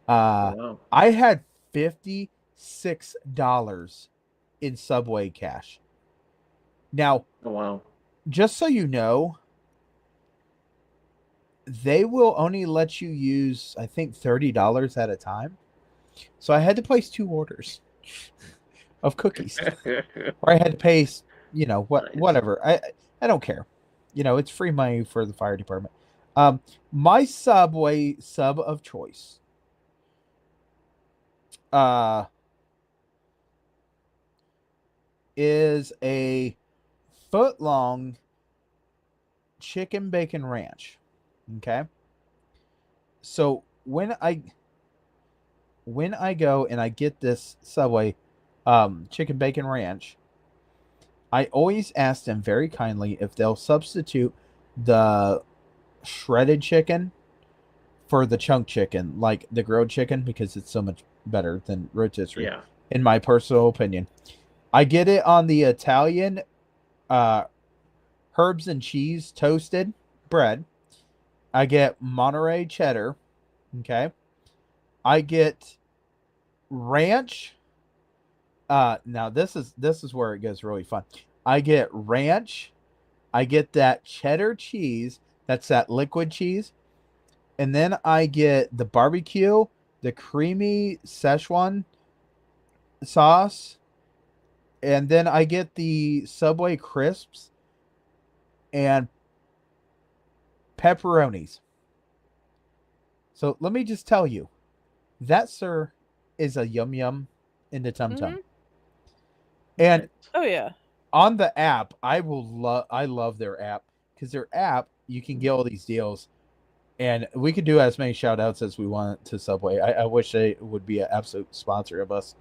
Wow. I had $56 in Subway cash. Now, Oh, wow. just so you know, they will only let you use, I think, $30 at a time. So I had to place 2 orders of cookies, or I had to pay, Nice. whatever. I don't care. It's free money for the fire department. My Subway sub of choice. Is a foot-long chicken bacon ranch. Okay. So when I go and I get this Subway chicken bacon ranch, I always ask them very kindly if they'll substitute the shredded chicken for the chunk chicken, like the grilled chicken, because it's so much better than rotisserie. Yeah. In my personal opinion. I get it on the Italian herbs and cheese toasted bread. I get Monterey cheddar. Okay. I get ranch. Now this is where it gets really fun. I get ranch. I get that cheddar cheese. That's that liquid cheese. And then I get the barbecue, the creamy Szechuan sauce. And then I get the Subway crisps and pepperonis. So let me just tell you, that, sir, is a yum yum in the tum tum. Mhm. And Oh yeah. on the app, I love their app, because their app, you can get all these deals, and we could do as many shout outs as we want to Subway. I wish they would be an absolute sponsor of us,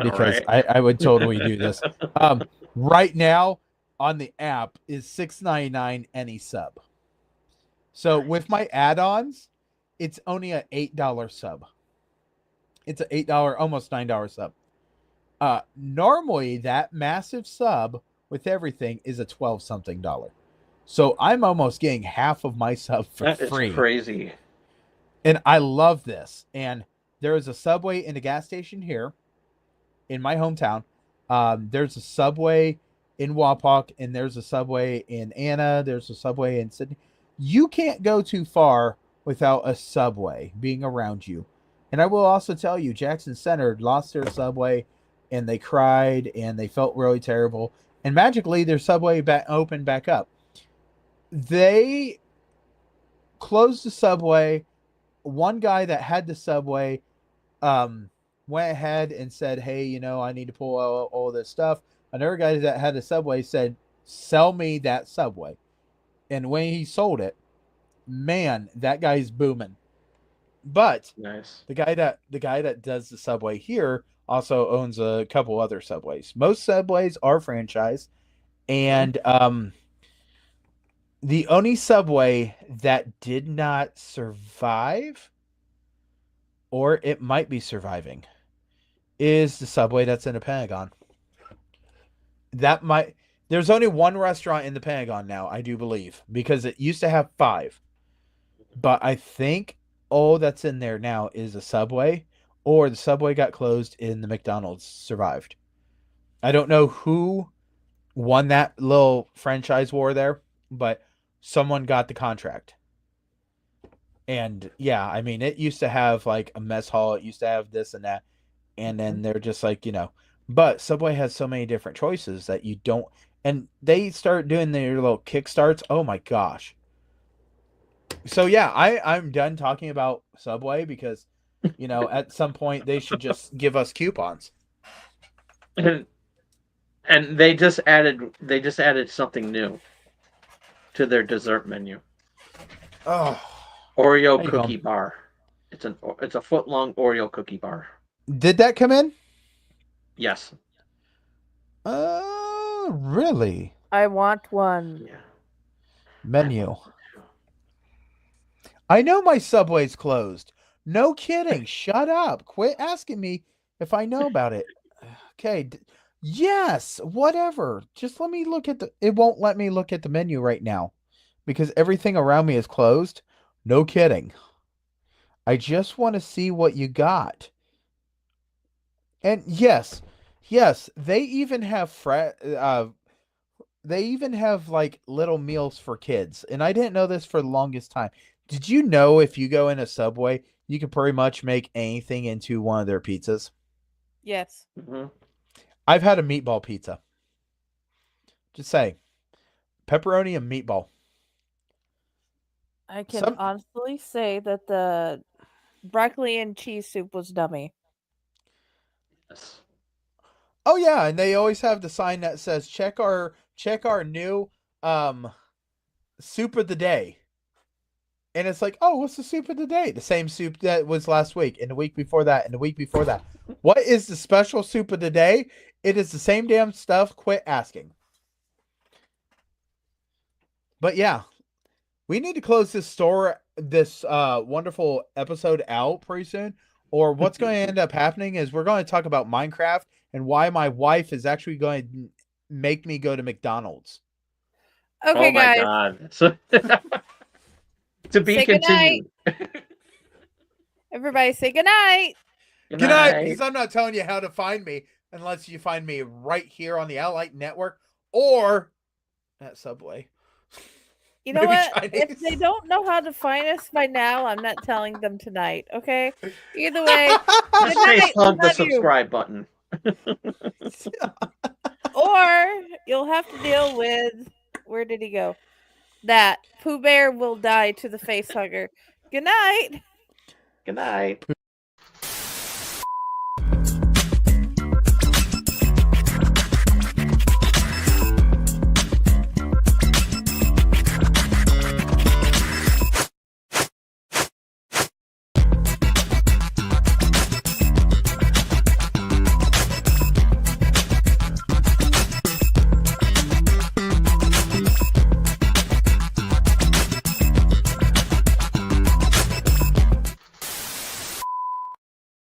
because I would totally do this. Right now on the app is $6.99 any sub. So with my add-ons, it's only an $8 sub. It's an $8, almost $9 sub. Normally that massive sub with everything is a $12 something. So I'm almost getting half of my sub for free. It's crazy. And I love this. And there is a Subway in the gas station here in my hometown. There's a Subway in Wapak, and there's a Subway in Anna. There's a Subway in Sydney. You can't go too far without a Subway being around you. And I will also tell you, Jackson Center lost their Subway, and they cried, and they felt really terrible. And magically, their Subway opened back up. They closed the Subway. One guy that had the Subway went ahead and said, hey, I need to pull out all this stuff. Another guy that had a Subway said, sell me that Subway. And when he sold it, man, that guy's booming. But Nice. the guy that does the Subway here also owns a couple other Subways. Most Subways are franchised, and The only Subway that did not survive, or it might be surviving, is the Subway that's in the Pentagon. There's only one restaurant in the Pentagon now, I do believe, because it used to have 5. But I think all that's in there now is a Subway, or the Subway got closed and the McDonald's survived. I don't know who won that little franchise war there, but someone got the contract. And yeah, I mean, it used to have like a mess hall, it used to have this and that, and then they're just like, but Subway has so many different choices that you don't, and they start doing their little kickstarts. Oh my gosh. So yeah, I'm done talking about Subway because, at some point they should just give us coupons. And they just added something new to their dessert menu. Oh, Oreo cookie bar. It's a foot long Oreo cookie bar. Did that come in? Yes. Really? I want one. Yeah. Menu. I know my Subway's closed. No kidding. Shut up. Quit asking me if I know about it. Okay. Yes, whatever. Just let me look at it won't let me look at the menu right now because everything around me is closed. No kidding. I just want to see what you got. And yes, they even have like little meals for kids. And I didn't know this for the longest time. Did you know if you go in a Subway, you can pretty much make anything into one of their pizzas? Yes. Mm-hmm. I've had a meatball pizza. Just say, pepperoni and meatball. I can honestly say that the broccoli and cheese soup was dummy. Yes. Oh yeah, and they always have the sign that says check our new soup of the day. And it's like, oh, what's the soup of the day? The same soup that was last week, and the week before that, and the week before that. What is the special soup of the day? It is the same damn stuff. Quit asking. But yeah, we need to close this wonderful episode out pretty soon. Or what's going to end up happening is we're going to talk about Minecraft and why my wife is actually going to make me go to McDonald's. Okay, guys. Oh my God. To be continued. Everybody say goodnight. Good night. Because I'm not telling you how to find me unless you find me right here on the Outlight Network or at Subway. You know what? If they don't know how to find us by now, I'm not telling them tonight. Okay. Either way, just Facebook the subscribe button. Or you'll have to deal with where did he go? That Pooh Bear will die to the face hugger. Good night. Good night.